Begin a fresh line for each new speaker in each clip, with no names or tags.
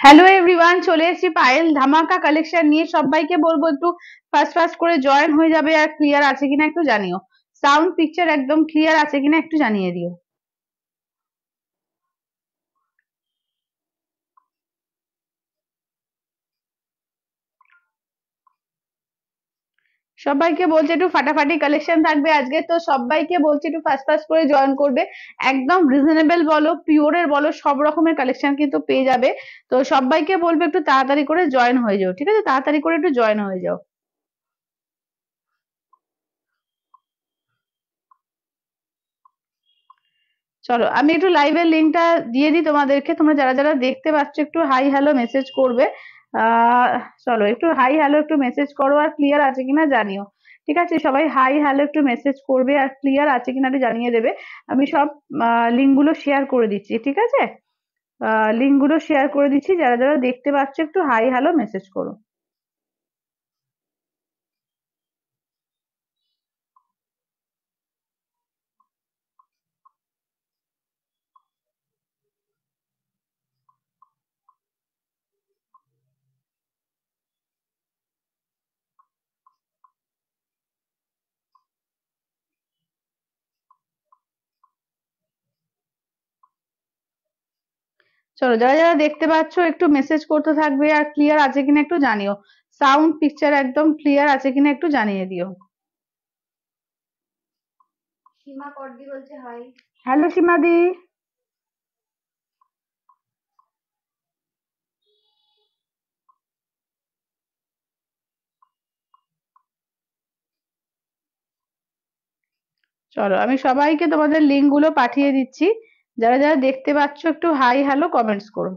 Hello everyone, চলে এসেছি পায়েল ধামাকা কালেকশন নিয়ে। সবাইকে বলবো একটু ফার্স্ট ফার্স্ট করে জয়েন হয়ে যাবে, আর ক্লিয়ার আছে কিনা একটু জানিও। সাউন্ড পিকচার একদম ক্লিয়ার আছে কিনা একটু জানিয়ে দিও। সবাইকে বলছি একটু ফাটাফাটি কালেকশন থাকবে আজকে, তো সবাইকে বলছি একটু ফার্স্ট ফার্স্ট করে জয়েন করবে। একদম রিজনেবল বলো, পিওরের বলো, সব রকমের কালেকশন কিন্তু পেয়ে যাবে। তো সবাইকে বলবো একটু তাড়াতাড়ি করে জয়েন হয়ে যাও, ঠিক আছে? তাড়াতাড়ি করে একটু জয়েন হয়ে যাও। চলো আমি একটু লাইভের লিঙ্কটা দিয়ে দিই তোমাদেরকে। তোমরা যারা যারা দেখতে পাচ্ছ একটু হাই হ্যালো মেসেজ করবে। আহ চলো একটু হাই হ্যালো একটু মেসেজ করো, আর ক্লিয়ার আছে কিনা জানিও। ঠিক আছে, সবাই হাই হ্যালো একটু মেসেজ করবে আর ক্লিয়ার আছে কিনা একটু জানিয়ে দেবে। আমি সব লিঙ্ক গুলো শেয়ার করে দিচ্ছি, ঠিক আছে? লিঙ্ক গুলো শেয়ার করে দিচ্ছি, যারা যারা দেখতে পাচ্ছ একটু হাই হ্যালো মেসেজ করো। চলো যারা যারা দেখতে পাচ্ছ একটু মেসেজ করতে থাকবে, আর ক্লিয়ার আছে কিনা একটু জানিও। সাউন্ড পিকচার একদম ক্লিয়ার আছে কিনা একটু জানিয়ে দিও।
সীমা করদি বলছে হাই।
হ্যালো সীমাদি। চলো আমি সবাইকে তোমাদের লিঙ্ক গুলো পাঠিয়ে দিচ্ছি। যারা যারা দেখতে পাচ্ছ একটু হাই হ্যালো কমেন্টস করো।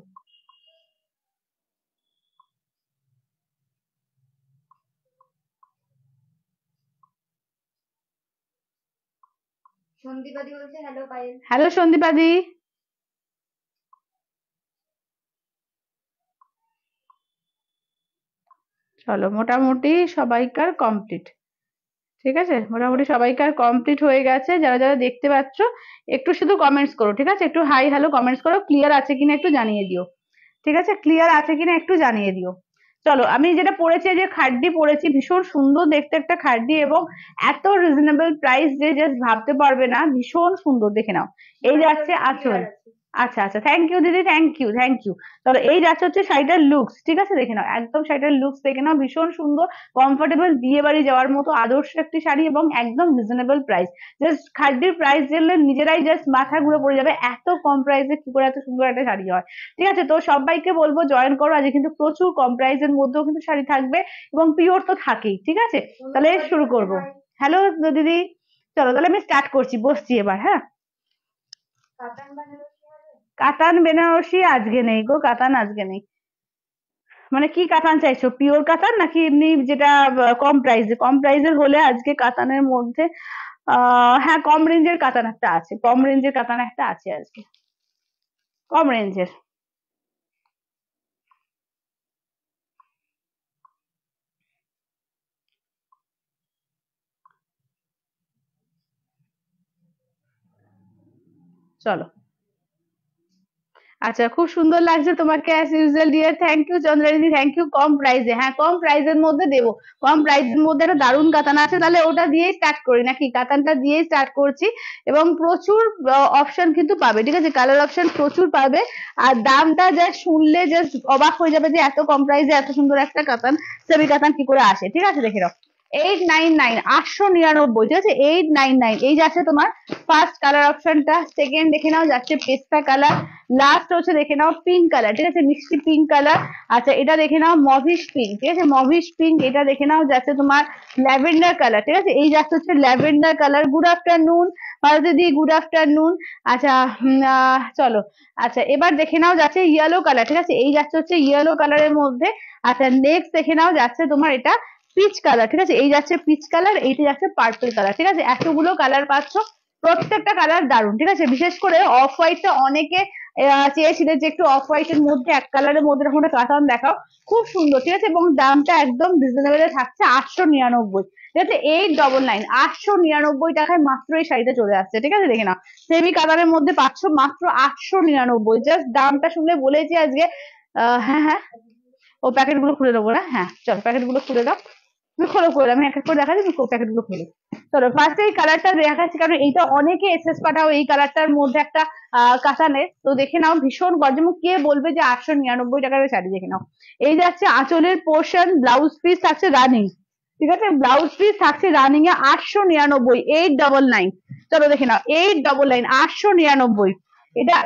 সন্দীপাদি বলছে হ্যালো পায়েল।
হ্যালো সন্দীপাদি। চলো মোটামুটি সবাইকার কমপ্লিট। ঠিক আছে, মোটামুটি সবাইকার কমপ্লিট হয়ে গেছে। যারা যারা দেখতে পাচ্ছ একটু শুধু কমেন্টস করো, ঠিক আছে? একটু হাই হ্যালো কমেন্টস করো, ক্লিয়ার আছে কিনা একটু জানিয়ে দিও। ঠিক আছে, ক্লিয়ার আছে কিনা একটু জানিয়ে দিও। চলো আমি যেটা পরেছি, যে খাড্ডি পরেছি, ভীষণ সুন্দর দেখতে একটা খাড্ডি, এবং এত রিজনেবল প্রাইস যে জাস্ট ভাবতে পারবে না, ভীষণ সুন্দর। দেখে নাও, এই যাচ্ছে আঁচল। আচ্ছা আচ্ছা, থ্যাংক ইউ দিদি, থ্যাংক ইউ থ্যাংক ইউ। তাহলে এই যাচ্ছে হচ্ছে শাড়িটার লুকস, ঠিক আছে? দেখে নাও, একদম শাড়িটার লুকস দেখে নাও, ভীষণ সুন্দর, কমফোর্টেবল, বিয়ে বাড়ি যাওয়ার মতো আদর্শ একটি শাড়ি, এবং একদম রিজনেবল প্রাইস। জাস্ট খাড্ডির প্রাইস জানলে নিজেরাই জাস্ট মাথা ঘুরে পড়ে যাবে, এত কম প্রাইসে কি করে এত সুন্দর একটা শাড়ি হয়। ঠিক আছে, তো সবাইকে বলবো জয়েন করো। আজকে কিন্তু প্রচুর কম প্রাইসের মধ্যেও কিন্তু শাড়ি থাকবে, এবং পিওর তো থাকেই। ঠিক আছে, তাহলে শুরু করব। হ্যালো দিদি। চলো তাহলে আমি স্টার্ট করছি, বসছি এবার। হ্যাঁ, কাতান বেনারসি আজকে নেই গো, কাতান আজকে নেই। মানে কি কাতান চাইছো, পিওর কাতান নাকি এমনি যেটা কম প্রাইসে? কম প্রাইসের হলে আজকে কাতানের মধ্যে হ্যাঁ, কম রেঞ্জের কাতান একটা আছে, কম রেঞ্জের কাতান একটা আছে আজকে, কম রেঞ্জের। চলো, আচ্ছা, খুব সুন্দর লাগছে তোমাকে as usual dear, thank you Chandrani, thank you. কম প্রাইসে, হ্যাঁ কম প্রাইসের মধ্যে দেবো। কম প্রাইসের মধ্যে একটা দারুণ কাতান আছে, তাহলে ওটা দিয়েই স্টার্ট করি নাকি? কাতানটা দিয়েই স্টার্ট করছি, এবং প্রচুর অপশন কিন্তু পাবে। ঠিক আছে, কালার অপশন প্রচুর পাবে, আর দামটা জাস্ট শুনলে জাস্ট অবাক হয়ে যাবে যে এত কম প্রাইসে এত সুন্দর একটা কাতান, সেমি কাতান কি করে আসে। ঠিক আছে, দেখে নাও, 899, 899। ঠিক আছে, 899। এই যাচ্ছে তোমার ফার্স্ট কালার অপশনটা। সেকেন্ড দেখে নাও যাচ্ছে পেস্তা কালার। লাস্ট হচ্ছে দেখে নাও পিঙ্ক কালার, ঠিক আছে, মিষ্টি পিঙ্ক কালার। আচ্ছা, এটা দেখে নাও মভিশ পিঙ্ক, ঠিক আছে, মভিশ পিঙ্ক। এটা দেখে নাও যাচ্ছে তোমার ল্যাভেন্ডার কালার, ঠিক আছে, এই যাচ্ছে হচ্ছে lavender colour. Good afternoon Bharati di, good afternoon. আচ্ছা, চলো, আচ্ছা এবার দেখে নাও যাচ্ছে ইয়েলো কালার, ঠিক আছে, এই যাচ্ছে হচ্ছে ইয়েলো কালারের মধ্যে। আচ্ছা, নেক্সট দেখে নাও যাচ্ছে তোমার এটা পিচ কালার, ঠিক আছে, এই যাচ্ছে পিচ কালার, এইটা যাচ্ছে পার্পল কালার। ঠিক আছে, এতগুলো কালার পাচ্ছ, প্রত্যেকটা কালার দারুন। ঠিক আছে, বিশেষ করে অফ হোয়াইটটা অনেকে চেয়েছিলেন যে একটু অফ হোয়াইট এর মধ্যে এক কালারের মধ্যে এরকম একটা কাতান দেখাও, খুব সুন্দর। ঠিক আছে, এবং দামটা একদম রিজনেবল থাকছে, 899। ঠিক আছে 899, 899 টাকায় মাত্র এই শাড়িটা চলে আসছে। ঠিক আছে দেখে নাও, সেমি কালারের মধ্যে পাচ্ছ মাত্র 899। জাস্ট দামটা শুনলে বলেছি আজকে হ্যাঁ হ্যাঁ, ও প্যাকেট গুলো খুলে দেবো না, হ্যাঁ চলো প্যাকেট গুলো খুলে দাও, তুমি খোলো করে, আমি এক এক করে দেখাচ্ছি, তুমি প্যাকেট গুলো খোলো। চলো ফার্স্টে এই কালারটা দেখাচ্ছি, কারণ এইটা অনেকে এসএস পাঠাও এই কালারটার মধ্যে একটা কাতানের, তো দেখে নাও ভীষণ গর্জম। কে বলবে যে 899 টাকার শাড়ি, দেখে নাও। এই যাচ্ছে আঁচলের পোর্শন, ব্লাউজ পিস থাকছে রানিং। ঠিক আছে, ব্লাউজ পিস থাকছে রানিং এ 899, 899। চলো দেখে নাও 899, 899।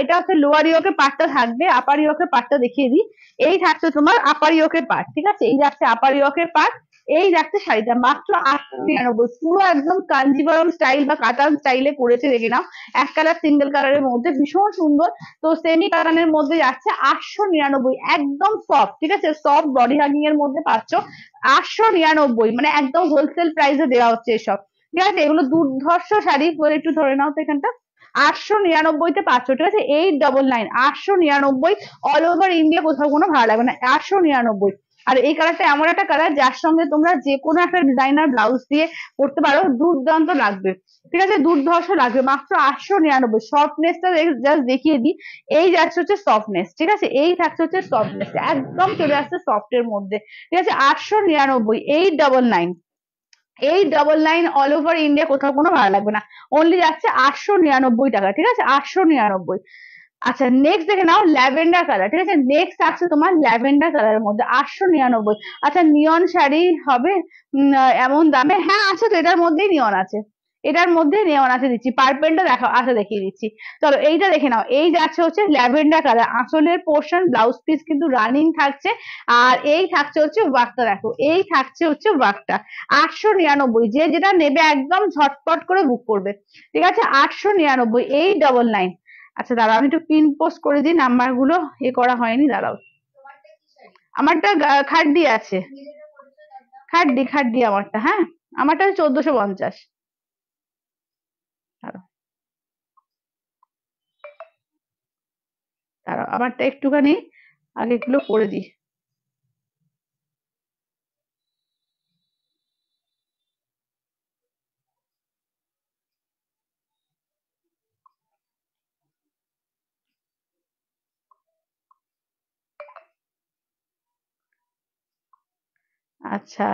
এটা হচ্ছে লোয়ার ইয়োকের পার্টটা থাকবে, আপার ইয়োকের পার্টটা দেখিয়ে দিই। এই থাকছে তোমার আপার ইয়োকের পার্ট, ঠিক আছে, এই যাচ্ছে আপার ইয়োকের পার্ট। এই যাচ্ছে শাড়িটা মাত্র 899, পুরো একদম কাঞ্জিভারম স্টাইল বা কাতান স্টাইলে করেছে, দেখে নাও। এক কালার সিঙ্গেল কালারের মধ্যে ভীষণ সুন্দর। তো সেমি কাতানের মধ্যে যাচ্ছে 899, একদম সফট, ঠিক আছে, সফট বডি হাগিং এর মধ্যে পাচ্ছ 899, মানে একদম হোলসেল প্রাইসে দেওয়া হচ্ছে এসব। ঠিক আছে, এগুলো দুর্ধর্ষ শাড়ি, বলে একটু ধরে নাও তো এখানটা। 899 পাচ্ছ, ঠিক আছে 899, 899, অল ওভার ইন্ডিয়া কোথাও কোনো ভাড়া লাগবে না, 899। আর এই কালারটা এমন একটা কালার যার সঙ্গে তোমরা যে কোনো একটা ডিজাইনার ব্লাউজ দিয়ে পরতে পারো, দুর্দান্ত লাগবে। ঠিক আছে, দুর্ধর্ষ লাগবে, মাত্র 899। সফটনেসটা জাস্ট দেখিয়ে দিই। এই যাচ্ছে হচ্ছে সফটনেস, ঠিক আছে, এই থাকছে হচ্ছে সফটনেস, একদম চলে আসছে সফটের মধ্যে। ঠিক আছে 899, 899, 899, অল ওভার ইন্ডিয়া কোথাও কোনো ভাড়া লাগবে না, অনলি যাচ্ছে 899 টাকা। ঠিক আছে 899। আচ্ছা নেক্সট দেখে নাও ল্যাভেন্ডার কালার। ঠিক আছে, নেক্সট আসছে তোমার ল্যাভেন্ডার কালারের মধ্যে 899। আচ্ছা নিয়ন শাড়ি হবে এমন দামে? হ্যাঁ আছে তো, এটার মধ্যেই নিয়ন আছে, এটার মধ্যে নিয়ন আছে, দিচ্ছি পার্পেলটা দেখো, আচ্ছা দেখিয়ে দিচ্ছি। চলো এইটা দেখে নাও, এই যাচ্ছে হচ্ছে ল্যাভেন্ডার কালার, আঁচলের পোর্শন, ব্লাউজ পিস কিন্তু রানিং থাকছে। আর এই থাকছে হচ্ছে ওয়ার্কটা, দেখো এই থাকছে হচ্ছে ওয়ার্কটা। 899, যে যেটা নেবে একদম ঝটপট করে বুক করবে। ঠিক আছে 899, 899। আচ্ছা দাঁড়াও আমি একটু পিন পোস্ট করে দিই, নাম্বার গুলো এ করা হয়নি, দাঁড়াও।
তোমারটা কি শাড়ি?
আমারটা খাড্ডি আছে,
নিজেটা পরিচয় দাও তো।
খাড্ডি খাড্ডি আমারটা, হ্যাঁ আমারটা 1450। দাঁড়াও দাঁড়াও, আমারটা একটুখানি আগে এগুলো করে দিই। আচ্ছা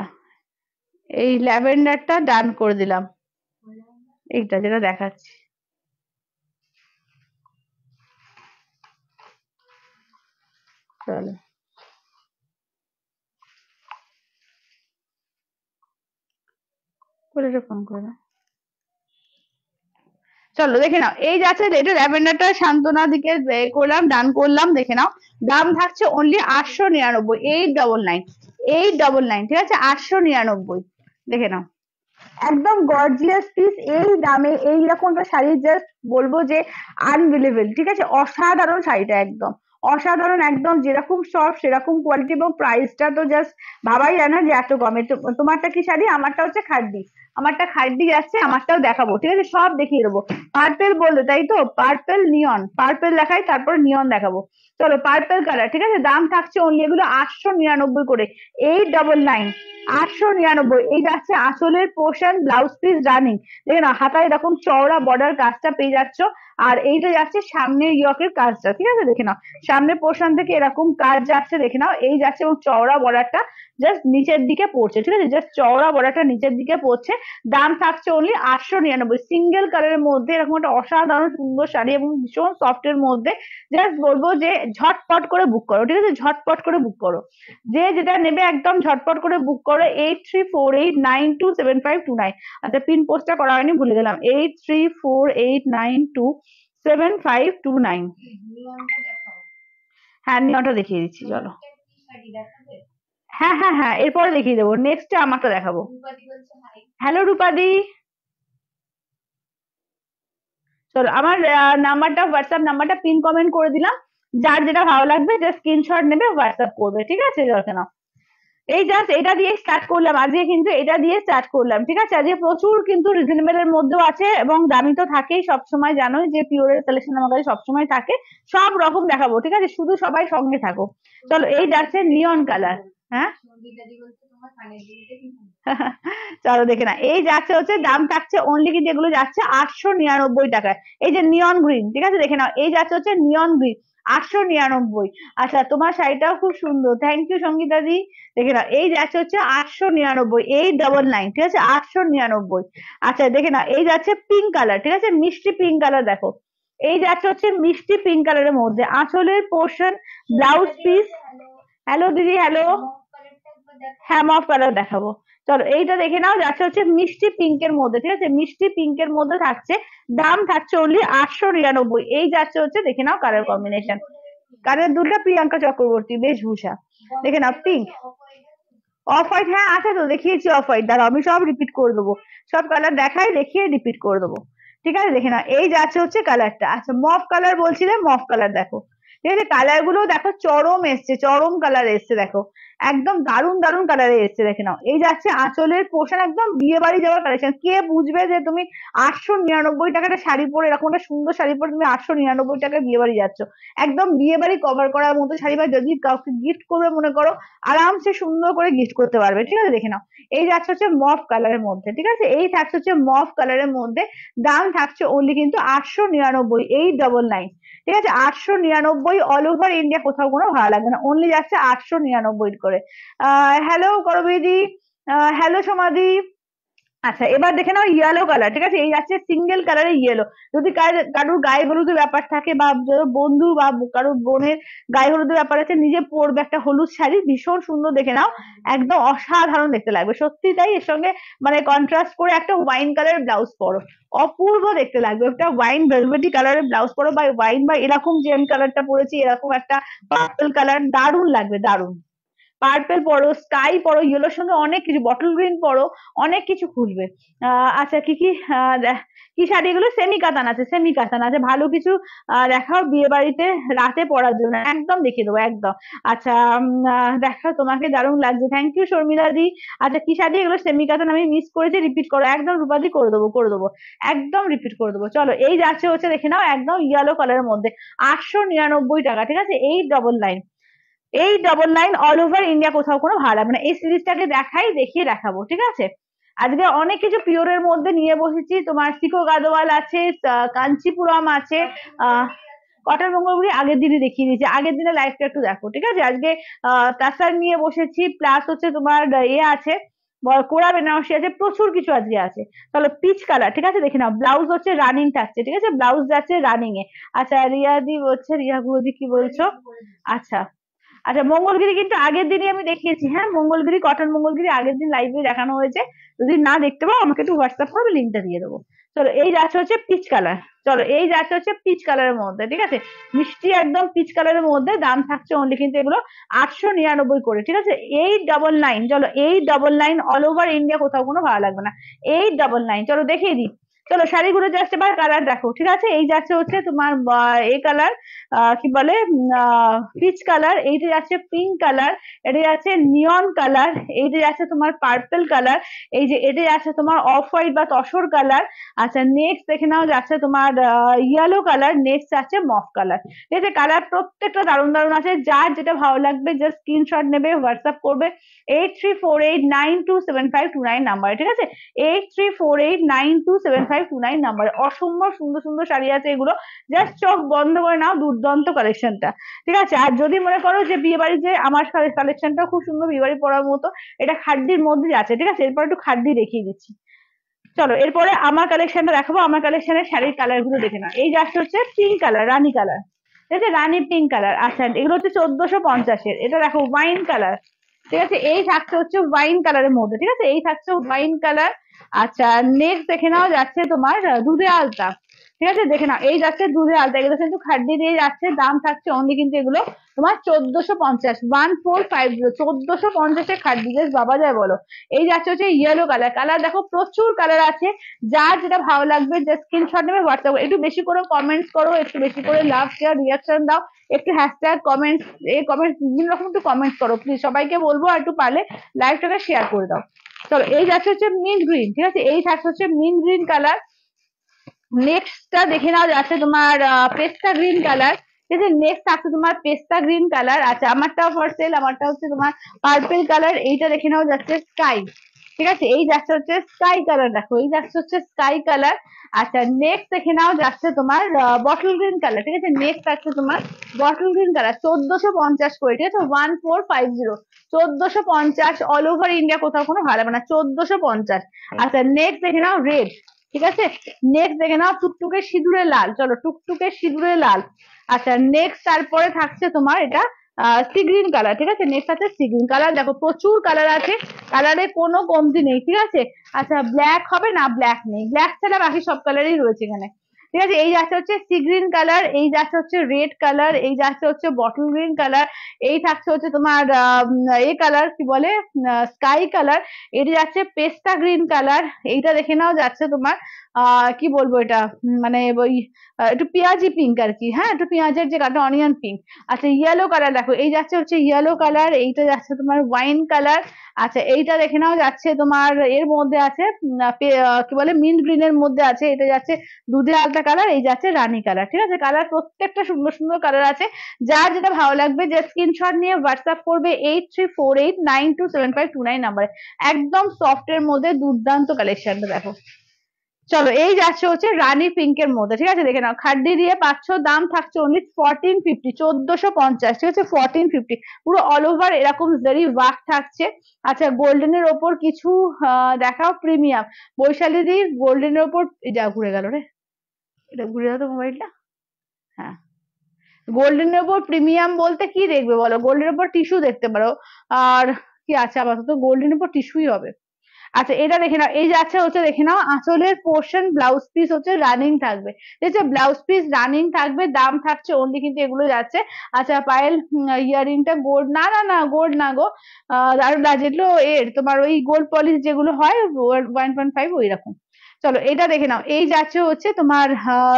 এই ল্যাভেন্ডারটা ডান করে দিলাম, এইটা যেটা দেখাচ্ছি। চলো করে ফোন করে দাও। চলো দেখে নাও, এই যাচ্ছে এটা ল্যাভেন্ডারটা শান্তনা দিকে করলাম, ডান করলাম, দেখে নাও। দাম থাকছে অনলি 899, 899, 899। ঠিক আছে 899, দেখে নাও। একদম গর্জিয়াস পিস, এই দামে এইরকম একটা শাড়ি জাস্ট বলবো যে আনবিলিভেবল। ঠিক আছে, অসাধারণ শাড়িটা, একদম অসাধারণ, একদম যেরকম সফট সেরকম কোয়ালিটি, এবং প্রাইসটা তো জাস্ট ভাবাই যায় না যে এত কমে। তোমারটা কি শাড়ি? আমারটা হচ্ছে খাড্ডি, আমারটা খাড্ডি যাচ্ছে, আমারটাও দেখাবো, ঠিক আছে সব দেখিয়ে দেবো। পার্পেল বললে তাই তো, পার্পেল নিয়ন, পার্পেল দেখাই তারপর নিয়ন দেখাবো। চলো পার্পেল কালার, ঠিক আছে, দাম থাকছে অনলি এগুলো 899 করে, 899, 899। এই যাচ্ছে আঁচলের পোর্শন, ব্লাউজ পিস রানিং, দেখে না হাতায় এরকম চওড়া বর্ডার কাজটা পেয়ে যাচ্ছ। আর এইটা যাচ্ছে সামনের ইয়কের কাজটা, ঠিক আছে দেখে নাও, সামনের পোর্শন থেকে এরকম কাজ যাচ্ছে, দেখে নাও এই যাচ্ছে, এবং চওড়া বর্ডারটা জাস্ট নিচের দিকে পড়ছে। ঠিক আছে, জাস্ট চওড়া বর্ডারটা নিচের দিকে পড়ছে। দাম থাকছে অনলি 899, সিঙ্গেল কালারের মধ্যে এরকম একটা অসাধারণ সুন্দর শাড়ি, এবং ভীষণ সফটের মধ্যে। জাস্ট বলবো যে ঝটপট করে বুক করো, ঠিক আছে ঝটপট করে বুক করো, যে যেটা নেবে একদম ঝটপট করে বুক করো। 8348927529। আচ্ছা পিন পোস্টটা করা হয়নি, ভুলে গেলাম, 8348927529।
নিয়নটা দেখাও।
হ্যাঁ নিয়নটা দেখিয়ে দিচ্ছি, চলো।
তোমারটা কি শাড়ি দেখাবে?
হ্যাঁ হ্যাঁ হ্যাঁ, এরপরে দেখিয়ে দেবো, নেক্সট আমারটা দেখাবো।
রূপাদি বলছে হাই।
হ্যালো রূপাদি। চলো আমার নাম্বারটা, হোয়াটসঅ্যাপ নাম্বারটা পিন কমেন্ট করে দিলাম, যার যেটা ভালো লাগবে জাস্ট স্ক্রিনশট নেবে, হোয়াটসঅ্যাপ করবে। ঠিক আছে দেখে নাও, এই জাস্ট এটা দিয়ে স্টার্ট করলাম আজকে, কিন্তু এটা দিয়ে স্টার্ট করলাম। ঠিক আছে, আজকে প্রচুর কিন্তু রিজনেবল এর মধ্যেও আছে, এবং দামি তো থাকেই সবসময়, জানোই যে পিওরের কালেকশন আমার কাছে সবসময় থাকে, সব রকম দেখাবো। ঠিক আছে, শুধু সবাই সঙ্গে থাকো। চলো এই যাচ্ছে নিয়ন কালার, হ্যাঁ
সঙ্গীতাদি বলছে তোমার কানের দুলটা কি সুন্দর।
চলো দেখে না, এই যাচ্ছে হচ্ছে দাম থাকছে অনলি কিন্তু এগুলো যাচ্ছে 899 টাকায়। এই যে নিয়ন গ্রিন, ঠিক আছে দেখে নাও, এই যাচ্ছে হচ্ছে নিয়ন গ্রিন 899। আচ্ছা তোমার শাড়িটাও খুব সুন্দর, থ্যাংক ইউ সঙ্গীতা দি। দেখে নাও এই যাচ্ছে হচ্ছে 899, 899, ঠিক আছে 899। আচ্ছা দেখে নাও এই যাচ্ছে পিঙ্ক কালার, ঠিক আছে মিষ্টি পিঙ্ক কালার, দেখো এই যাচ্ছে হচ্ছে মিষ্টি পিঙ্ক কালারের মধ্যে আঁচলের পোর্শন, ব্লাউজ
সঙ্গীতাদি
পিস।
বলছে হ্যালো,
হ্যালো দিদি, হ্যালো।
মফ কালারটা একবার দেখাও।
হ্যাঁ মফ কালার দেখাবো। চলো এইটা দেখে নাও, যাচ্ছে হচ্ছে মিষ্টি পিঙ্কের মধ্যে, ঠিক আছে মিষ্টি পিঙ্কের মধ্যে থাকছে, দাম থাকছে অনলি 899। এই যাচ্ছে হচ্ছে দেখে নাও কালার
কানের দুলটা
কম্বিনেশন,
কোথায় রেখেছো?
কানের দুলটা প্রিয়াঙ্কা চক্রবর্তী বেশভূষা। দেখে নাও
বম্বেতে
পিঙ্ক,
রয়েছে, অফ হোয়াইট আছে?
অফ হোয়াইট, হ্যাঁ আছে তো, দেখিয়েছি অফ হোয়াইট, দাঁড়াও আমি সব রিপিট করে দেবো, সব কালার দেখাই দেখিয়ে রিপিট করে দেবো। ঠিক আছে দেখে নাও এই যাচ্ছে হচ্ছে কালারটা। আচ্ছা মফ কালার বলছিলে, মফ কালার দেখো, ঠিক আছে কালার গুলো দেখো চরম এসছে, চরম কালার এসছে, দেখো একদম দারুণ দারুণ কালারে এসছে। দেখে নাও এই যাচ্ছে আঁচলের পোর্শন, একদম বিয়ে বাড়ি যাওয়ার কালেকশন। কে বুঝবে যে তুমি 899 টাকাটা শাড়ি পরে, এরকম একটা সুন্দর শাড়ি পরে তুমি 899 টাকায় বিয়ে বাড়ি যাচ্ছ, একদম বিয়ে বাড়ি কভার করার মতো শাড়ি, বা যদি কাউকে গিফট করবে মনে করো আরামসে সুন্দর করে গিফট করতে পারবে। ঠিক আছে দেখে নাও এই যাচ্ছে হচ্ছে মফ কালারের মধ্যে, ঠিক আছে এই থাকছে হচ্ছে মফ কালারের মধ্যে, দাম থাকছে অনলি কিন্তু 899, 899, ঠিক আছে 899। অল ওভার ইন্ডিয়া কোথাও কোনো ভাড়া লাগবে না, অনলি যাচ্ছে 899 করে। হ্যালো করবিদি, হ্যালো সমাধি। আচ্ছা এবার দেখে নাও ইয়েলো কালার, ঠিক আছে এই যাচ্ছে সিঙ্গেল কালারের ইয়েলো। যদি কারোর গায়ে হলুদের ব্যাপার থাকে, বা বন্ধু বা কারোর বোনের গায়ে হলুদের ব্যাপার আছে, নিজে পরবে একটা হলুদ শাড়ি, ভীষণ সুন্দর দেখে নাও, একদম অসাধারণ দেখতে লাগবে সত্যি তাই। এর সঙ্গে মানে কন্ট্রাস্ট করে একটা ওয়াইন কালারের ব্লাউজ পরো, অপূর্ব দেখতে লাগবে। একটা ওয়াইন ভেলভেটি কালারের ব্লাউজ পরো, বা ওয়াইন বা এরকম জেম কালারটা পরেছি, এরকম একটা পার্পল কালার, দারুণ লাগবে দারুণ। পার্পেল পরো, স্কাই পরো, ইয়েলোর সঙ্গে অনেক কিছু, বটল গ্রিন পরো, অনেক কিছু খুলবে। আচ্ছা কি কি কি শাড়ি এগুলো, সেমি কাতান আছে, সেমি কাতান আছে, ভালো কিছু দেখাও বিয়ে বাড়িতে রাতে পরার জন্য, একদম দেখিয়ে দেবো একদম। আচ্ছা দেখাও, তোমাকে দারুণ লাগছে, থ্যাংক ইউ শর্মিলা দি। আচ্ছা কি শাড়ি এগুলো, সেমি কাতান, আমি মিস করেছি, রিপিট করো একদম রূপাদি, করে দেবো করে দেবো, একদম রিপিট করে দেবো। চলো এই যাচ্ছে হচ্ছে দেখে নাও একদম ইয়েলো কালারের মধ্যে 899 টাকা, ঠিক আছে 899, 899 অল ওভার ইন্ডিয়া কোথাও কোনো ভাড়া লাগবে না। এই সিরিজটাকে দেখাই দেখিয়ে দেখাবো, ঠিক আছে। আজকে অনেক কিছু পিওরের মধ্যে নিয়ে বসেছি, তোমার সিকো গাদোয়াল আছে, কাঞ্চিপুরম আছে, আহ কটন মঙ্গলগুড়ি আগের দিনই দেখিয়ে দিয়েছি, আগের দিনে লাইভটা একটু দেখো, ঠিক আছে। আজকে তাসার নিয়ে বসেছি, প্লাস হচ্ছে তোমার আছে, কোরা বেনারসি আছে, প্রচুর কিছু আজকে আছে। চলো পিচ কালার, ঠিক আছে দেখে নাও, ব্লাউজ হচ্ছে রানিং থাকছে, ঠিক আছে ব্লাউজ যাচ্ছে রানিং এ। আচ্ছা রিয়াদি বলছে, রিয়া গুরুদি কি
করে
বলছো?
দিচ্ছি করে দিচ্ছি।
আচ্ছা আচ্ছা মঙ্গলগিরি কিন্তু আগের দিনই আমি দেখিয়েছি, হ্যাঁ মঙ্গলগিরি, কটন মঙ্গলগিরি আগের দিন লাইভে দেখানো হয়েছে, যদি না দেখতে পাও আমাকে একটু হোয়াটসঅ্যাপ করবে, লিঙ্কটা দিয়ে দেবো। চলো এই যাচ্ছে হচ্ছে পিচ কালার, চলো এই যাচ্ছে হচ্ছে পিচ কালারের মধ্যে, ঠিক আছে মিষ্টি একদম পিচ কালারের মধ্যে, দাম থাকছে অনলি কিন্তু এগুলো 899 করে, ঠিক আছে 899। চলো 899 অল ওভার ইন্ডিয়া কোথাও কোনো ভাড়া লাগবে না, 899। চলো দেখিয়ে দিই, চলো শাড়িগুলো জাস্ট এবার কালার দেখো, ঠিক আছে এই যাচ্ছে হচ্ছে তোমার এই কালার, কি বলে পিচ কালার, এইটা যাচ্ছে পিঙ্ক কালার, এটা যাচ্ছে নিয়ন কালার, এইটা যাচ্ছে তোমার পার্পল কালার, এই যে এটা যাচ্ছে তোমার অফ হোয়াইট বা তসর কালার। আচ্ছা নেক্সট দেখে নাও যাচ্ছে তোমার ইয়েলো কালার, নেক্সট যাচ্ছে মফ কালার। ঠিক আছে কালার প্রত্যেকটা দারুণ দারুণ আছে, যার যেটা ভালো লাগবে জাস্ট স্ক্রিনশট নেবে, হোয়াটসঅ্যাপ করবে 8348927529 নাম্বারে, ঠিক আছে 8348927529 নাম্বারে। অসম্ভব সুন্দর সুন্দর শাড়ি আছে এগুলো, জাস্ট চোখ বন্ধ করে নাও, দুর্দান্ত কালেকশনটা, ঠিক আছে। আর যদি মনে করো যে বিয়ে বাড়ি যে আমার কালেকশনটা খুব সুন্দর, বিয়ে বাড়ি পরার মতো, এটা খাড্ডির মধ্যে আছে, ঠিক আছে এরপর একটু খাড্ডি দেখিয়ে দিচ্ছি। চলো এরপরে আমার কালেকশনটা দেখাবো, আমার কালেকশনের শাড়ির কালার গুলো দেখে নাও। এই জাস্ট হচ্ছে পিঙ্ক কালার, রানী কালার, ঠিক আছে রানী পিঙ্ক কালার। আচ্ছা এগুলো হচ্ছে 1450-এর, এটা দেখো ওয়াইন কালার, ঠিক আছে এই থাকছে হচ্ছে ওয়াইন কালারের মধ্যে, ঠিক আছে এই থাকছে ওয়াইন কালার। আচ্ছা নেক্সট দেখে নাও যাচ্ছে তোমার দুধে আলতা, ঠিক আছে দেখে নাও এই যাচ্ছে দুধে আলতা, এগুলো কিন্তু খাড্ডি দিয়ে যাচ্ছে, দাম থাকছে অনলি কিন্তু এগুলো তোমার 1450, 1450, 1450-এর খাড্ডি, জাস্ট বাবা যায় বলো। এই যাচ্ছে হচ্ছে ইয়েলো কালার, কালার দেখো প্রচুর কালার আছে, যার যেটা ভালো লাগবে জাস্ট স্ক্রিনশট নেবে, হোয়াটসঅ্যাপ একটু বেশি করে কমেন্টস করো, একটু বেশি করে লাভ শেয়ার রিয়াকশন দাও, একটু হ্যাশট্যাগ কমেন্টস, এই কমেন্টস বিভিন্ন রকম একটু কমেন্টস করো প্লিজ, সবাইকে বলবো আর একটু পারলে লাইভটাকে শেয়ার করে দাও। চলো এই যাচ্ছে হচ্ছে মিন্ট গ্রিন, ঠিক আছে এই থাকছে হচ্ছে মিন্ট গ্রিন কালার। নেক্সটটা দেখে নাও যাচ্ছে তোমার পেস্তা গ্রিন কালার, ঠিক আছে। নেক্সট থাকছে তোমার পেস্তা গ্রিন কালার। আচ্ছা আমারটাও ফর সেল, আমারটা হচ্ছে তোমার পার্পল কালার। এইটা দেখে নাও যাচ্ছে স্কাই, ঠিক আছে। এই যাচ্ছে হচ্ছে স্কাই কালার, দেখো এই যাচ্ছে হচ্ছে স্কাই কালার। আচ্ছা নেক্সট দেখে নাও যাচ্ছে তোমার বটল গ্রিন কালার, ঠিক আছে। নেক্সট আছে তোমার বটল গ্রিন কালার, 1450 করে, ঠিক আছে, 1450, 1450 অল ওভার ইন্ডিয়া, কোথাও কোনো ভাড়া না, 1450। আচ্ছা নেক্সট দেখে নাও রেড, ঠিক আছে। নেক্সট দেখে নাও টুকটুকে সিঁদুরে লাল, চলো টুকটুকে সিঁদুরে লাল। আচ্ছা নেক্সট তারপরে থাকছে তোমার এটা সি গ্রিন কালার, ঠিক আছে। নেক্সট আছে সি গ্রিন কালার, দেখো প্রচুর কালার আছে, কালারে কোনো কমতি নেই, ঠিক আছে। আচ্ছা ব্ল্যাক হবে না, ব্ল্যাক নেই, ব্ল্যাক ছাড়া বাকি সব কালারই রয়েছে এখানে, ঠিক আছে। এই যাচ্ছে হচ্ছে সি গ্রিন কালার, এই যাচ্ছে হচ্ছে রেড কালার, এই যাচ্ছে হচ্ছে বটল গ্রিন কালার, এই থাকছে হচ্ছে তোমার এই কালার কি বলে স্কাই কালার, এটা যাচ্ছে পেস্তা গ্রিন কালার, এইটা দেখে নাও যাচ্ছে তোমার কি বলবো এটা মানে ওই একটু পেঁয়াজি পিঙ্ক আর কি, হ্যাঁ একটু পেঁয়াজের যে কাটা অনিয়ন পিঙ্ক। আচ্ছা ইয়েলো কালার দেখো, এই যাচ্ছে হচ্ছে ইয়েলো কালার, এইটা যাচ্ছে তোমার ওয়াইন কালার। আচ্ছা এইটা দেখে নাও যাচ্ছে তোমার এর মধ্যে আছে কি বলে মিন্ট গ্রিনের মধ্যে আছে, এটা যাচ্ছে দুধে আলতা কালার, এই যাচ্ছে রানী কালার, ঠিক আছে। কালার প্রত্যেকটা সুন্দর সুন্দর কালার আছে, যার যেটা ভালো লাগবে যে স্ক্রিনশট নিয়ে হোয়াটসঅ্যাপ করবে 8348927529 নাম্বারে। একদম সফট এর মধ্যে দুর্দান্ত কালেকশনটা দেখো। চলো এই যাচ্ছে হচ্ছে রানী পিঙ্কের মধ্যে, ঠিক আছে। দেখে নাও খাড্ডি দিয়ে পাচ্ছ, দাম থাকছে অনলি 1450, 1450, ঠিক আছে, 1450। পুরো অল ওভার এরকম জারি ওয়ার্ক থাকছে। আচ্ছা গোল্ডেনের ওপর কিছু দেখাও প্রিমিয়াম, বৈশালী দি গোল্ডেনের ওপর, এটা ঘুরে গেল রে, এটা ঘুরে গেল তো মোবাইলটা। হ্যাঁ গোল্ডেনের ওপর প্রিমিয়াম বলতে কি দেখবে বলো, গোল্ডের ওপর টিস্যু দেখতে পারো, আর কি আছে আপাতত গোল্ডেনের উপর টিস্যুই হবে। আচ্ছা এটা দেখে নাও, এই যাচ্ছে হচ্ছে দেখে নাও আঁচলের পোর্শন, ব্লাউজ পিস হচ্ছে রানিং থাকবে, ঠিক আছে, ব্লাউজ পিস রানিং থাকবে, দাম থাকছে অনলি কিন্তু এগুলো যাচ্ছে। আচ্ছা পায়েল ইয়ারিংটা গোল্ড না, না না গোল্ড না গো, আর যেগুলো এর তোমার ওই গোল্ড পলিশ যেগুলো হয় 1.5 ওই রকম। চলো এটা দেখে নাও, এই যাচ্ছে হচ্ছে তোমার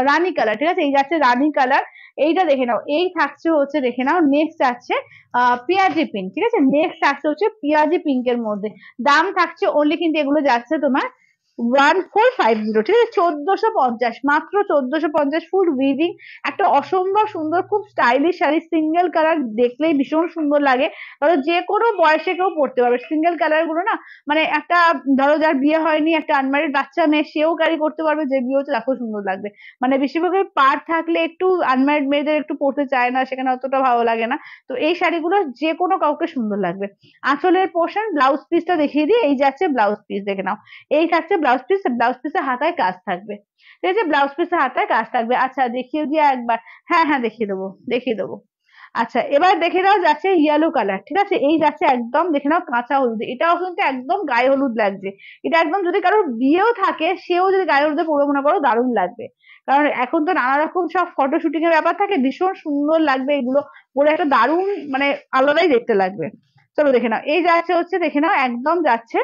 রানী কালার, ঠিক আছে, এই যাচ্ছে রানী কালার। এইটা দেখে নাও, এই থাকছে হচ্ছে দেখে নাও নেক্সট আছে পেঁয়াজি পিঙ্ক, ঠিক আছে। নেক্সট থাকছে হচ্ছে পেঁয়াজি পিঙ্কের মধ্যে, দাম থাকছে অনলি কিন্তু এগুলো যাচ্ছে তোমার 1450, ঠিক আছে, 1450, মাত্র 1450, ফুল উইভিং, একটা অসম্ভব সুন্দর খুব স্টাইলিশ শাড়ি, সিঙ্গেল কালার দেখলেই ভীষণ সুন্দর লাগে, ধরো যে কোনো বয়সে কেউ পড়তে পারবে, সিঙ্গেল কালার গুলো না মানে একটা ধরো যার বিয়ে হয়নি, একটা আনম্যারিড বাচ্চা মেয়ে সেও ক্যারি করতে পারবে, যে বিয়ে হচ্ছে তাকেও সুন্দর লাগবে। মানে বেশিরভাগ পাড় থাকলে একটু আনম্যারিড মেয়েদের একটু পড়তে চায় না, সেখানে অতটা ভালো লাগে না, তো এই শাড়িগুলো যে কোনো কাউকে সুন্দর লাগবে। আঁচলের পোর্শন, ব্লাউজ পিসটা দেখিয়ে দিই, এই যাচ্ছে ব্লাউজ পিস দেখে নাও, এই থাকছে ব্লাউজ পিস, ব্লাউজ পিসের হাতায় কাজ থাকবে, ঠিক আছে, ব্লাউজ পিসের হাতায় কাজ থাকবে। আচ্ছা দেখিয়ে দিয়ে একবার, হ্যাঁ হ্যাঁ দেখিয়ে দেবো, দেখিয়ে দেবো। আচ্ছা এবার দেখে নাও যাচ্ছে ইয়েলো কালার, ঠিক আছে, এই যাচ্ছে একদম দেখে নাও কাঁচা হলুদ, এটাও কিন্তু একদম গায়ে হলুদ লাগছে, এটা একদম যদি কারোর বিয়েও থাকে সেও যদি গায়ে হলুদে পরে মনে করো দারুণ লাগবে, কারণ এখন তো নানা রকম সব ফটো শুটিং এর ব্যাপার থাকে, ভীষণ সুন্দর লাগবে এগুলো পরে, একটা দারুণ মানে আলাদাই দেখতে লাগবে। চলো দেখে নাও, এই যাচ্ছে হচ্ছে দেখে নাও একদম যাচ্ছে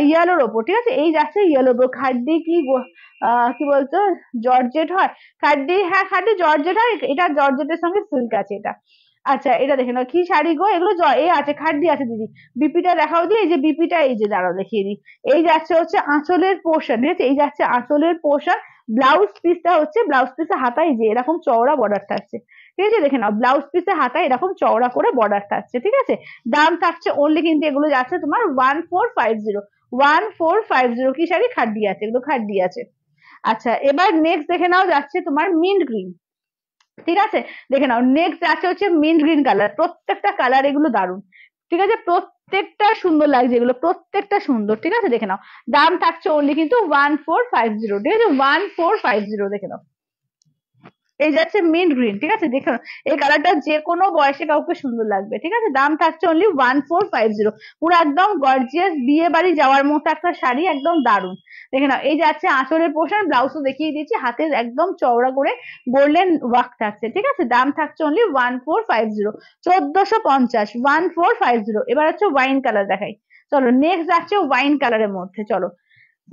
ইয়েলোর ওপর, ঠিক আছে, এই যাচ্ছে ইয়েলোর ওপর, খাড্ডি কি কি বলতো জর্জেট হয়, খাড্ডি, হ্যাঁ খাড্ডি জর্জেট হয়, এটা জর্জেটের সঙ্গে সিল্ক আছে এটা। আচ্ছা এটা দেখে নাও কি শাড়ি গো, এগুলো এ আছে খাড্ডি আছে দিদি, বিপিটা দেখাও দিই, এই যে বিপিটা, এই যে দাঁড়াও দেখিয়ে দিই, এই যাচ্ছে হচ্ছে আঁচলের পোর্শন, ঠিক আছে, এই যাচ্ছে আঁচলের পোর্শন, ব্লাউজ পিসটা হচ্ছে ব্লাউজ পিসের হাতায় যে এরকম চওড়া বর্ডার থাকছে, ঠিক আছে, দেখে নাও ব্লাউজ পিসের হাতায় এরকম চওড়া করে বর্ডার থাকছে, ঠিক আছে। দাম থাকছে অনলি কিন্তু এগুলো যাচ্ছে তোমার 1450, 1450, কি শাড়ি খাড্ডি আছে, এগুলো খাড্ডি আছে। আচ্ছা এবার নেক্সট দেখে নাও যাচ্ছে তোমার মিন্ট গ্রিন, ঠিক আছে, দেখে নাও নেক্সট আছে হচ্ছে মিন্ট গ্রিন কালার, প্রত্যেকটা কালার এগুলো দারুন, ঠিক আছে, প্রত্যেকটা সুন্দর লাগছে, এগুলো প্রত্যেকটা সুন্দর, ঠিক আছে, দেখে নাও দাম থাকছে অনলি কিন্তু 1450, ঠিক আছে, 1450 দেখে নাও, এই যাচ্ছে মিন্ট গ্রিন, ঠিক আছে, দেখুন এই কালারটা যে কোনো বয়সে কাউকে সুন্দর লাগবে, ঠিক আছে, দাম থাকছে অনলি 1450, পুরো একদম গর্জিয়াস বিয়ে বাড়ি যাওয়ার মতো একটা শাড়ি, একদম দারুন। দেখে নাও এই যাচ্ছে আঁচলের পোর্শন, ব্লাউজও দেখিয়ে দিচ্ছি, হাতের একদম চওড়া করে গোল্ডেন ওয়ার্ক থাকছে, ঠিক আছে, দাম থাকছে অনলি 1450, 1450, 1450। এবার হচ্ছে ওয়াইন কালার দেখাই, চলো নেক্সট যাচ্ছে ওয়াইন কালারের মধ্যে, চলো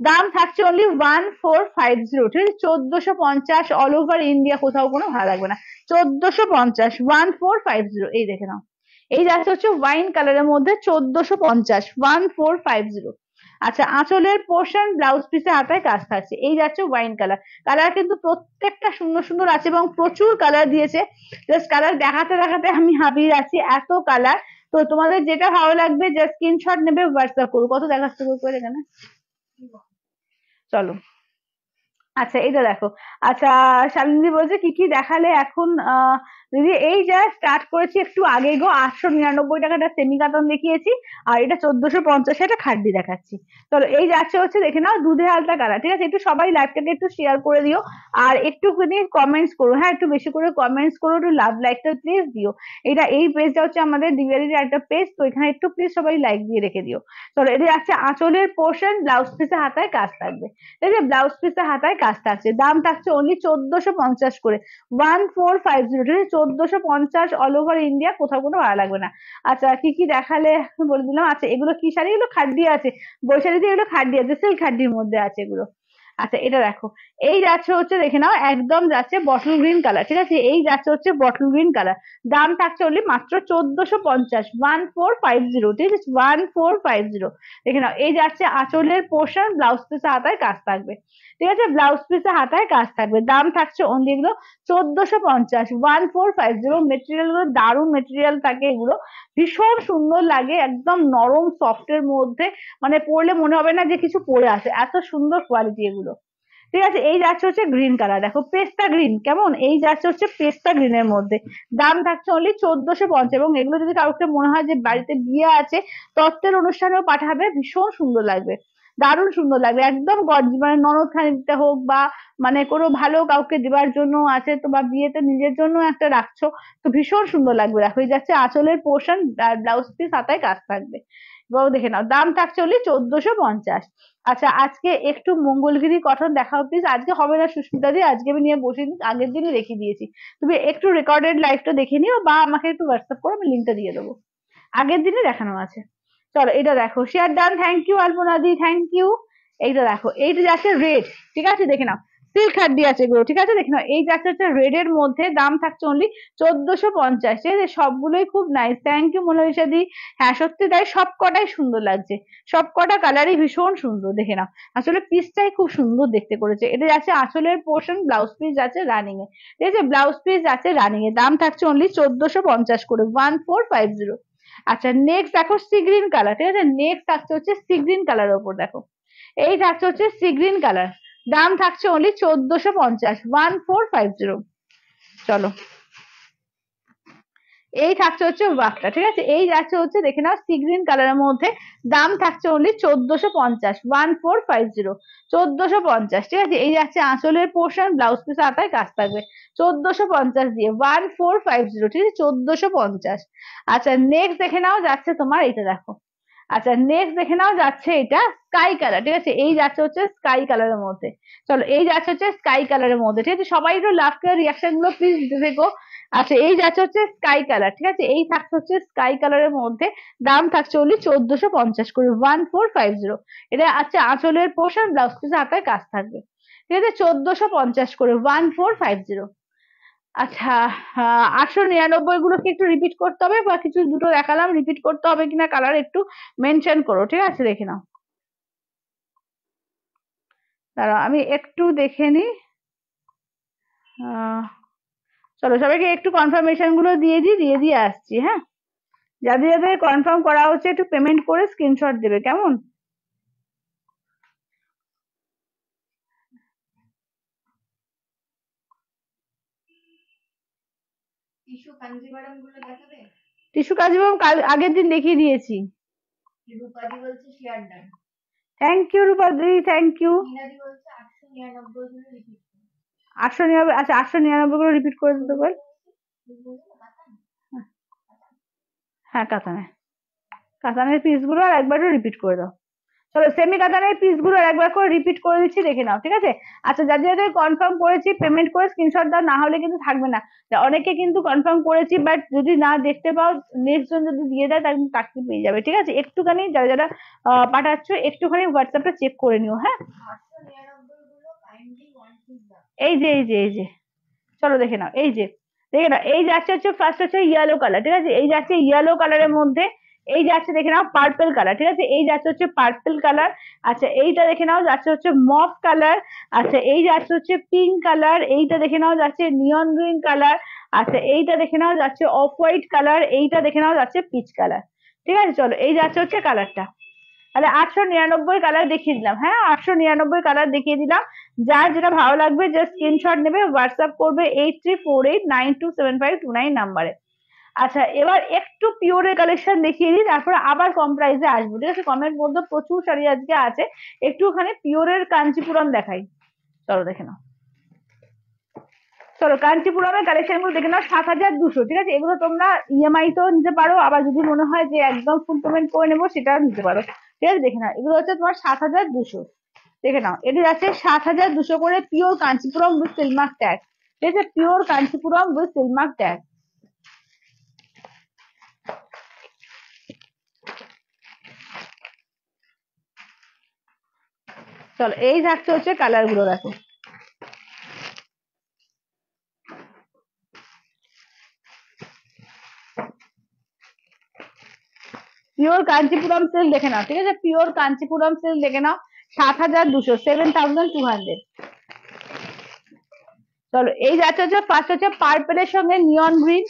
দাম থাকছে অনলি 1450, ঠিক আছে, 1450 অল ওভার ইন্ডিয়া, কোথাও কোনো ভালো লাগবে না, 1450, 1450, এই দেখে নাও এই যাচ্ছে হচ্ছে ওয়াইন কালারের মধ্যে 1450, 1450। আচ্ছা, আঁচলের পোর্শন ব্লাউজ পিসে হাতায় কাজ থাকছে। এই যাচ্ছে ওয়াইন কালার। কালার কিন্তু প্রত্যেকটা সুন্দর সুন্দর আছে এবং প্রচুর কালার দিয়েছে। জাস্ট কালার দেখাতে দেখাতে আমি হাঁপিয়ে যাচ্ছি, এত কালার। তো তোমাদের যেটা ভালো লাগবে জাস্ট স্ক্রিনশট নেবে, হোয়াটসঅ্যাপ করবো। কত দেখাচ্ছে করে এখানে, চলো। আচ্ছা, এটা দেখো। আচ্ছা, শালিনী বলছে কি কি দেখালে এখন? দিদি এই যা স্টার্ট করেছি একটু আগে গো, 899 টাকাটা সেমি কাতান দেখিয়েছি, আর এটা 1450 এটা খাড্ডি দেখাচ্ছি। চলো, এই যাচ্ছে হচ্ছে দেখে নাও দুধে হালতা কালার। ঠিক আছে, একটু সবাই লাইভটাকে একটু শেয়ার করে দিও, আর একটুখানি কমেন্টস করো। হ্যাঁ, একটু বেশি করে কমেন্টস করো, একটু লাভ লাইকটা প্লিজ দিও। এটা এই পেজটা হচ্ছে আমাদের দিওয়ালির একটা পেজ, তো এখানে একটু প্লিজ সবাই লাইক দিয়ে রেখে দিও। চলো, এটা যাচ্ছে আঁচলের পোর্শন, ব্লাউজ পিসে হাতায় কাজ থাকবে। এই যে ব্লাউজ পিসে হাতায় কাজ থাকছে, দাম থাকছে অনলি 1450 করে, 1450। ঠিক আছে, 1450 অল ওভার ইন্ডিয়া, কোথাও কোনো ভাড়া লাগবে না। আচ্ছা, কি কি দেখালে বলে দিলাম। আচ্ছা, এগুলো কি শাড়ি? এগুলো খাড্ডি আছে, বৈশাখীতে এগুলো খাড্ডি আছে, সিল্ক খাড্ডির মধ্যে আছে এগুলো। আচ্ছা, এটা দেখো। এই যাচ্ছে হচ্ছে দেখে নাও, একদম যাচ্ছে বটল গ্রিন কালার। ঠিক আছে, এই যাচ্ছে হচ্ছে বটল গ্রিন কালার। দাম থাকছে অনলি মাত্র 1450, 1450। ঠিক আছে, 1450। দেখে নাও, এই যাচ্ছে আঁচলের পোর্শন, ব্লাউজ পিসে হাতায় কাজ থাকবে। ঠিক আছে, ব্লাউজ পিসে হাতায় কাজ থাকবে, দাম থাকছে অনলি এগুলো 1450, 1450। মেটেরিয়াল গুলো দারুণ মেটেরিয়াল থাকে এগুলো, ভীষণ সুন্দর লাগে, একদম নরম সফটের মধ্যে, মানে পরলে মনে হবে না যে কিছু পরে আছে, এত সুন্দর কোয়ালিটি এগুলো। ঠিক আছে, এই যাচ্ছে হচ্ছে গ্রিন কালার, দেখো পেস্তা গ্রিন কেমন, এই যাচ্ছে হচ্ছে পেস্তা গ্রিনের মধ্যে। দাম থাকছে অনলি 1450, এবং এগুলো যদি কাউকে মনে হয় যে বাড়িতে বিয়ে আছে, তত্ত্বের অনুষ্ঠানেও পাঠাবে, ভীষণ সুন্দর লাগবে, দারুণ সুন্দর লাগবে, একদম মানে ননদ খানিকটা হোক, বা মানে কোনো ভালো কাউকে দেওয়ার জন্য আছে তো, বা বিয়েতে নিজের জন্য একটা রাখছো, তো ভীষণ সুন্দর লাগবে। দেখো, এই যাচ্ছে আঁচলের পোর্শন, ব্লাউজ পিস হাতায় কাজ থাকবে, এবং দেখে নাও দাম থাকছে অনলি 1450। আচ্ছা, আজকে একটু মঙ্গলগিরি কটন দেখাও প্লিজ। আজকে হবে না সুস্মিতা দি, আজকে আমি নিয়ে বসিনি, আগের দিনই রেখে দিয়েছি। তুমি একটু রেকর্ডেড লাইভটা দেখে নিও, বা আমাকে একটু হোয়াটসঅ্যাপ করো, আমি লিঙ্কটা দিয়ে দেবো, আগের দিনই দেখানো আছে। চলো, এটা দেখো, share done, thank you Alpana di, thank you. এইটা দেখো, এইটা যাচ্ছে রেড। ঠিক আছে, দেখে নাও, সিল্ক হাড্ডি আছে এগুলো। ঠিক আছে, দেখে নাও, এই যাচ্ছে হচ্ছে রেড এর মধ্যে, দাম থাকছে অনলি 1450। ঠিক আছে, সবগুলোই খুব নাইস, থ্যাংক ইউ মোনালিসা দি। হ্যাঁ, সত্যি তাই, সব কটাই সুন্দর লাগছে, সব কটা কালারই ভীষণ সুন্দর। দেখে নাও, আসলে পিসটাই খুব সুন্দর দেখতে করেছে। এটা যাচ্ছে আঁচলের পোর্শন, ব্লাউজ পিস যাচ্ছে রানিং এ। ঠিক আছে, ব্লাউজ পিস যাচ্ছে রানিং এ, দাম থাকছে অনলি 1450 করে, 1450। আচ্ছা, নেক্সট দেখো সি গ্রিন কালার। ঠিক আছে, নেক্সট থাকছে হচ্ছে সি গ্রিন কালার ওপর, দেখো এই থাকছে হচ্ছে সি গ্রিন কালার, দাম থাকছে অনলি 1450, 1450। চলো, এই থাকছে হচ্ছে ওয়ার্কটা। ঠিক আছে, এই যাচ্ছে হচ্ছে দেখে নাও সি গ্রিন কালারের মধ্যে, দাম থাকছে অনলি 1450, 1450, 1450। ঠিক আছে, এই যাচ্ছে আঁচলের পোর্শন, ব্লাউজ পিস হাতায় কাজ থাকবে, 1450 দিয়ে, 1450। ঠিক আছে, 1450। আচ্ছা, নেক্সট দেখে নাও যাচ্ছে তোমার এটা, দেখো। আচ্ছা, নেক্সট দেখে নাও যাচ্ছে এটা স্কাই কালার। ঠিক আছে, এই যাচ্ছে হচ্ছে স্কাই কালারের মধ্যে। চলো, এই যাচ্ছে হচ্ছে স্কাই কালারের মধ্যে। ঠিক আছে, সবাই একটু লাভ করে রিয়াকশন গুলো প্লিজ দিতে থেকো। আচ্ছা, এই যাচ্ছে হচ্ছে স্কাই কালার। ঠিক আছে, এই থাকছে হচ্ছে স্কাই কালারের মধ্যে, দাম থাকছে অনলি 1450 করে, 1450। এটা আচ্ছা আঁচলের পোর্শন, ব্লাউজ পিস হাতায় কাজ থাকবে। ঠিক আছে, 1450 করে, 1450। আচ্ছা, 899 গুলো কি একটু রিপিট করতে হবে, বা কিছু দুটো দেখালাম রিপিট করতে হবে কিনা কালার একটু মেনশন করো। ঠিক আছে, দেখে নাও, দাঁড়াও আমি একটু দেখে নি। চলো, সবাইকে একটু কনফার্মেশন গুলো দিয়ে দিয়ে আসছি। হ্যাঁ, যাদের যাদের কনফার্ম করা হচ্ছে একটু পেমেন্ট করে স্ক্রিনশট দেবে, কেমন?
টিস্যু কাঞ্জিভারাম গুলো দেখাবে?
টিস্যু কাজিবাম কাল আগের দিন দেখিয়ে দিয়েছি।
রূপাদি বলছে share done.
Thank you Rupadi, thank you.
Minadi বলছে 899 গুলো রিপিট।
899, আচ্ছা 899 গুলো রিপিট করে দিতে বল। হ্যাঁ, কাতানের পিস গুলো আর একবার রিপিট করে দাও। চলো, সেমি কাতানের পিস গুলো একবার করে রিপিট করে দিচ্ছি, দেখে নাও। ঠিক আছে, আচ্ছা যাদের যাদের কনফার্ম করেছি পেমেন্ট করে স্ক্রিনশট দাও, না হলে কিন্তু থাকবে না। অনেকে কিন্তু কনফার্ম করেছি, বাট যদি না দেখতে পাও, নেক্সট জন যদি দিয়ে দেয় তাহলে কিন্তু চাকরি পেয়ে যাবে। ঠিক আছে, একটুখানি যারা যারা পাঠাচ্ছ একটুখানি হোয়াটসঅ্যাপটা চেক করে নিও। হ্যাঁ,
899 গুলো কাইন্ডলি ওয়ান পিস দাও।
এই যে চলো দেখে নাও, এই যে দেখে নাও, এই যাচ্ছে হচ্ছে ফার্স্ট হচ্ছে ইয়েলো কালার। ঠিক আছে, এই যাচ্ছে ইয়েলো কালারের মধ্যে, এই যাচ্ছে দেখে নাও পার্পল কালার, ঠিক আছে, এই যাচ্ছে হচ্ছে পার্পল কালার। আচ্ছা এইটা দেখে নাও যাচ্ছে হচ্ছে মফ কালার। আচ্ছা এই যাচ্ছে হচ্ছে পিঙ্ক কালার। এইটা দেখে নাও যাচ্ছে নিয়ন গ্রিন কালার। আচ্ছা এইটা দেখে নাও যাচ্ছে অফ হোয়াইট কালার। এইটা দেখে নাও যাচ্ছে পিচ কালার। ঠিক আছে, চলো এই যাচ্ছে হচ্ছে কালারটা। তাহলে 899 কালার দেখিয়ে দিলাম। হ্যাঁ, 899 কালার দেখিয়ে দিলাম। যার যেটা ভালো লাগবে জাস্ট স্ক্রিনশট নেবে, হোয়াটসঅ্যাপ করবে 8348927529 নাম্বারে। আচ্ছা এবার একটু পিওরের কালেকশন দেখিয়ে দিই, তারপরে আবার কম প্রাইসে আসবো। ঠিক আছে, কমের মধ্যে প্রচুর শাড়ি আজকে আছে, একটু ওখানে পিওরের কাঞ্চিপুরম দেখাই। চলো দেখে নাও, চলো কাঞ্চিপুরমের কালেকশন গুলো দেখে নাও। 7200, ঠিক আছে, এগুলো তোমরা ইএমআই তো নিতে পারো, আবার যদি মনে হয় যে একদম ফুল পেমেন্ট করে নেবো সেটাও নিতে পারো। ঠিক আছে, দেখে নাও এগুলো হচ্ছে তোমার 7200। দেখে নাও এটা যাচ্ছে 7200 করে, pure Kanchipuram with silk mark tag. ঠিক আছে, pure Kanchipuram with silk mark tag. চলো এই থাকছে হচ্ছে কালার গুলো, দেখো পিওর কাঞ্চিপুরম সিল্ক দেখে নাও। ঠিক আছে, পিওর কাঞ্চিপুরম সিল্ক দেখে নাও, 7200, 7200। চলো এই যাচ্ছে হচ্ছে ফার্স্ট হচ্ছে পার্পেলের সঙ্গে নিয়ন গ্রিন,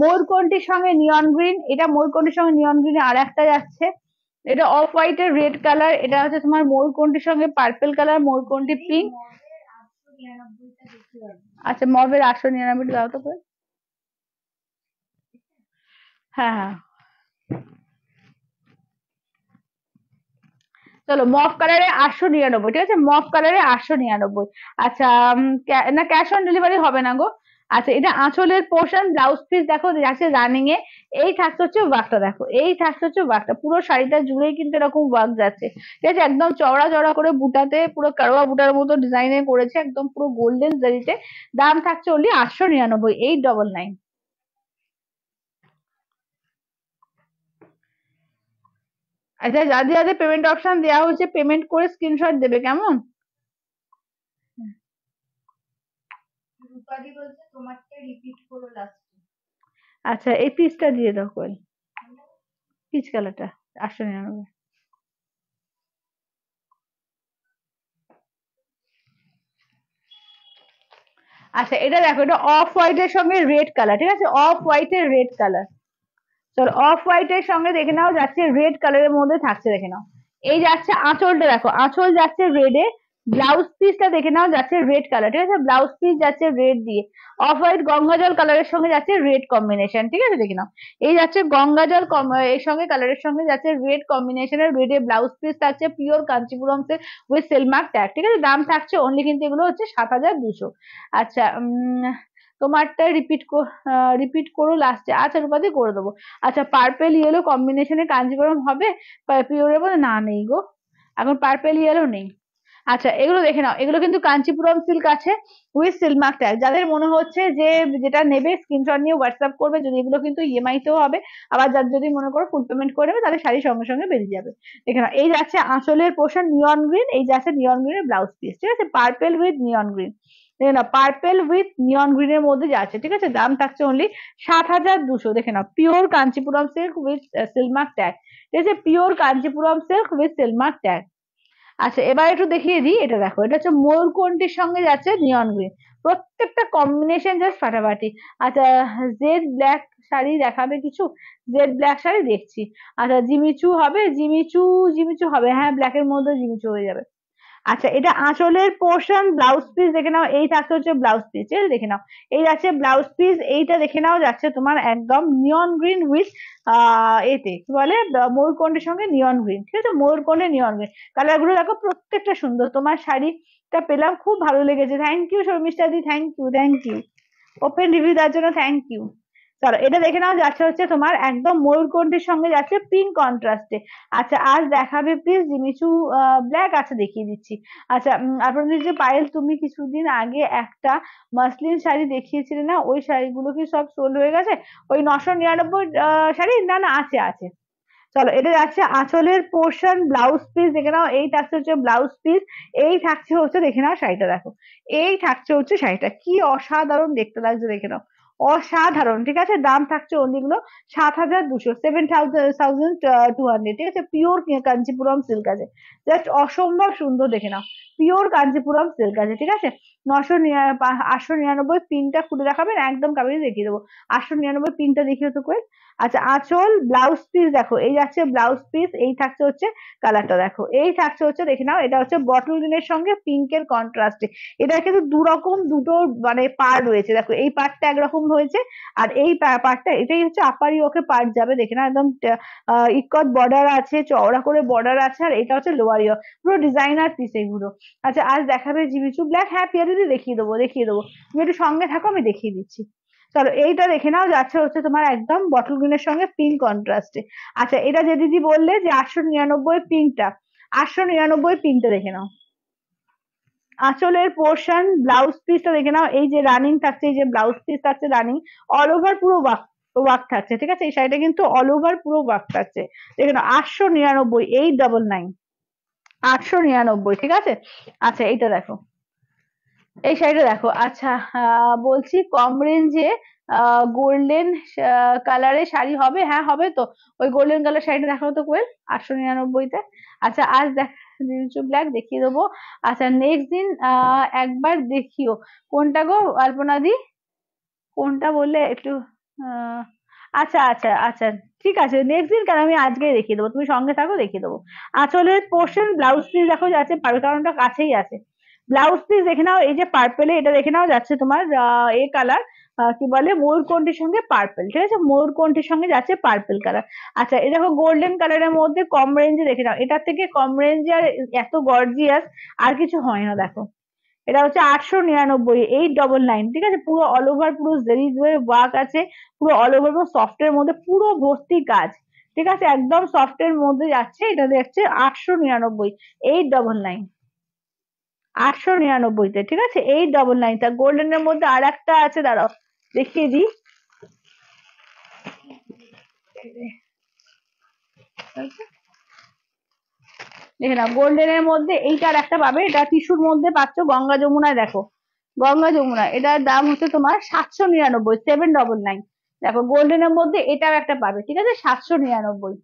ময়ূরকণ্ঠীর সঙ্গে নিয়ন গ্রিন। এটা ময়ূরকণ্ঠীর সঙ্গে নিয়ন গ্রিন আর একটা যাচ্ছে, এটা অফ হোয়াইট এর রেড কালার। এটা হচ্ছে তোমার ময়ূরকণ্ঠীর সঙ্গে পার্পেল কালার, ময়ূরকণ্ঠী পিঙ্ক।
মগের 899টা দেখতে পারবে।
আচ্ছা মবের 899 দাও তো করে। হ্যাঁ হ্যাঁ, চলো মফ কালারে 899। ঠিক আছে, মফ কালারে 899। আচ্ছা না, ক্যাশ অন ডেলিভারি হবে না গো। আচ্ছা এটা আঁচলের পোর্শন, ব্লাউজ পিস দেখো যাচ্ছে রানিং এ। এই থাকছে হচ্ছে ওয়ার্কটা, দেখো এই থাকছে হচ্ছে ওয়ার্কটা, পুরো শাড়িটা জুড়েই কিন্তু এরকম ওয়ার্ক যাচ্ছে। ঠিক আছে, একদম চওড়া চওড়া করে বুটাতে, পুরো কারোয়া বুটার মতো ডিজাইনে করেছে, একদম পুরো গোল্ডেন জারিতে। দাম থাকছে অনলি 899, 899। আচ্ছা যাদের যাদের পেমেন্ট অপশন দেওয়া হচ্ছে পেমেন্ট করে স্ক্রিনশট দেবে, কেমন?
রূপাদি বলছে তোমারটা রিপিট করো লাস্টে।
আচ্ছা এই পিসটা দিয়ে দাও কই, পিচ কালারটা 899। আচ্ছা এটা দেখো, এটা অফ হোয়াইট এর সঙ্গে রেড কালার। ঠিক আছে, অফ হোয়াইট এর রেড কালার। চলো অফ হোয়াইট এর সঙ্গে দেখে নাও যাচ্ছে রেড কালারের মধ্যে থাকছে, দেখে নাও এই যাচ্ছে আঁচলটা, দেখো আঁচল যাচ্ছে রেড এ, ব্লাউজ পিসটা দেখে নাও যাচ্ছে রেড কালার। ঠিক আছে, ব্লাউজ পিস যাচ্ছে রেড দিয়ে, অফ হোয়াইট গঙ্গাজল কালারের সঙ্গে যাচ্ছে রেড কম্বিনেশন। ঠিক আছে, দেখে নাও এই যাচ্ছে গঙ্গাজল এর সঙ্গে কালারের সঙ্গে যাচ্ছে রেড কম্বিনেশনের, রেড এ ব্লাউজ পিস থাকছে, পিওর কাঞ্চিপুরম উইথ সেলমার্ক ট্যাগ। ঠিক আছে, দাম থাকছে অনলি কিন্তু এগুলো হচ্ছে 7200। আচ্ছা তোমারটা রিপিট করো লাস্টে। আচ্ছা রূপাদি করে দেবো। আচ্ছা পার্পেল ইয়েলো কম্বিনেশনে কাঞ্জিভরম হবে পিওরের মধ্যে? না নেই গো, এখন পার্পেল ইয়েলো নেই। আচ্ছা এগুলো দেখে নাও, এগুলো কিন্তু কাঞ্চিপুরম সিল্ক আছে উইথ সিলমার্ক ট্যাগ। যাদের মনে হচ্ছে যে যেটা নেবে স্ক্রিনশট নিয়ে হোয়াটসঅ্যাপ করবে, যদি এগুলো কিন্তু ইএমআই তেও হবে, আবার যদি মনে করো ফুল পেমেন্ট করে নেবে তাহলে শাড়ি সঙ্গে সঙ্গে বেরিয়ে যাবে। দেখে নাও এই যাচ্ছে আঁচলের পোর্শন নিয়ন গ্রিন, এই যাচ্ছে নিয়ন গ্রিনের ব্লাউজ পিস। ঠিক আছে, পার্পেল উইথ নিয়ন গ্রিন, দেখে নাও পার্পেল উইথ নিয়ন গ্রিনের মধ্যে যাচ্ছে। ঠিক আছে, দাম থাকছে অনলি 7200। দেখে নাও pure Kanchipuram silk with silk mark tag. ঠিক আছে, pure Kanchipuram silk with silk mark tag. আচ্ছা এবার একটু দেখিয়ে দিই, এটা দেখো এটা হচ্ছে ময়ূরকণ্ঠীর সঙ্গে যাচ্ছে নিয়ন গ্রিন, প্রত্যেকটা কম্বিনেশন জাস্ট ফাটাফাটি। আচ্ছা জেড ব্ল্যাক শাড়ি দেখাবে কিছু? জেড ব্ল্যাক শাড়ি দেখছি। আচ্ছা জিমিচু হবে, জিমিচু হবে, হ্যাঁ ব্ল্যাকের মধ্যে জিমিচু হয়ে যাবে। আচ্ছা এটা আঁচলের পোর্শন, ব্লাউজ পিস দেখে নাও এই থাকছে হচ্ছে ব্লাউজ পিস। ঠিক আছে, দেখে নাও এই যাচ্ছে ব্লাউজ পিস, এইটা দেখে নাও যাচ্ছে তোমার একদম নিয়ন গ্রিন উইথ এতে কি বলে ময়ূরকণ্ঠের সঙ্গে নিয়ন গ্রিন। ঠিক আছে, ময়ূরকণ্ঠে নিয়ন গ্রিন, কালার গুলো দেখো প্রত্যেকটা সুন্দর। তোমার শাড়িটা পেলাম, খুব ভালো লেগেছে, thank you Sharmistha di, thank you thank you, open review দেওয়ার জন্য থ্যাংক ইউ। চলো এটা দেখে নাও যাচ্ছে হচ্ছে তোমার একদম ময়ূরকণ্ঠের সঙ্গে যাচ্ছে পিঙ্ক কন্ট্রাস্টে। আচ্ছা আজ দেখাবে প্লিজ জিমিচু ব্ল্যাক? আচ্ছা দেখিয়ে দিচ্ছি। আচ্ছা আপনাদের যে পায়েল, তুমি কিছুদিন আগে একটা মাসলিন শাড়ি দেখিয়েছিলে না, ওই শাড়িগুলো কি সব সোল্ড হয়ে গেছে? ওই 999 শাড়ি? না না, আছে আছে। চলো এটা যাচ্ছে আঁচলের পোর্শন, ব্লাউজ পিস দেখে নাও এই থাকছে হচ্ছে ব্লাউজ পিস, এই থাকছে হচ্ছে দেখে নাও শাড়িটা, দেখো এই থাকছে হচ্ছে শাড়িটা, কি অসাধারণ দেখতে লাগছে দেখে নাও, অসাধারণ, ঠিক আছে। দাম থাকছে অনলি এগুলো 7,200, 7,200, ঠিক আছে। পিওর কাঞ্চিপুরম সিল্ক আছে, জাস্ট অসম্ভব সুন্দর, দেখে নাও। পিওর কাঞ্চিপুরম সিল্ক আছে, ঠিক আছে। 899 পিনটা খুলে দেখাবেন, একদম কাবিনে দেখিয়ে দেবো। 899 পিনটা দেখিয়ে তো কই। আচ্ছা, আঁচল ব্লাউজ পিস দেখো, এই যাচ্ছে ব্লাউজ পিস, এই থাকছে হচ্ছে কালারটা দেখো, এই থাকছে হচ্ছে, দেখে নাও, এটা হচ্ছে বটল গ্রিনের সঙ্গে পিঙ্কের কন্ট্রাস্টে। এটা কিন্তু দুটো মানে পার রয়েছে, দেখো এই পার্টটা একরকম হয়েছে, আর এই পার্টটা, এটাই হচ্ছে আপারি ওকে পার্ট যাবে, দেখে না, একদম ইকত বর্ডার আছে, চওড়া করে বর্ডার আছে, আর এটা হচ্ছে লোয়ার ইয়ার, পুরো ডিজাইনার পিস এগুলো। আচ্ছা, আজ দেখাবে জিমিচু ব্ল্যাক, হ্যাঁ পিয়া দিদি দেখিয়ে দেবো, দেখিয়ে দেবো, তুমি একটু সঙ্গে থাকো, আমি দেখিয়ে দিচ্ছি। চলো, এইটা দেখে নাও, যাচ্ছে হচ্ছে তোমার একদম বটল গ্রিনের সঙ্গে পিঙ্ক কন্ট্রাস্টে। আচ্ছা, এটা যে দিদি বললে যে 899 পিঙ্কটা, 899 পিঙ্কটা দেখে নাও। আঁচলের পোর্শন ব্লাউজ পিসটা দেখে নাও, এই যে রানিং থাকছে, এই যে ব্লাউজ পিস থাকছে রানিং, অল ওভার পুরো ওয়ার্ক থাকছে, ঠিক আছে। এই শাড়িটা কিন্তু অল ওভার পুরো ওয়ার্ক থাকছে, দেখে নাও। 899, 899, 899, ঠিক আছে। আচ্ছা, এইটা দেখো, এই শাড়িটা দেখো। আচ্ছা, বলছি কম রেঞ্জে গোল্ডেন কালারের শাড়ি হবে, হ্যাঁ হবে তো। ওই গোল্ডেন কালার শাড়িটা দেখো তো কোয়েল, 899-তে। আচ্ছা, আজ ব্ল্যাক দেখিয়ে দেবো। আচ্ছা, নেক্সট দিন একবার দেখিও, কোনটা গো আলপনা দি, কোনটা বললে একটু। আহ, আচ্ছা আচ্ছা আচ্ছা, ঠিক আছে, নেক্সট দিন কেন, আমি আজকেই দেখিয়ে দেবো, তুমি সঙ্গে থাকো, দেখিয়ে দেবো। আঁচলের পোর্শন ব্লাউজ পিস দেখো যাচ্ছে, কারণটা কাছেই আছে। ব্লাউজ পিস দেখে নাও, এই যে পার্পেলে, এটা দেখে নাও, যাচ্ছে তোমার এ কালার, কি বলে, ময়ূরকণ্ঠীর সঙ্গে পার্পেল, ঠিক আছে, ময়ূরকণ্ঠীর সঙ্গে যাচ্ছে পার্পেল কালার। আচ্ছা, এই দেখো গোল্ডেন কালারের মধ্যে কম রেঞ্জে, দেখে নাও, এটার থেকে কম রেঞ্জে আর এত গর্জিয়াস আর কিছু হয় না, দেখো। এটা হচ্ছে 899, 899, ঠিক আছে। পুরো অল ওভার পুরো জেরি ওয়ার্ক আছে, পুরো অল ওভার, পুরো সফটের মধ্যে পুরো ভর্তি কাজ, ঠিক আছে, একদম সফটের মধ্যে যাচ্ছে, এটা দেখছে 899, 899, 899-তে, ঠিক আছে, 899। তা গোল্ডেনের মধ্যে আর একটা আছে, দাঁড়াও দেখিয়ে দিই। দেখে নাও, গোল্ডেনের মধ্যে এইটার একটা পাবে, এটা টিস্যুর মধ্যে পাচ্ছ, গঙ্গা যমুনায়, দেখো গঙ্গা যমুনা, এটার দাম হচ্ছে তোমার 799, 799। দেখো গোল্ডেনের মধ্যে এটাও একটা পাবে, ঠিক আছে, 799।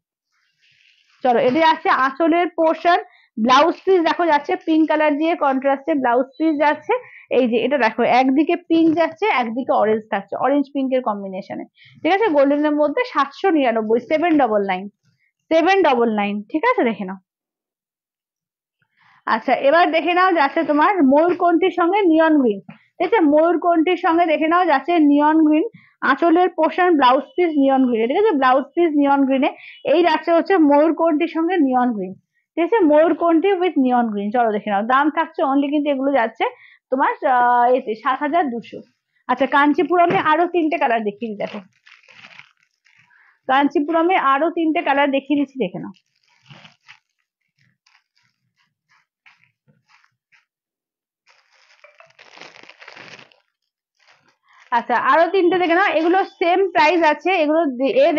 চলো, এটা যাচ্ছে আঁচলের পোর্শন, ব্লাউজ পিস দেখো যাচ্ছে পিঙ্ক কালার দিয়ে কন্ট্রাস্টে ব্লাউজ পিস যাচ্ছে। এই যে এটা দেখো, একদিকে পিঙ্ক যাচ্ছে, একদিকে অরেঞ্জ থাকছে, অরেঞ্জ পিঙ্কের কম্বিনেশনে, ঠিক আছে। গোল্ডেনের মধ্যে 799, 799, 799, ঠিক আছে, দেখে নাও। আচ্ছা, এবার দেখে নাও যাচ্ছে তোমার ময়ূরকণ্ঠীর সঙ্গে নিয়ন গ্রিন, ঠিক আছে, ময়ূরকণ্ঠীর সঙ্গে দেখে নাও যাচ্ছে নিয়ন গ্রিন, আঁচলের পোর্শন ব্লাউজ পিস নিয়ন গ্রিনে, ঠিক আছে, ব্লাউজ পিস নিয়ন গ্রিনে, এই যাচ্ছে হচ্ছে ময়ূরকণ্ঠীর সঙ্গে নিয়ন গ্রিন, ঠিক আছে, ময়ূরকণ্ঠী উইথ নিয়ন গ্রিন। চলো দেখে নাও, দাম থাকছে অনলি কিন্তু এগুলো যাচ্ছে তোমার এতে 7,200। আচ্ছা, কাঞ্চিপুরমে আরো 3টে কালার দেখিয়ে দিই, দেখো কাঞ্চিপুরমে আরো 3টে কালার দেখিয়ে দিচ্ছি, দেখে নাও। আচ্ছা, আরো 3টে দেখে নাও, এগুলো সেম প্রাইস আছে, এগুলো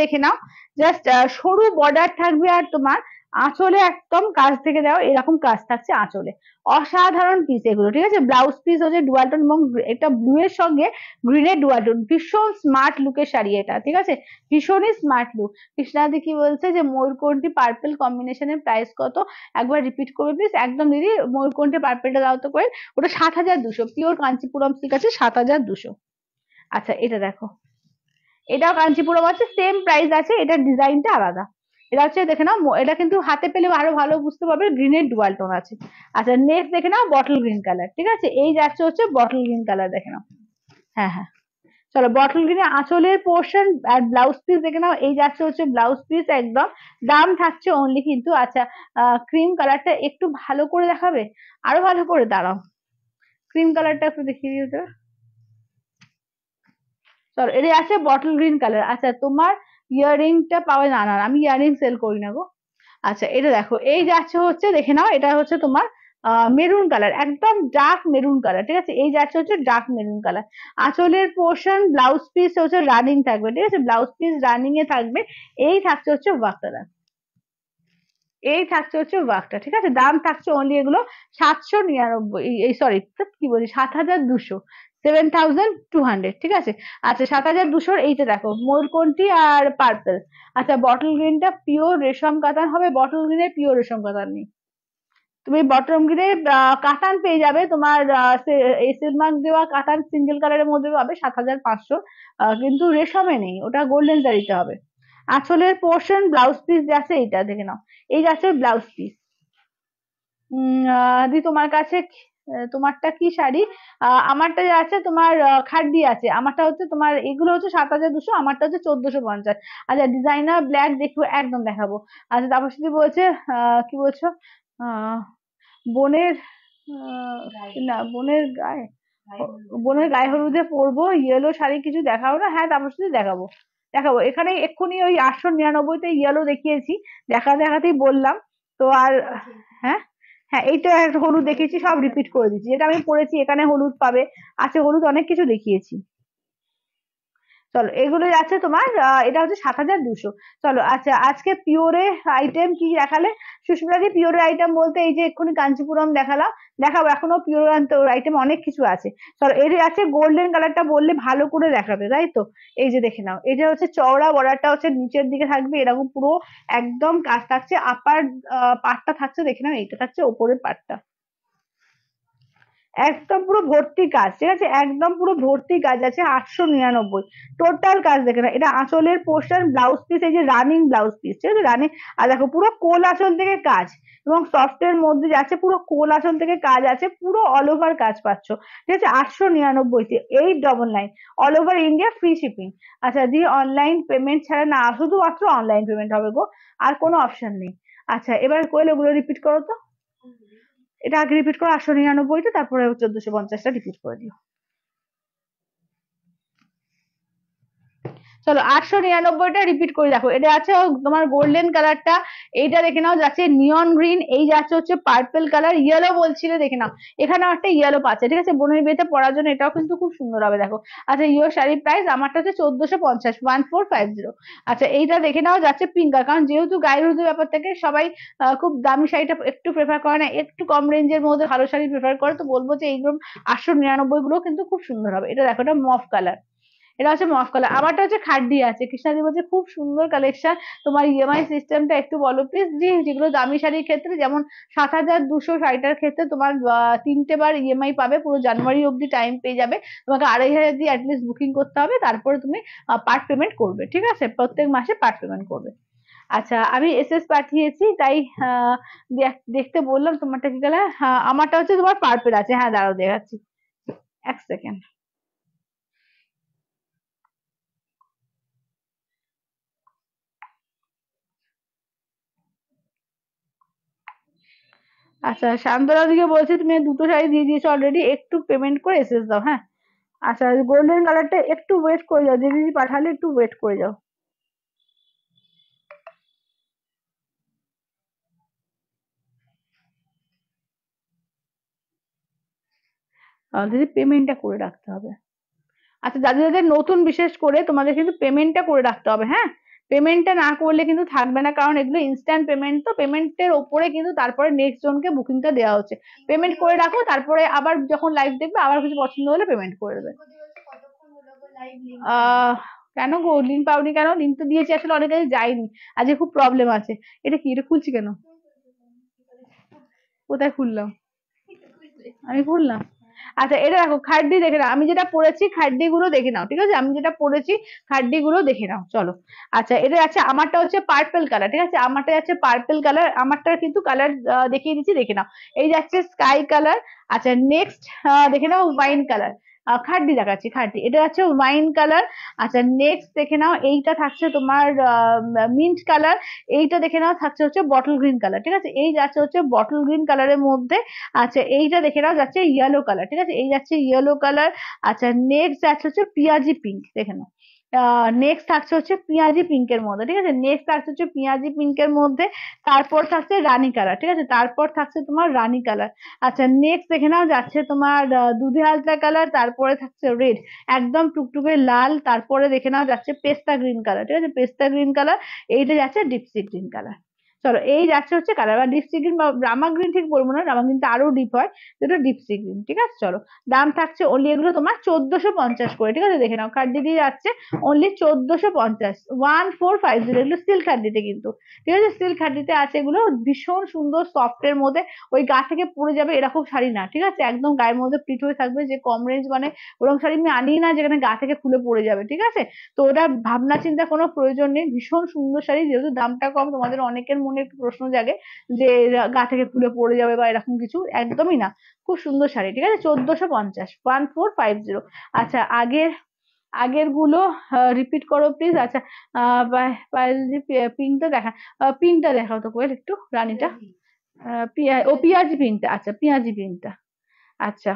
দেখে নাও, জাস্ট সরু বর্ডার থাকবে, আর তোমার আঁচলে একদম কাজ থেকে দাও, এরকম কাজ থাকছে আঁচলে, অসাধারণ পিস এগুলো, ঠিক আছে। ব্লাউজ পিস হচ্ছে ডুয়ালটন, এবং একটা ব্লু এর সঙ্গে গ্রিনের ডুয়ালটন, ভীষণ স্মার্ট লুকের শাড়ি এটা, ঠিক আছে, ভীষণই স্মার্ট লুক। কৃষ্ণাদি কি বলছে যে ময়ূরকণ্ঠী পার্পেল কম্বিনেশনের প্রাইস কত, একবার রিপিট করবে প্লিজ, একদম দিদি, ময়ূরকণ্ঠী পার্পেলটা দাও তো করে। ওটা 7,200, পিওর কাঞ্চিপুরম সিল্ক আছে, 7,200। আচ্ছা, এটা দেখো, এটাও কাঞ্চিপুরম আছে, সেম প্রাইস আছে, এটার ডিজাইনটা আলাদা। এটা হচ্ছে দেখে নাও, এটা কিন্তু হাতে পেলে আরো ভালো বুঝতে পারবে, গ্রিনের ডুয়াল টোন আছে। আচ্ছা, নেক্সট দেখে নাও বটল গ্রিন কালার, ঠিক আছে, এই যাচ্ছে হচ্ছে বটল গ্রিন কালার, দেখে নাও। হ্যাঁ হ্যাঁ, চলো, বটল গ্রিনে আঁচলের পোর্শন আর ব্লাউজ পিস দেখে নাও, এই যাচ্ছে হচ্ছে ব্লাউজ পিস একদম, দাম থাকছে অনলি কিন্তু, আচ্ছা, ক্রিম কালারটা একটু ভালো করে দেখাবে, আরো ভালো করে, দাঁড়াও, ক্রিম কালারটা একটু দেখিয়ে দিও। চলো, এটা আছে বটল গ্রিন কালার। আচ্ছা, তোমার ইয়াররিংটা পাওয়া, না না, আমি ইয়াররিং সেল করি না গো। আচ্ছা, এটা দেখো, এই যাচ্ছে হচ্ছে, দেখে নাও, এটা হচ্ছে তোমার মেরুন কালার, একদম ডার্ক মেরুন কালার, ঠিক আছে, এই যাচ্ছে হচ্ছে ডার্ক মেরুন কালার। আঁচলের পোর্শন ব্লাউজ পিস হচ্ছে রানিং থাকবে, ঠিক আছে, ব্লাউজ পিস রানিং এ থাকবে, এই থাকছে হচ্ছে ওয়ার্কটা, এই থাকছে হচ্ছে ওয়ার্কটা, ঠিক আছে। দাম থাকছে অনলি এগুলো 799, এই সরি কি বলছি, 7,200, 7200, ঠিক আছে। আচ্ছা 7200 এইটা দেখো ময়ূরকণ্ঠী আর পার্পল। আচ্ছা বটল গ্রিনটা পিওর রেশম কাতান হবে, বটল গ্রিনের পিওর রেশম কাতান নেই। তুমি বটল গ্রিনে কাতান পেয়ে যাবে তোমার এই সিলমার্ক দেওয়া কাতান সিঙ্গেল কালারের মধ্যে পাবে 7500, কিন্তু রেশমে নেই, ওটা গোল্ডেন জারিতে হবে। আঁচলের পোর্শন ব্লাউজ পিস যাচ্ছে এইটা দেখে নাও, এই যাচ্ছে ব্লাউজ পিস। দি তোমার কাছে তোমারটা কি শাড়ি? আমারটা যে আছে তোমার খাড্ডি আছে, আমারটা হচ্ছে তোমার এগুলো হচ্ছে 7200, আমারটা হচ্ছে 1450। আচ্ছা ডিজাইনার ব্ল্যাক দেখবো, একদম দেখাবো। আচ্ছা তারপর যদি বলছে কি বলছো আহ বোনের না বোনের গায়ে, বোনের গায়ে হলুদে পরবো ইয়েলো শাড়ি কিছু দেখাও না? হ্যাঁ তারপর যদি দেখাবো, দেখাবো এখানে এক্ষুনি ওই 899-তে ইয়েলো দেখিয়েছি, দেখাতেই বললাম তো আর। হ্যাঁ হ্যাঁ এইটা একটা হলুদ দেখিয়েছি, সব রিপিট করে দিচ্ছি, যেটা আমি পরেছি এখানে হলুদ পাবে, আছে হলুদ অনেক কিছু দেখিয়েছি। চলো এগুলো যাচ্ছে তোমার এটা হচ্ছে 7200। চলো আচ্ছা আজকে পিওরে আইটেম কি দেখালে সুস্মিতাদি? পিওরের আইটেম বলতে এই যে এক্ষুনি কাঞ্চিপুরম দেখালাম, দেখাবো এখনো পিওর আইটেম অনেক কিছু আছে। চলো এর আছে গোল্ডেন কালারটা বললে ভালো করে দেখাবে তাই তো? এই যে দেখে নাও, এটা হচ্ছে চওড়া বর্ডারটা হচ্ছে নিচের দিকে থাকবে এরকম পুরো একদম কাজ থাকছে, আপার পার্টটা থাকছে দেখে নাও, এইটা থাকছে ওপরের পার্টটা, একদম পুরো ভর্তি কাজ, ঠিক আছে একদম পুরো ভর্তি কাজ আছে 899 টোটাল কাজ দেখে না। এটা আঁচলের পোর্শন ব্লাউজ পিস, এই যে রানিং ব্লাউজ পিস, ঠিক আছে রানিং। আর দেখো পুরো কোল আঁচল থেকে কাজ, এবং সফটের মধ্যে যাচ্ছে পুরো কোল আঁচল থেকে কাজ আছে, পুরো অল ওভার কাজ পাচ্ছ, ঠিক আছে 899-তে 899, all over India free shipping. আচ্ছা দিয়ে অনলাইন পেমেন্ট ছাড়া না, শুধুমাত্র অনলাইন পেমেন্ট হবে গো, আর কোনো অপশন নেই। আচ্ছা এবার কইলে ওগুলো রিপিট করো তো, এটা আগে রিপিট করো 899টা, তারপরে 1450টা রিপিট করে দিও। চলো 899টা রিপিট করে দেখো, এটা আছে তোমার গোল্ডেন কালারটা, এইটা দেখে নাও যাচ্ছে নিয়ন গ্রিন, এই যাচ্ছে হচ্ছে পার্পল কালার, ইয়েলো বলছিলে দেখে নাও, এখানে একটা ইয়েলো পাচ্ছে, ঠিক আছে বোনের বিয়েতে পরার জন্য এটাও কিন্তু খুব সুন্দর হবে দেখো। আচ্ছা ইয়োর শাড়ির প্রাইস আমারটা হচ্ছে 1450, 1450। আচ্ছা এইটা দেখে নাও যাচ্ছে পিঙ্ক কালার, কারণ যেহেতু গায়ে হলুদের ব্যাপার থেকে সবাই খুব দামি শাড়িটা একটু প্রেফার করে না, একটু কম রেঞ্জের মধ্যে ভালো শাড়ি প্রেফার করে, তো বলবো যে এইগুলো 899 গুলো কিন্তু খুব সুন্দর হবে। এটা দেখো এটা মফ কালার, এটা হচ্ছে মফ কালার। আমারটা হচ্ছে খাড্ডি আছে, কৃষ্ণাদি বলছে খুব সুন্দর কালেকশন, তোমার ইএমআই সিস্টেমটা একটু বলো প্লিজ। যেগুলো দামি শাড়ির ক্ষেত্রে যেমন 7200 শাড়িটার ক্ষেত্রে তোমার 3টে বার ইএমআই পাবে, পুরো জানুয়ারি অব্দি টাইম পেয়ে যাবে, তোমাকে 2500 দিয়ে অ্যাটলিস্ট বুকিং করতে হবে, তারপরে তুমি পার্ট পেমেন্ট করবে, ঠিক আছে প্রত্যেক মাসে পার্ট পেমেন্ট করবে। আচ্ছা আমি এসএস পাঠিয়েছি তাই দেখতে বললাম, তোমারটা কি কালার? আমারটা হচ্ছে তোমার পার্পেল আছে, হ্যাঁ দাঁড়াও দেখাচ্ছি, এক সেকেন্ড। আচ্ছা শান্তরা দিকে বলছি তুমি দুটো শাড়ি দিয়ে দিয়েছো অলরেডি, একটু পেমেন্ট করে এসএস দাও হ্যাঁ। আচ্ছা গোল্ডেন কালারটা একটু ওয়েট করে যাও, দিদি পাঠালে একটু ওয়েট করে যাও। দিদি পেমেন্টটা করে রাখতে হবে। আচ্ছা যাদের যাদের নতুন বিশেষ করে তোমাদের কিন্তু পেমেন্টটা করে রাখতে হবে হ্যাঁ, পেমেন্টটা না করলে কিন্তু থাকবে না, কারণ এগুলো ইনস্ট্যান্ট পেমেন্ট, তো পেমেন্টের ওপরে কিন্তু তারপরে নেক্সট জনকে বুকিংটা দেওয়া হচ্ছে। পেমেন্ট করে রাখো, তারপরে আবার যখন লাইভ দেখবে আবার কিছু পছন্দ হলে পেমেন্ট করে দেবে।
কতক্ষণ হলো গো লাইভ লিংক?
কেন গো লিঙ্ক পাওনি কেন? লিঙ্ক তো দিয়েছি, আসলে অনেক কাছে যায়নি, আজকে খুব প্রবলেম আছে। এটা কি, এটা খুলছি কেন? কোথায় খুললাম? আমি খুললাম। আচ্ছা এটা দেখো খাড্ডি দেখে নাও, আমি যেটা পরেছি খাড্ডি গুলো দেখে নাও, ঠিক আছে আমি যেটা পরেছি খাড্ডি গুলো দেখে নাও চলো। আচ্ছা এটা আছে আমারটা হচ্ছে পার্পল কালার, ঠিক আছে আমারটা যাচ্ছে পার্পল কালার, আমারটা কিন্তু কালার দেখিয়ে দিচ্ছি দেখে নাও, এই যাচ্ছে স্কাই কালার। আচ্ছা নেক্সট দেখে নাও ওয়াইন কালার, খাড্ডি দেখাচ্ছি খাড্ডি, এটা হচ্ছে ওয়াইন কালার। আচ্ছা নেক্সট দেখে নাও এইটা থাকছে তোমার মিন্ট কালার, এইটা দেখে নাও থাকছে হচ্ছে বটল গ্রিন কালার, ঠিক আছে এই যাচ্ছে হচ্ছে বটল গ্রিন কালারের মধ্যে। আচ্ছা এইটা দেখে নাও যাচ্ছে ইয়েলো কালার, ঠিক আছে এই যাচ্ছে ইয়েলো কালার। আচ্ছা নেক্সট যাচ্ছে হচ্ছে পিঁয়াজি পিঙ্ক, দেখে নাও নেক্সট থাকছে হচ্ছে পিঁয়াজি পিঙ্কের মধ্যে, ঠিক আছে নেক্সট থাকছে হচ্ছে পিঁয়াজি পিঙ্কের মধ্যে, তারপর থাকছে রানী কালার, ঠিক আছে তারপর থাকছে তোমার রানী কালার। আচ্ছা নেক্সট দেখে নাও যাচ্ছে তোমার দুধে হালতা কালার, তারপরে থাকছে রেড একদম টুকটুকে লাল, তারপরে দেখে নাও যাচ্ছে পেস্তা গ্রিন কালার, ঠিক আছে পেস্তা গ্রিন কালার, এইটা যাচ্ছে ডিপসি গ্রিন কালার। চলো এই যাচ্ছে হচ্ছে কালার, বা ডিপ সি গ্রিন বা রামা গ্রিন ঠিক বলবো না, রামা গ্রিনটা আরো ডিপ হয়, যেটা ডিপ সি গ্রিন। ঠিক আছে, চলো দাম থাকছে অনলি এগুলো তোমার 1450 করে। ঠিক আছে, দেখে নাও খাড্ডি দিয়ে যাচ্ছে অনলি 1450, 1450। এগুলো সিল্ক খাড্ডিতে কিন্তু, ঠিক আছে, সিল্ক খাড্ডিতে আছে এগুলো, ভীষণ সুন্দর সফট এর মধ্যে, ওই গা থেকে পড়ে যাবে এরকম শাড়ি না। ঠিক আছে, একদম গায়ের মধ্যে প্রিট হয়ে থাকবে, যে কম রেঞ্জ মানে ওরকম শাড়ি আমি আনি না যেখানে গা থেকে খুলে পড়ে যাবে। ঠিক আছে, তো ওটা ভাবনা চিন্তা কোনো প্রয়োজন নেই, ভীষণ সুন্দর শাড়ি, যেহেতু দামটা কম তোমাদের অনেকের মনে একটু প্রশ্ন জাগে যে গা থেকে খুলে পড়ে যাবে বা এরকম কিছু, একদমই না, খুব সুন্দর শাড়ি। ঠিক আছে, 1450, 1450। আচ্ছা আগের আগের গুলো রিপিট করো প্লিজ। আচ্ছা পিঙ্কটা দেখা, পিঙ্কটা দেখাও তো কোয়েল একটু, রানীটা, ও পিঁয়াজি পিঙ্কটা, আচ্ছা পিঁয়াজি পিঙ্কটা, আচ্ছা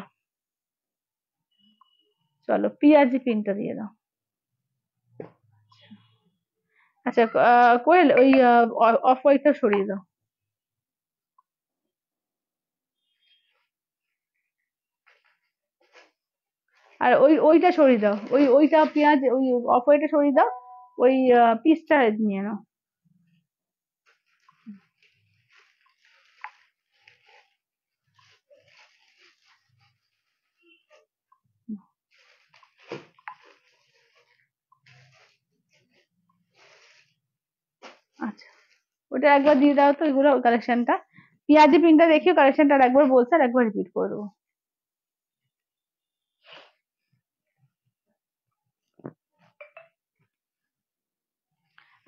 চলো পিঁয়াজি পিঙ্কটা দিয়ে দাও। আচ্ছা কোয়েল ওই অফ হোয়াইটটা সরিয়ে দাও। আর ওইটা সরিয়ে দাও, ওইটা পেঁয়াজ, ওই অফ হোয়াইটটা সরিয়ে দাও, ওই পিসটা নিয়ে নাও। আচ্ছা ওটা একবার দিয়ে দাও তো, এগুলো কালেকশনটা, পেঁয়াজি পিনটা দেখিও কালেকশনটা, আর একবার বলছে আর একবার রিপিট করে দেবো।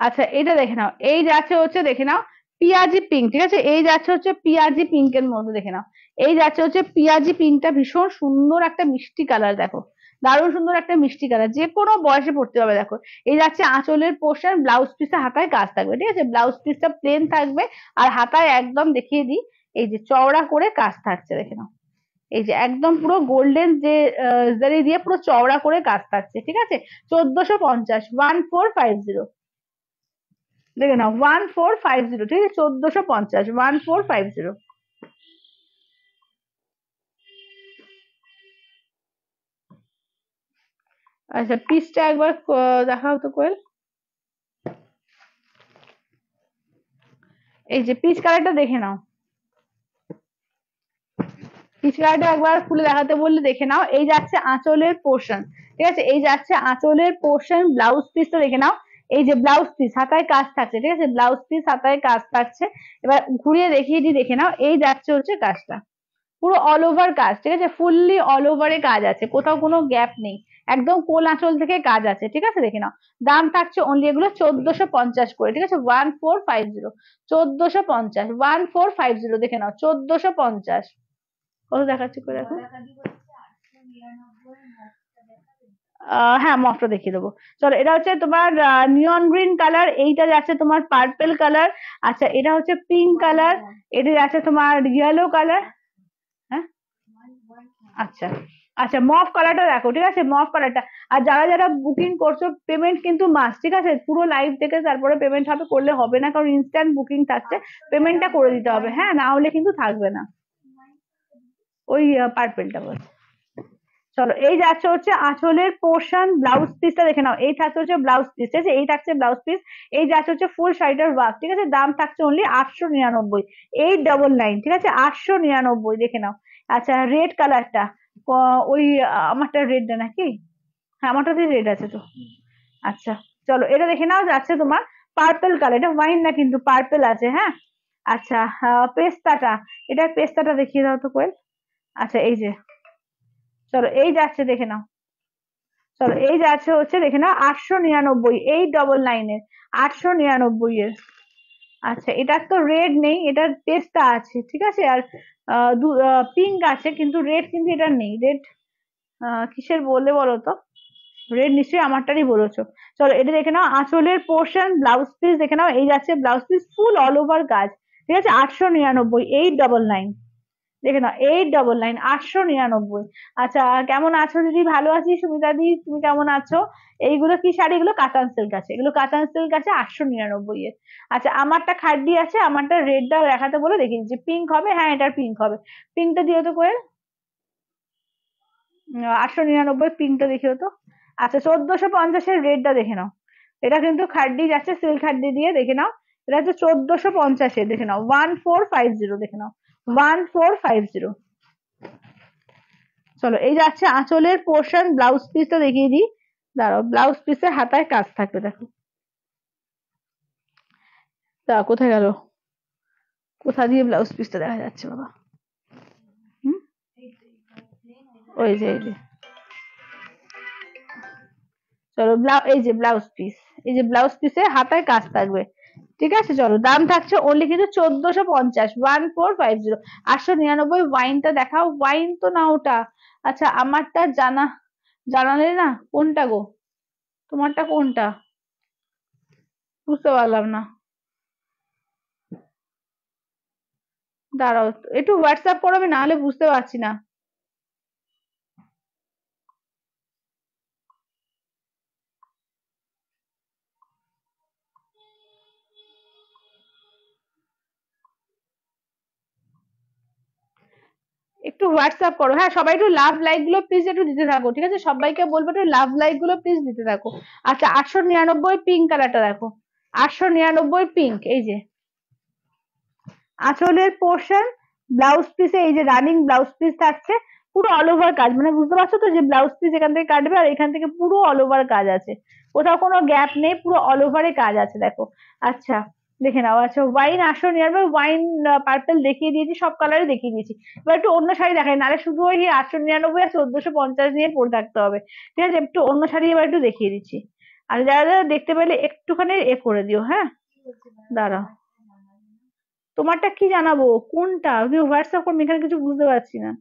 আচ্ছা এটা দেখে নাও, এই যাচ্ছে হচ্ছে দেখে নাও পিঁয়াজি পিঙ্ক। ঠিক আছে, এই যাচ্ছে হচ্ছে পিঁয়াজি পিঙ্কের মধ্যে, দেখে নাও এই যাচ্ছে হচ্ছে পিঁয়াজি পিঙ্কটা, ভীষণ সুন্দর একটা মিষ্টি কালার, দেখো দারুণ সুন্দর একটা মিষ্টি কালার, যে কোনো বয়সে পড়তে হবে। দেখো এই যাচ্ছে আঁচলের পোর্শন, ব্লাউজ পিসে হাতায় কাজ থাকবে। ঠিক আছে, ব্লাউজ পিসটা প্লেন থাকবে, আর হাতায় একদম দেখিয়ে দিই, এই যে চওড়া করে কাজ থাকছে, দেখে নাও এই যে একদম পুরো গোল্ডেন যে জারি দিয়ে পুরো চওড়া করে কাজ থাকছে। ঠিক আছে, 1450, 1450, দেখে নাও 1450। ঠিক আছে, 1450, 1450। আচ্ছা পিসটা একবার দেখাও তো কোয়েল, এই যে পিচ কালারটা দেখে নাও, পিচ কালারটা একবার খুলে দেখাতে বললে দেখে নাও, এই যাচ্ছে আঁচলের পোর্শন। ঠিক আছে, এই যাচ্ছে আঁচলের পোর্শন, ব্লাউজ পিসটা দেখে নাও, এই যে ব্লাউজ পিস হাতায় কাজ থাকছে। ঠিক আছে, ব্লাউজ পিস হাতায় কাজ থাকছে, এবার ঘুরিয়ে দেখিয়ে দিই, দেখে নাও এই যাচ্ছে হচ্ছে কাজটা, পুরো অল ওভার কাজ। ঠিক আছে, ফুললি অল ওভারে কাজ আছে, কোথাও কোনো গ্যাপ নেই, একদম কোল আঁচল থেকে কাজ আছে। ঠিক আছে, দেখে নাও দাম থাকছে অনলি এগুলো 1450 করে। ঠিক আছে, 1450, 1450, 1450, দেখে নাও 1450। কত দেখাচ্ছে করে দেখো,
গলাকালি হচ্ছে 899, মগটা দেখাবে?
হ্যাঁ মফটা দেখিয়ে দেবো। চলো এটা হচ্ছে তোমার নিয়ন গ্রিন কালার, এইটা যাচ্ছে তোমার পার্পেল কালার, আচ্ছা এটা হচ্ছে পিঙ্ক কালার, এটা যাচ্ছে তোমার ইয়েলো কালার। হ্যাঁ আচ্ছা আচ্ছা মফ কালারটা দেখো। ঠিক আছে, মফ কালারটা, আর যারা যারা বুকিং করছো পেমেন্ট কিন্তু মাস্ট। ঠিক আছে, পুরো লাইভ থেকে তারপরে পেমেন্ট হবে, করলে হবে না, কারণ ইনস্ট্যান্ট বুকিং থাকছে, পেমেন্টটা করে দিতে হবে, হ্যাঁ না হলে কিন্তু থাকবে না। ওই পার্পেলটা বল। চলো এই যাচ্ছে হচ্ছে আঁচলের পোর্শন, ব্লাউজ পিসটা দেখে নাও, এই থাকছে হচ্ছে ব্লাউজ পিস। ঠিক আছে, এই থাকছে ব্লাউজ পিস, এই যাচ্ছে হচ্ছে ফুল শাড়িটার ওয়ার্ক। ঠিক আছে, দাম থাকছে অনলি 899, 899। ঠিক আছে, 899, দেখে নাও। আচ্ছা রেড কালারটা, ওই আমারটা রেড নাকি, হ্যাঁ আমারটাতে রেড আছে তো। আচ্ছা চলো এটা দেখে নাও, যাচ্ছে তোমার পার্পেল কালার, এটা ওয়াইন না কিন্তু পার্পেল আছে, হ্যাঁ। আচ্ছা পেস্তাটা, এটা পেস্তাটা দেখিয়ে দাও তো কোয়েল। আচ্ছা এই যে, চলো এই যাচ্ছে দেখে নাও, চলো এই যাচ্ছে হচ্ছে দেখে নাও 899, 899 এর, 899 এর। আচ্ছা এটার তো রেড নেই, এটার পেস্তা আছে। ঠিক আছে, আর পিঙ্ক আছে, কিন্তু রেড কিন্তু এটা নেই, রেড কিসের বললে বলো তো, রেড নিশ্চয়ই আমারটারই বলেছো। চলো এটা দেখে নাও আঁচলের পোর্শন, ব্লাউজ পিস দেখে নাও, এই যাচ্ছে blouse piece full all over কাজ। ঠিক আছে, 899, 899, দেখে নাও 899, 899। আচ্ছা কেমন আছো দিদি? ভালো আছি সুমিতা দি, তুমি কেমন আছো? এইগুলো কি শাড়ি? এগুলো কাতান সিল্ক আছে, এগুলো কাতান সিল্ক আছে 899 এর। আচ্ছা আমারটা খাড্ডি আছে, আমারটা রেডটা দেখাতে বলে দেখি যে পিঙ্ক হবে, হ্যাঁ এটার পিঙ্ক হবে, পিঙ্কটা দিও তো করে, 899 পিঙ্কটা দেখিও তো। আচ্ছা 1450-এর রেডটা দেখে নাও, এটা কিন্তু খাড্ডি যাচ্ছে, সিল্ক খাড্ডি দিয়ে, দেখে নাও এটা হচ্ছে 1450 দেখে নাও, 1450 দেখে নাও, 1450। চলো এই যাচ্ছে আঁচলের পোর্শন, ব্লাউজ পিসটা দেখিয়ে দিই। দাঁড়াও, ব্লাউজ পিসের হাতায় কাজ থাকবে দেখো। তা কোথায় গেল, কোথা দিয়ে ব্লাউজ পিসটা দেখা যাচ্ছে বাবা? হুম, ওই যে এই যে, চলো এই যে ব্লাউজ পিস, এই যে ব্লাউজ পিসের হাতায় কাজ থাকবে। ঠিক আছে, চলো দাম থাকছে অনলি কিন্তু 1450, 1450। 899। ওয়াইনটা দেখাও, ওয়াইন তো না ওটা। আচ্ছা আমারটা জানালে না, কোনটা গো, তোমারটা কোনটা বুঝতে পারলাম না। দাঁড়াও একটু হোয়াটসঅ্যাপ করো, আমি নাহলে বুঝতে পারছি না। একটু হোয়াটসঅ্যাপ করো, হ্যাঁ সবাই একটু লাভ লাইক গুলো প্লিজ একটু দিতে থাকো, ঠিক আছে, সবাইকে বলবো একটু লাভ লাইক গুলো প্লিজ দিতে থাকো। আচ্ছা 899 পিঙ্ক কালারটা দেখো, 899 পিঙ্ক, এই যে আঁচলের পোর্শন, ব্লাউজ পিসে এই যে রানিং ব্লাউজ পিস থাকছে, পুরো অল ওভার কাজ, মানে বুঝতে পারছো তো যে ব্লাউজ পিস এখান থেকে কাটবে আর এখান থেকে পুরো অল ওভার কাজ আছে, কোথাও কোনো গ্যাপ নেই, পুরো অল ওভারে কাজ আছে দেখো। আচ্ছা দেখে নাও। আচ্ছা ওয়াইন 899, ওয়াইন পার্পেল দেখিয়ে দিয়েছি, সব কালারে দেখিয়ে দিয়েছি। এবার একটু অন্য শাড়ি দেখাই, নাহলে শুধু ওই 899 আর 1450 নিয়ে পড়ে থাকতে হবে। ঠিক আছে, একটু অন্য শাড়ি এবার একটু দেখিয়ে দিচ্ছি। আর যারা যারা দেখতে পেলে একটুখানি করে দিও, হ্যাঁ দাঁড়াও। তোমারটা কি জানাবো, কোনটা তুমি হোয়াটসঅ্যাপ করবে, এখানে কিছু বুঝতে পারছি না।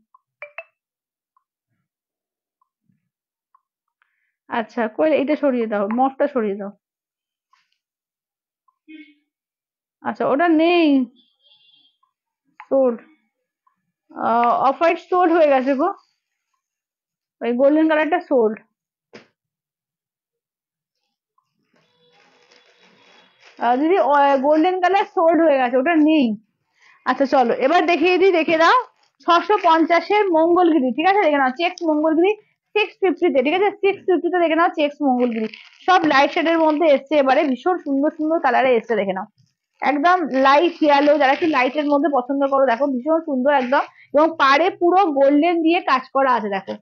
আচ্ছা কই, এটা সরিয়ে দাও, মফটা সরিয়ে দাও। আচ্ছা ওটা নেই, সোল্ড, অফ হোয়াইট সোল্ড হয়ে গেছে গো, ওই গোল্ডেন কালারটা সোল্ড। দিদি গোল্ডেন কালার সোল্ড হয়ে গেছে, ওটা নেই। আচ্ছা চলো এবার দেখিয়ে দিই, দেখে দাও। 650-এর মঙ্গলগিরি, ঠিক আছে দেখে নাও, চেক্স মঙ্গলগিরি 650-তে, ঠিক আছে 650-তে দেখে নাও, চেক্স মঙ্গলগিরি সব লাইট শেডের মধ্যে এসছে, এবারে ভীষণ সুন্দর সুন্দর কালারে এসছে দেখে নাও, একদম লাইট ইয়েলো, যারা কি লাইটের মধ্যে পছন্দ করো দেখো, ভীষণ সুন্দর একদম। এবং পাড়ে পুরো গোল্ডেন দিয়ে কাজ করা আছে দেখো,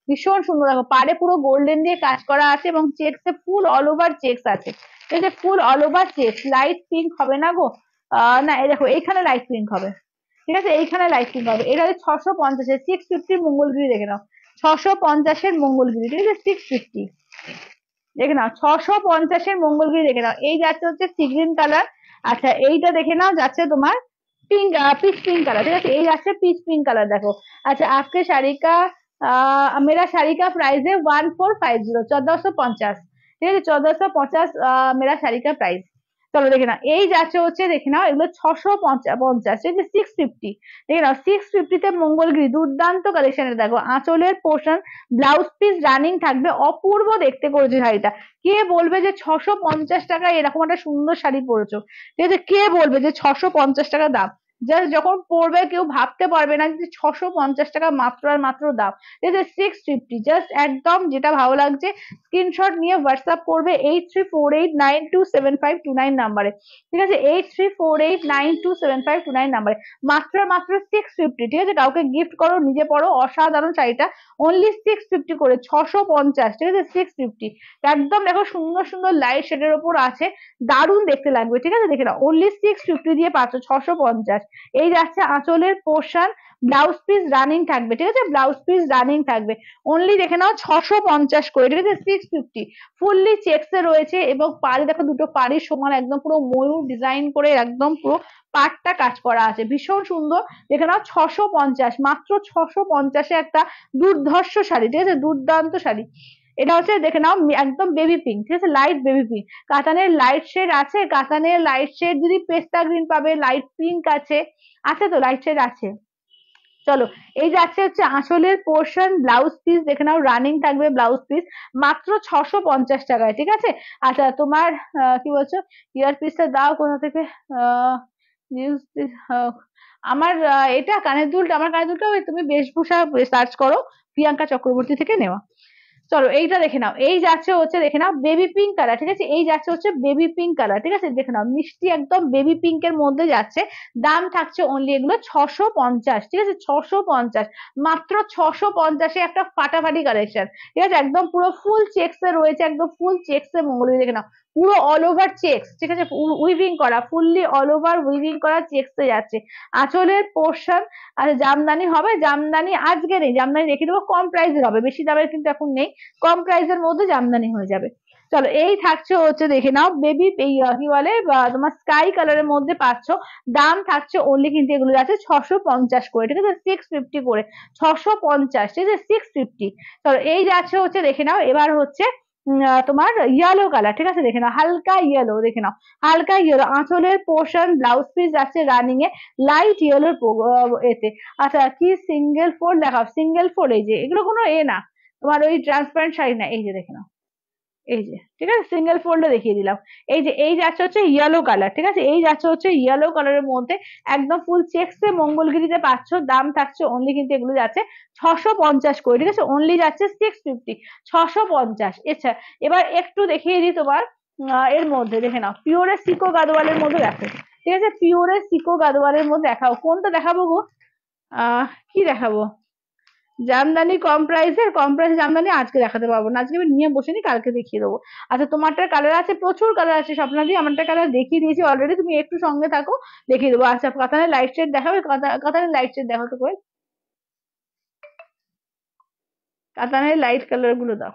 ভীষণ সুন্দর, দেখো পাড়ে পুরো গোল্ডেন দিয়ে কাজ করা আছে এবং চেক্সে ফুল অল ওভার চেক্স আছে। এই যে ফুল all over checks, light pink হবে না গো, না এই দেখো এইখানে লাইট পিঙ্ক হবে, ঠিক আছে এইখানে লাইট পিঙ্ক হবে। এটা হচ্ছে 650-এর 650 মঙ্গলগিরি দেখে নাও, 650-এর মঙ্গলগিরি, ঠিক আছে 650 দেখে নাও, 650-এর মঙ্গলগিরি দেখে নাও। এই যাচ্ছে হচ্ছে সি গ্রিন কালার। আচ্ছা এইটা দেখে নাও, যাচ্ছে তোমার পিঙ্ক, পিচ পিঙ্ক কালার, ঠিক আছে এই যাচ্ছে পিচ পিঙ্ক কালার দেখো। আচ্ছা আজকে শাড়ি কা मेरा শাড়ি কা প্রাইস है 1450, 1450, ঠিক আছে 1450 मेरा শাড়ি কা প্রাইস। চলো দেখে নাও, এই যাচ্ছে হচ্ছে দেখে নাও, এগুলো 650, এই যে 650, দেখে নাও 650-তে মঙ্গলগিরি, দুর্দান্ত কালেকশনের দেখো, আঁচলের পোর্শন, ব্লাউজ পিস রানিং থাকবে, অপূর্ব দেখতে করেছে শাড়িটা। কে বলবে যে 650 টাকায় এরকম একটা সুন্দর শাড়ি পরেছো, ঠিক আছে, কে বলবে যে 650 টাকা দাম, জাস্ট যখন পড়বে কেউ ভাবতে পারবে না যে 650 টাকা মাত্র আর মাত্র দাম। ঠিক আছে 650, জাস্ট একদম যেটা ভালো লাগছে স্ক্রিনশট নিয়ে হোয়াটসঅ্যাপ করবে 8348927529 নাম্বারে, ঠিক আছে 8348927529 নাম্বারে, মাত্র আর মাত্র 650, ঠিক আছে, কাউকে গিফট করো, নিজে পড়ো, অসাধারণ শাড়িটা অনলি 650 করে, 650, ঠিক আছে 650, একদম দেখো সুন্দর সুন্দর লাইট শেডের ওপর আছে, দারুণ দেখতে লাগবে, ঠিক আছে দেখে নাও অনলি 650 দিয়ে পাচ্ছ 650। এই যাচ্ছে আঁচলের পোর্শন, ব্লাউজ পিস রানিং থাকবে, ঠিক আছে ব্লাউজ পিস রানিং থাকবে, অনলি দেখে নাও 650 করে, ঠিক আছে 650, ফুললি চেক্স এ রয়েছে এবং পাড়ে দেখো দুটো পাড়ির সমান একদম পুরো ময়ূর ডিজাইন করে একদম পুরো পাটটা কাজ করা আছে, ভীষণ সুন্দর দেখে নাও 650, মাত্র 650-এ একটা দুর্ধর্ষ শাড়ি, ঠিক আছে দুর্দান্ত শাড়ি। এটা হচ্ছে দেখে নাও একদম বেবি পিঙ্ক, ঠিক আছে লাইট বেবি পিঙ্ক, কাতানের লাইট শেড আছে, কাতানের লাইট শেড যদি পেস্তা গ্রিন পাবে, লাইট পিঙ্ক আছে, আছে তো লাইট শেড আছে। চলো এই যাচ্ছে হচ্ছে আঁচলের পোর্শন, ব্লাউজ পিস দেখে নাও রানিং থাকবে, ব্লাউজ পিস মাত্র 650 টাকায়, ঠিক আছে। আচ্ছা তোমার কি বলছো, ইয়ার পিসটা দাও কোথা থেকে, আহ নিউজ, আমার এটা কানের দুলটা, আমার কানের দুলটা ওই তুমি বেশভূষা সার্চ করো, প্রিয়াঙ্কা চক্রবর্তী থেকে নেওয়া। চলো এইটা দেখে নাও, এই যাচ্ছে হচ্ছে দেখে নাও বেবি পিঙ্ক কালার, ঠিক আছে, এই যাচ্ছে হচ্ছে বেবি পিঙ্ক কালার, ঠিক আছে, দেখে নাও মিষ্টি একদম বেবি পিঙ্কের মধ্যে যাচ্ছে। দাম থাকছে অনলি এগুলো 650, ঠিক আছে, 650, মাত্র 650-এ একটা ফাটাফাটি কালেকশন, ঠিক আছে, একদম পুরো ফুল চেক্স এ রয়েছে, একদম ফুল চেক্স এ মঙ্গলবী, দেখে নাও পুরো অল ওভার চেক্স, ঠিক আছে, উইভিং করা, ফুললি অল ওভার উইভিং করা চেক্স এ যাচ্ছে। আঁচলের পোর্শন, আচ্ছা জামদানি হবে, জামদানি আজকে নেই, জামদানি রেখে দেবো, কম প্রাইসের হবে, বেশি দামের কিন্তু এখন নেই, কম প্রাইসের মধ্যে জামদানি হয়ে যাবে। চলো এই থাকছে হচ্ছে দেখে নাও বেবি কি বলে তোমার স্কাই কালারের মধ্যে পাচ্ছ, দাম থাকছে অনলি কিন্তু এগুলো যাচ্ছে 650 করে, ঠিক আছে, 650 করে, 650, ঠিক আছে, 650। চলো এই যাচ্ছে হচ্ছে দেখে নাও এবার হচ্ছে তোমার ইয়েলো কালার, ঠিক আছে, দেখে নাও হালকা ইয়েলো, দেখে নাও হালকা ইয়েলো, আঁচলের পোর্শন ব্লাউজ পিস যাচ্ছে রানিং এ লাইট ইয়েলোর এতে। আচ্ছা কি সিঙ্গেল ফোল্ড দেখাও, সিঙ্গেল ফোল্ড, এই যে এগুলো কোনো না তোমার ওই ট্রান্সপারেন্ট শাড়ি না, এই যে দেখে নাও, এই যে, ঠিক আছে, সিঙ্গেল ফোল্ডে দেখিয়ে দিলাম। এই যে এই যাচ্ছে হচ্ছে ইয়েলো কালার, ঠিক আছে, এই যাচ্ছে হচ্ছে ইয়েলো কালারের মধ্যে একদম ফুল চেক্স এ মঙ্গলগিরিতে পাচ্ছ, দাম থাকছে অনলি কিন্তু এগুলো যাচ্ছে 650 করে, ঠিক আছে, অনলি যাচ্ছে 650, 650। আচ্ছা এবার একটু দেখিয়ে দিই তোমার এর মধ্যে দেখে নাও পিওরের সিকো গাদোয়ালের মধ্যে দেখো, ঠিক আছে, পিওরের সিকো গাদোয়ালের মধ্যে দেখাও, কোনটা দেখাবো গো, কি দেখাবো, জামদানি কম প্রাইসের, কম প্রাইসে জামদানি আজকে দেখাতে পারবো না, আজকে আমি নিয়ে বসিনি, কালকে দেখিয়ে দেবো। আচ্ছা তোমারটার কালার আছে, প্রচুর কালার আছে স্বপ্নাদি, আমারটা কালার দেখিয়ে দিয়েছি অলরেডি, তুমি একটু সঙ্গে থাকো দেখিয়ে দেবো। আচ্ছা কাতানের লাইট শেড দেখাবে, কাতানের লাইট শেড দেখো তো কই, কাতানের লাইট কালার গুলো দাও,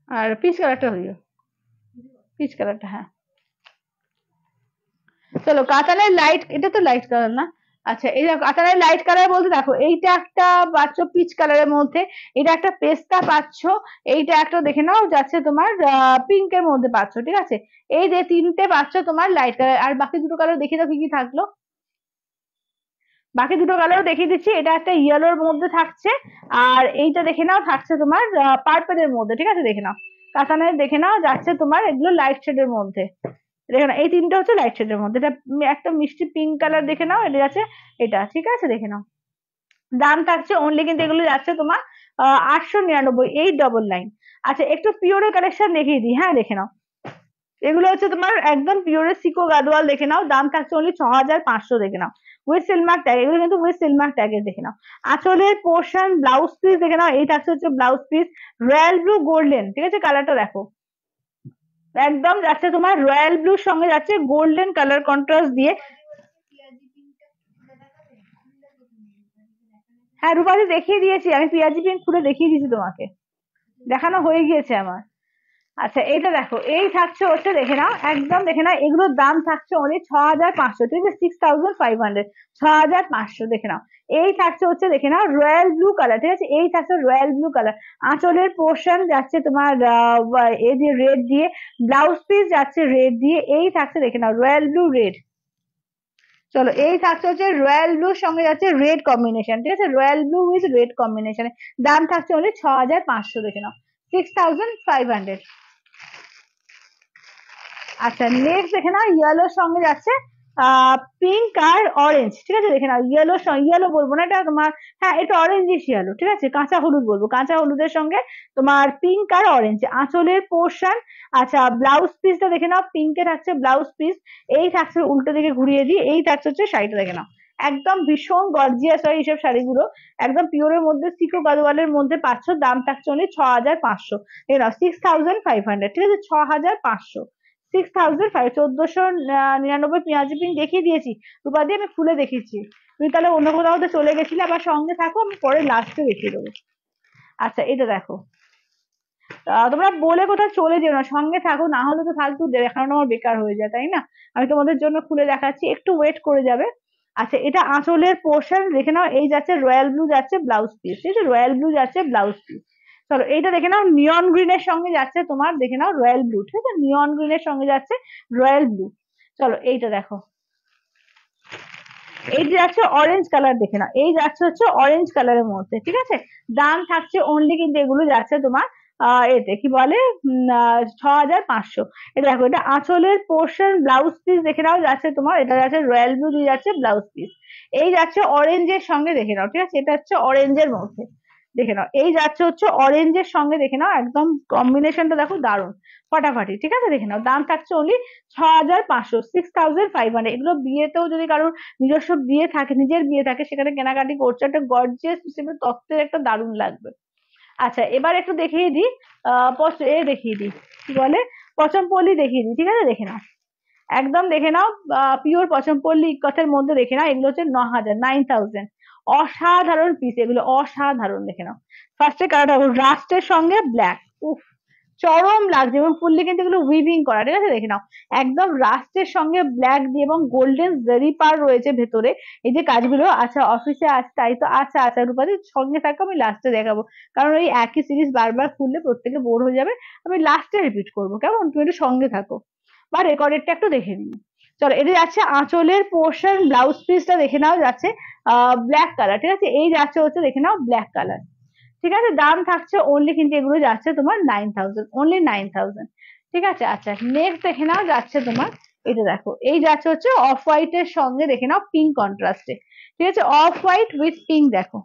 আর পিচ কালারটা হইও, পিচ কালারটা, হ্যাঁ চলো কাতানের লাইট, এটা তো লাইট কালার না, আচ্ছা এই দেখো কাতানের লাইট কালার বলতে দেখো এইটা একটা পাচ্ছ পিচ কালারের মধ্যে, এটা একটা পেস্তা পাচ্ছ, এইটা একটা দেখে নাও যাচ্ছে তোমার পিঙ্কের মধ্যে পাচ্ছ, ঠিক আছে, এই যে তিনটে পাচ্ছ তোমার লাইট কালার, আর বাকি দুটো কালার দেখিয়ে দাও কি কি থাকলো, বাকি দুটো কালারও দেখিয়ে দিচ্ছি, এটা একটা ইয়েলোর মধ্যে থাকছে, আর এইটা দেখে নাও থাকছে তোমার পার্পেলের মধ্যে, ঠিক আছে, দেখে নাও কাতানের দেখে নাও যাচ্ছে তোমার এগুলো লাইট শেডের মধ্যে, দেখে নাও এই তিনটা হচ্ছে লাইট শেডের মধ্যে, এটা একটা মিষ্টি পিঙ্ক কালার দেখে নাও, এটা যাচ্ছে এটা, ঠিক আছে, দেখে নাও দাম থাকছে অনলি কিন্তু এগুলো যাচ্ছে তোমার 899, 899। আচ্ছা একটু পিওরের কালেকশন দেখিয়ে দিই, হ্যাঁ দেখে নাও এগুলো হচ্ছে তোমার একদম পিওরের সিকো গাদোয়াল, দেখে নাও দাম থাকছে অনলি 6500, দেখে নাও উইথ সিলমার্ক ট্যাগ, এগুলো কিন্তু উইথ সিলমার্ক ট্যাগের, দেখে নাও আঁচলের পোর্শন ব্লাউজ পিস দেখে নাও, এই থাকছে হচ্ছে blouse piece royal blue golden, ঠিক আছে, কালারটা দেখো একদম যাচ্ছে তোমার রয়্যাল ব্লুর সঙ্গে যাচ্ছে গোল্ডেন কালার কন্ট্রাস্ট দিয়ে।
পেঁয়াজি পিঙ্কটা খুলে দেখাবে, খুললে তো তুমি দেখা
হ্যাঁ রূপাদি দেখিয়ে দিয়েছি আমি, পিয়াজি পিঙ্ক খুলে দেখিয়ে দিয়েছি তোমাকে, দেখানো হয়ে গিয়েছে আমার। আচ্ছা এইটা দেখো এই থাকছে হচ্ছে দেখে নাও একদম, দেখে নাও এগুলোর দাম থাকছে অনলি 6500, ঠিক আছে, 6500, 6500, দেখে নাও এই থাকছে হচ্ছে দেখে নাও রয়্যাল ব্লু কালার, ঠিক আছে, এই থাকছে রয়্যাল ব্লু কালার, আঁচলের পোর্শন যাচ্ছে তোমার এই দিয়ে রেড দিয়ে, ব্লাউজ পিস যাচ্ছে রেড দিয়ে, এই থাকছে দেখে নাও রয়্যাল ব্লু রেড। চলো এই থাকছে হচ্ছে রয়্যাল ব্লুর সঙ্গে যাচ্ছে রেড কম্বিনেশন, ঠিক আছে, রয়্যাল ব্লু উইথ রেড কম্বিনেশনে দাম থাকছে অনলি 6500, দেখে নাও 6500। আচ্ছা নেক্সট দেখে নাও ইয়েলোর সঙ্গে যাচ্ছে পিঙ্ক আর অরেঞ্জ, ঠিক আছে, দেখে নাও ইয়েলোর সঙ্গে, ইয়েলো বলবো না এটা তোমার, হ্যাঁ এটা অরেঞ্জিশ ইয়েলো, ঠিক আছে, কাঁচা হলুদ বলবো, কাঁচা হলুদের সঙ্গে তোমার পিঙ্ক আর অরেঞ্জ আঁচলের পোর্শন। আচ্ছা ব্লাউজ পিসটা দেখে নাও পিঙ্কে থাকছে ব্লাউজ পিস, এই থাকছে উল্টো দিকে ঘুরিয়ে দিয়ে, এই থাকছে হচ্ছে শাড়িটা দেখে নাও একদম ভীষণ গর্জিয়াস হয় এইসব শাড়িগুলো, একদম পিওরের মধ্যে সিকো গাদোয়ালের মধ্যে পাচ্ছ, দাম থাকছে অনলি 6500, এই নাও 6500, ঠিক আছে, 6500, 6005, 1499 পেঁয়াজি পিঙ্ক দেখিয়ে দিয়েছি রূপাদি, আমি খুলে দেখিয়েছি, তুমি তাহলে অন্য কোথাও তো চলে গেছিলে, আবার সঙ্গে থাকো আমি পরে লাস্টে দেখিয়ে দেবো। আচ্ছা এটা দেখো তোমরা বলে কোথাও চলে যেও না, সঙ্গে থাকো, না হলে তো ফালতু দেখানো আমার বেকার হয়ে যায়, তাই না, আমি তোমাদের জন্য খুলে দেখাচ্ছি, একটু ওয়েট করে যাবে। আচ্ছা এটা আঁচলের পোর্শন দেখে নাও, এই যাচ্ছে রয়্যাল ব্লু যাচ্ছে ব্লাউজ পিস, ঠিক আছে, রয়্যাল ব্লু যাচ্ছে ব্লাউজ পিস। চলো এইটা দেখে নাও নিয়ন গ্রিনের সঙ্গে যাচ্ছে তোমার, দেখে নাও রয়্যাল ব্লু, ঠিক আছে, নিয়ন গ্রিনের সঙ্গে যাচ্ছে রয়্যাল ব্লু। চলো এইটা দেখো এই যে যাচ্ছে অরেঞ্জ কালার, দেখে নাও এই যাচ্ছে হচ্ছে অরেঞ্জ কালারের মধ্যে, ঠিক আছে, দাম থাকছে অনলি কিন্তু এগুলো যাচ্ছে তোমার এতে কি বলে 6500। এটা দেখো, এটা আঁচলের পোর্শন, ব্লাউজ পিস দেখে নাও যাচ্ছে তোমার, এটা যাচ্ছে রয়্যাল ব্লু দিয়ে যাচ্ছে ব্লাউজ পিস। এই যাচ্ছে অরেঞ্জের সঙ্গে, দেখে নাও ঠিক আছে, এটা হচ্ছে অরেঞ্জের মধ্যে দেখে নাও, এই যাচ্ছে হচ্ছে অরেঞ্জের সঙ্গে দেখে নাও, একদম কম্বিনেশনটা দেখো দারুণ ফাটাফাটি, ঠিক আছে দেখে নাও। দাম থাকছে অনলি 6500, 6500। এগুলো বিয়েতেও যদি কারোর নিজস্ব বিয়ে থাকে, নিজের বিয়ে থাকে, সেখানে কেনাকাটি করছে, একটা গর্জিয়াস হিসেবে তত্ত্বের একটা দারুণ লাগবে। আচ্ছা এবার একটু দেখিয়ে দিই, দেখিয়ে দিই কি বলে পচমপল্লি দেখিয়ে দিই, ঠিক আছে দেখে নাও, একদম দেখে নাও, পিওর পচমপল্লি ইকথের মধ্যে দেখে নাও, এগুলো হচ্ছে 9000। অসাধারণ পিস এগুলো, অসাধারণ দেখে নাও। ফার্স্টে কালারটা রাস্টের সঙ্গে ব্ল্যাক, উফ চরম লাগছে, এবং ফুললি কিন্তু এগুলো উইভিং করা, ঠিক আছে দেখে নাও, একদম রাস্টের সঙ্গে ব্ল্যাক দিয়ে, এবং গোল্ডেন জারি পার রয়েছে ভেতরে। এই যে কাজগুলো, আচ্ছা অফিসে আছে তাই তো, আচ্ছা আচ্ছা রূপাদি সঙ্গে থাকো, আমি লাস্টে দেখাবো, কারণ ওই একই সিরিজ বারবার খুললে প্রত্যেকে বোর হয়ে যাবে, আমি লাস্টে রিপিট করবো, কেমন, তুমি একটু সঙ্গে থাকো বা রেকর্ডেডটা একটু দেখে নিও। চলো এটা যাচ্ছে আঁচলের পোর্শন, ব্লাউজ পিসটা দেখে নাও যাচ্ছে ব্ল্যাক কালার, ঠিক আছে, এই যাচ্ছে হচ্ছে দেখে নাও ব্ল্যাক কালার, ঠিক আছে। দাম থাকছে অনলি কিন্তু এগুলো যাচ্ছে তোমার 9000, অনলি 9000, ঠিক আছে। আচ্ছা নেক্সট দেখে নাও যাচ্ছে তোমার, এটা দেখো, এই যাচ্ছে হচ্ছে অফ হোয়াইট এর সঙ্গে দেখে নাও পিঙ্ক কন্ট্রাস্টে, ঠিক আছে, অফ হোয়াইট উইথ পিঙ্ক দেখো,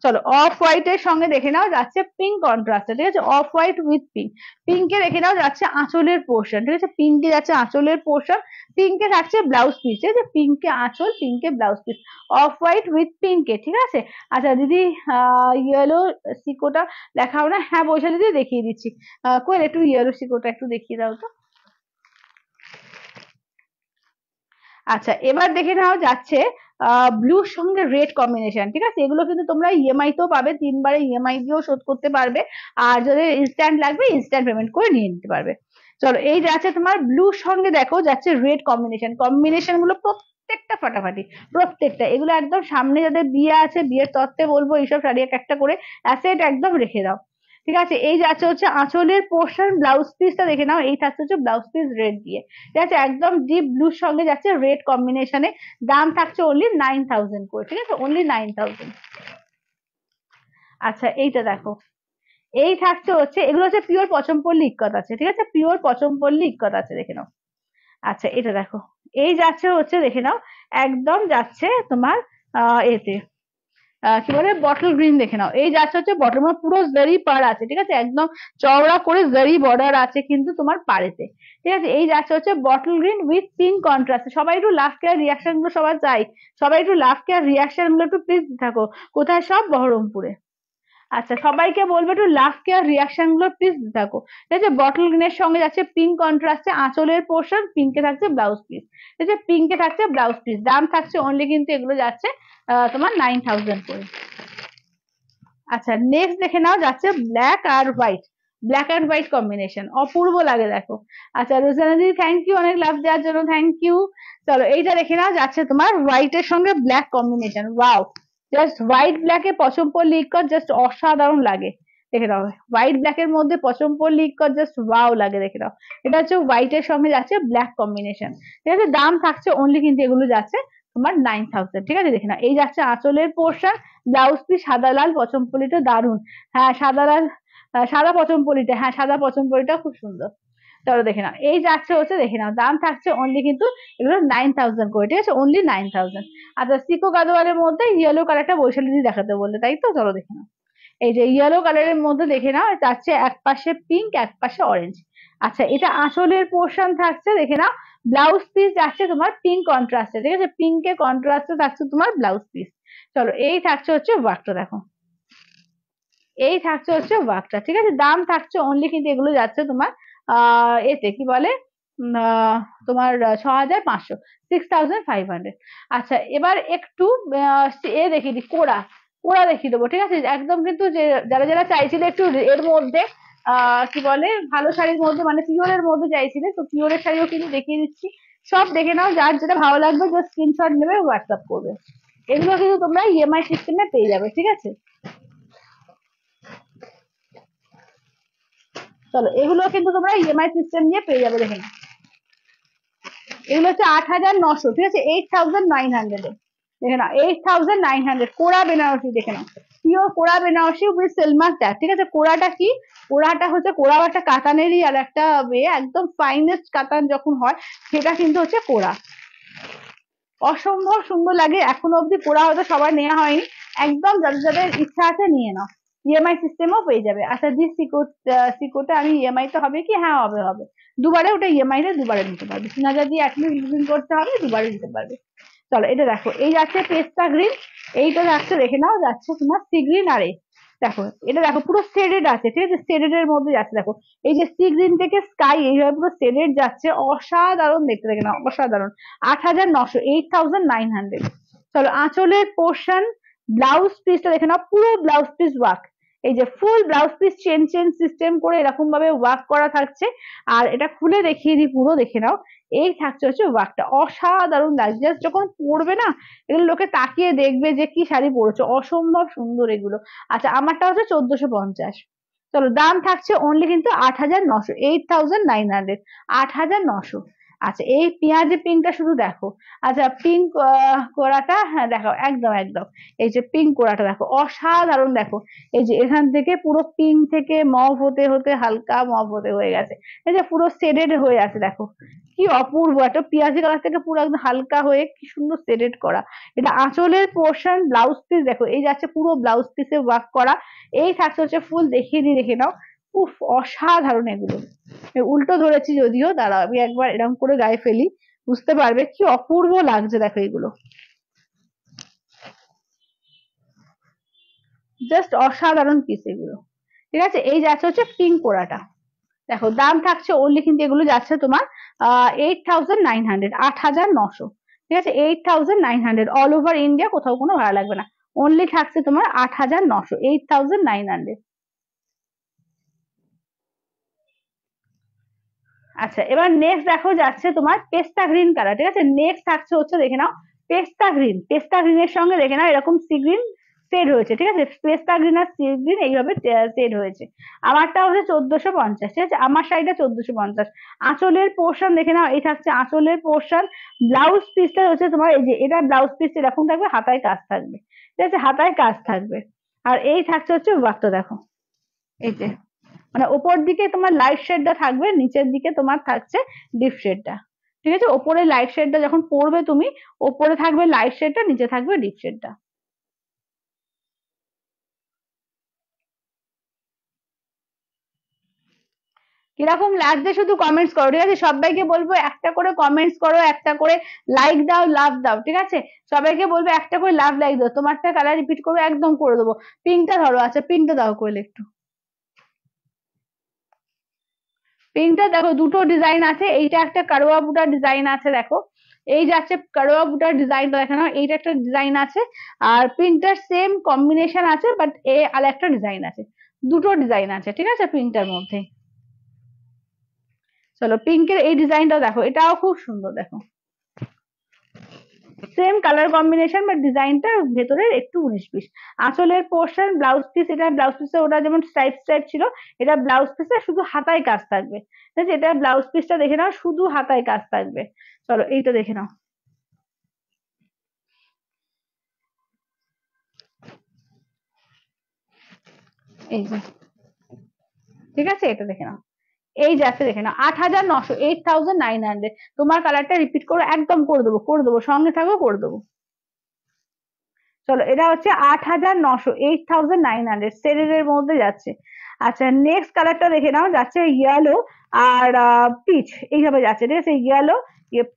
চলো অফ হোয়াইট এর সঙ্গে দেখে নাও যাচ্ছে পিঙ্ক কন্ট্রাস্টে, ঠিক আছে, অফ হোয়াইট উইথ পিঙ্ক। পিঙ্কে দেখে নাও যাচ্ছে আঁচলের পোর্শন, ঠিক আছে, পিঙ্কে যাচ্ছে আঁচলের পোর্শন, পিঙ্কে থাকছে ব্লাউজ পিস, ঠিক আছে, পিঙ্কে আঁচল, পিঙ্কে blouse piece, off white with পিঙ্কে, ঠিক আছে। আচ্ছা দিদি ইয়েলো সিকোটা দেখাও না, হ্যাঁ বৈশালী দিদি দেখিয়ে দিচ্ছি, কোয়েল একটু ইয়েলো সিকোটা একটু দেখিয়ে দাও তো। আচ্ছা এবার দেখে নাও যাচ্ছে ব্লুর সঙ্গে রেড কম্বিনেশন, ঠিক আছে, এগুলো কিন্তু তোমরা ইএমআই তেও পাবে, 3 বারে ইএমআই দিয়েও শোধ করতে পারবে, আর যাদের ইনস্ট্যান্ট লাগবে ইনস্ট্যান্ট পেমেন্ট করে নিয়ে নিতে পারবে। চলো এই যাচ্ছে তোমার ব্লুর সঙ্গে দেখো যাচ্ছে রেড কম্বিনেশন, কম্বিনেশন গুলো প্রত্যেকটা ফাটাফাটি, প্রত্যেকটা, এগুলো একদম সামনে যাদের বিয়ে আছে, বিয়ের তত্ত্বে বলবো এইসব শাড়ি এক একটা করে অ্যাসেট একদম রেখে দাও, ঠিক আছে। এই যাচ্ছে হচ্ছে আঁচলের পোর্শন, ব্লাউজ পিসটা দেখে নাও, এই থাকছে হচ্ছে ব্লাউজ পিস রেড দিয়ে, ঠিক আছে, একদম ডিপ ব্লুর সঙ্গে যাচ্ছে রেড কম্বিনেশনে। দাম থাকছে অনলি 9000 করে, ঠিক আছে, অনলি 9000। আচ্ছা এইটা দেখো, এই থাকছে হচ্ছে, এগুলো হচ্ছে পিওর পচমপল্লি ইক্কত আছে, ঠিক আছে, পিওর পচমপল্লি ইক্কত আছে দেখে নাও। আচ্ছা এটা দেখো, এই যাচ্ছে হচ্ছে দেখে নাও, একদম যাচ্ছে তোমার এতে কি বলে বটল গ্রিন দেখে নাও, এই যাচ্ছে হচ্ছে বটল, পুরো জারি পার আছে, ঠিক আছে, একদম চওড়া করে জারি বর্ডার আছে কিন্তু তোমার পাড়েতে, ঠিক আছে। এই যাচ্ছে হচ্ছে bottle green with pink contrast. সবাই একটু লাভ কেয়ার রিয়াকশন গুলো সবাই চাই, সবাই একটু লাভ কেয়ার রিয়াকশন গুলো একটু প্লিজ থাকো। কোথায় সব, বহরমপুরে। আচ্ছা সবাইকে বলবে একটু লাভ কেয়ার রিয়াকশন গুলো প্লিজ থাকো, ঠিক আছে। বটল গ্রিনের সঙ্গে যাচ্ছে পিঙ্ক কন্ট্রাস্টে আঁচলের পোর্শন, পিঙ্কে থাকছে ব্লাউজ পিস, ঠিক আছে, পিঙ্কে থাকছে ব্লাউজ পিস। দাম থাকছে অনলি কিন্তু এগুলো যাচ্ছে তোমার 9000 করে। আচ্ছা নেক্সট দেখে নাও যাচ্ছে ব্ল্যাক আর white, black and white combination, অপূর্ব লাগে দেখো। আচ্ছা রোজানা দিদি থ্যাংক ইউ অনেক লাভ দেওয়ার জন্য, থ্যাংক ইউ। চলো এইটা দেখে নাও যাচ্ছে তোমার হোয়াইট এর সঙ্গে black combination, wow, just white black এ পছমপল্লি ইক্কত জাস্ট অসাধারণ লাগে, দেখে নাও, হোয়াইট ব্ল্যাক এর মধ্যে পছমপল্লি ইক্কত জাস্ট ওয়াও লাগে, দেখে নাও, এটা হচ্ছে হোয়াইট এর সঙ্গে যাচ্ছে ব্ল্যাক কম্বিনেশন, ঠিক আছে। দাম থাকছে অনলি কিন্তু এগুলো যাচ্ছে তোমার 9000, ঠিক আছে দেখে নাও। এই যাচ্ছে আঁচলের পোর্শন, ব্লাউজ পিস সাদা লাল পচমপল্লিটা দারুন, হ্যাঁ সাদা লাল, সাদা পচমপল্লিটা, হ্যাঁ সাদা পচমপল্লিটা খুব সুন্দর। চলো দেখে নাও, এই যাচ্ছে হচ্ছে দেখে নাও, দাম থাকছে অনলি কিন্তু এগুলো 9000 করে, ঠিক আছে, অনলি 9000। আচ্ছা সিকো গাদোয়ালের মধ্যে ইয়েলো কালারটা বৈশালী দিদি দেখাতে বললে তাই তো, চলো দেখে নাও, এই যে ইয়েলো কালারের মধ্যে দেখে নাও, যাচ্ছে এক পাশে পিঙ্ক এক পাশে অরেঞ্জ। আচ্ছা এটা আঁচলের পোর্শন থাকছে দেখে নাও, ব্লাউজ পিস যাচ্ছে তোমার পিঙ্ক কন্ট্রাস্টে, ঠিক আছে, পিঙ্কের কন্ট্রাস্টে থাকছে তোমার ব্লাউজ পিস। চলো এই থাকছে হচ্ছে ওয়ার্কটা দেখো, এই থাকছে হচ্ছে ওয়ার্কটা, ঠিক আছে। দাম থাকছে অনলি কিন্তু এগুলো যাচ্ছে তোমার এতে কি বলে তোমার 6500, 6500। আচ্ছা এবার একটু এ দেখিয়ে দিই, কোড়া, কোড়া দেখিয়ে দেবো, ঠিক আছে, একদম কিন্তু যে যারা যারা চাইছিলে একটু এর মধ্যে কি বলে ভালো শাড়ির মধ্যে, মানে পিওরের মধ্যে চাইছিলে, তো পিওরের শাড়িও কিন্তু দেখিয়ে দিচ্ছি, সব দেখে নাও, যার যেটা ভালো লাগবে জাস্ট স্ক্রিনশট নেবে হোয়াটসঅ্যাপ করবে। এগুলো কিন্তু তোমরা ইএমআই সিস্টেমে পেয়ে যাবে, ঠিক আছে। চলো এগুলো কিন্তু তোমরা ইএমআই সিস্টেম দিয়ে পেয়ে যাবে, দেখে নাও, এগুলো হচ্ছে 8900, ঠিক আছে, 8900 দেখে নাও, 8900 কোড়া বেনারসি দেখে নাও, পিওর কোরা বেনারসি উইথ সিলমার ট্যাগ, ঠিক আছে। কোরাটা কি, কোরাটা হচ্ছে, কোরাও একটা কাতানেরই আর একটা একদম ফাইনেস্ট কাতান যখন হয় সেটা কিন্তু হচ্ছে কোরা। অসম্ভব সুন্দর লাগে। এখনো অব্দি কোরা হয়তো সবার নেওয়া হয়নি, একদম যাদের যাদের ইচ্ছা আছে নিয়ে নাও। ইএমআই সিস্টেমও পেয়ে যাবে। আচ্ছা দি সিকোটা আমি ইএমআই তে হবে কি, হ্যাঁ হবে হবে, দুবারে ওটা ইএমআই তে দুবারে নিতে পারবে, 3000 দিয়ে অ্যাটলিস্ট বুকিং করতে হবে, দুবারে নিতে পারবে। চলো এটা দেখো, এই যাচ্ছে পেস্তা গ্রিন, এইটা যাচ্ছে দেখে নাও, যাচ্ছে তোমার সি গ্রিন। আর দেখো এটা দেখো পুরো শেডেড আছে, ঠিক আছে, শেডেড এর মধ্যে যাচ্ছে। দেখো এই যে সি গ্রিন থেকে স্কাই এইভাবে পুরো শেডেড যাচ্ছে, অসাধারণ দেখতে, দেখে নাও অসাধারণ। 8900, 8900। চলো আঁচলের পোর্শন, ব্লাউজ পিসটা দেখে নাও, পুরো ব্লাউজ পিস ওয়ার্ক, এই যে full blouse piece chain chain system করে এরকম ভাবে ওয়ার্ক করা থাকছে। আর এটা খুলে দেখিয়ে দিই, পুরো দেখে নাও, এই থাকছে হচ্ছে ওয়ার্কটা, অসাধারণ লাগছে। জাস্ট যখন পরবে না, এগুলো লোকে তাকিয়ে দেখবে যে কি শাড়ি পরেছো, অসম্ভব সুন্দর এগুলো। আচ্ছা আমারটা হচ্ছে 1450। চলো দাম থাকছে অনলি কিন্তু 8900, 8900, 8900। আচ্ছা এই পেঁয়াজে পিঙ্কটা শুধু দেখো। আচ্ছা পিঙ্ক কোরাটা, হ্যাঁ দেখো একদম একদম, এই যে পিঙ্ক কোরাটা দেখো, অসাধারণ দেখো। এই যে এখান থেকে পুরো পিঙ্ক থেকে মভ হতে হতে হালকা মভ হতে হয়ে গেছে, এই যে পুরো শেডেড হয়ে আছে দেখো, কি অপূর্ব, একটা পেঁয়াজি কালার থেকে পুরো একদম হালকা হয়ে কি সুন্দর শেডেড করা। এটা আঁচলের পোর্শন, ব্লাউজ পিস দেখো, এই যাচ্ছে পুরো ব্লাউজ পিসে ওয়ার্ক করা, এই থাকছে হচ্ছে ফুল, দেখিয়ে দিই দেখে নাও। উফ অসাধারণ এগুলো। উল্টো ধরেছি যদিও, দাঁড়াও আমি একবার এরকম করে গায়ে ফেলি, বুঝতে পারবে কি অপূর্ব লাগছে দেখো এগুলো, জাস্ট অসাধারণ পিস এগুলো। ঠিক আছে, এই যাচ্ছে হচ্ছে পিঙ্ক পোড়াটা, দেখো দাম থাকছে অনলি কিন্তু এগুলো যাচ্ছে তোমার 8900, 8900। ঠিক আছে 8900, অল ওভার ইন্ডিয়া, কোথাও কোনো ভাড়া লাগবে না, অনলি থাকছে তোমার 8900, 8900। আচ্ছা এবার নেক্সট দেখো যাচ্ছে তোমার পেস্তা গ্রিন কালার, ঠিক আছে, নেক্সট থাকছে হচ্ছে দেখে নাও পেস্তা গ্রিন, পেস্তা গ্রিনের সঙ্গে দেখে নাও এরকম সি গ্রিন শেড হয়েছে, ঠিক আছে, পেস্তা গ্রিন আর সি গ্রিন এইভাবে শেড হয়েছে। আমারটা হচ্ছে 1450, ঠিক আছে, আমার শাড়িটা 1450। আঁচলের পোর্শন দেখে নাও, এই থাকছে আঁচলের পোর্শন, ব্লাউজ পিসটা হচ্ছে তোমার, এই যে এটা ব্লাউজ পিস এরকম থাকবে, হাতায় কাজ থাকবে, ঠিক আছে, হাতায় কাজ থাকবে। আর এই থাকছে হচ্ছে ওয়ার্কটা দেখো, এই যে মানে ওপর দিকে তোমার লাইট শেডটা থাকবে, নিচের দিকে তোমার থাকছে ডিপ শেডটা, ঠিক আছে, ওপরে লাইট শেডটা যখন পরবে তুমি, ওপরে থাকবে লাইট শেডটা, নিচে থাকবে ডিপ শেডটা। কিরকম লাগছে শুধু কমেন্টস করো, ঠিক আছে, সবাইকে বলবো একটা করে কমেন্টস করো, একটা করে লাইক দাও, লাভ দাও, ঠিক আছে, সবাইকে বলবো একটা করে লাভ লাইক দাও। তোমারটা কালার রিপিট করবো, একদম করে দেবো। পিঙ্কটা ধরো, আচ্ছা পিঙ্কটা দাও করলে একটু, পিঙ্কটা দেখো দুটো ডিজাইন আছে, এইটা একটা কারোয়া বুটার ডিজাইন আছে দেখো, এই যাচ্ছে কারোয়া বুটার ডিজাইনটা দেখানো, এইটা একটা ডিজাইন আছে, আর পিঙ্কটার সেম কম্বিনেশন আছে, বাট এ আর একটা ডিজাইন আছে, দুটো ডিজাইন আছে, ঠিক আছে পিঙ্কটার মধ্যে। চলো পিঙ্কের এই ডিজাইনটাও দেখো, এটাও খুব সুন্দর দেখো, সেম কালার কম্বিনেশন বাট ডিজাইনটা ভেতরের একটু 19-20। আঁচলের পোর্শন, ব্লাউজ পিস, এটা ব্লাউজ পিসে ওটা যেমন স্ট্রাইপ স্ট্রাইপ ছিল, এটা ব্লাউজ পিসে শুধু হাতায় কাজ থাকবে, ঠিক আছে, এটা ব্লাউজ পিসটা দেখে নাও, শুধু হাতায় কাজ থাকবে। চলো এইটা দেখে নাও, এই যে, ঠিক আছে এটা দেখে নাও, এই যাচ্ছে দেখে নাও 8900, 8900। তোমার কালারটা রিপিট করো, একদম করে দেবো করে দেবো, সঙ্গে থাকো করে দেবো। চলো এটা হচ্ছে 8900, 8900 সেলের মধ্যে যাচ্ছে। আচ্ছা নেক্সট কালারটা দেখে নাও, যাচ্ছে ইয়েলো আর পিচ, এইভাবে যাচ্ছে, ঠিক আছে, ইয়েলো,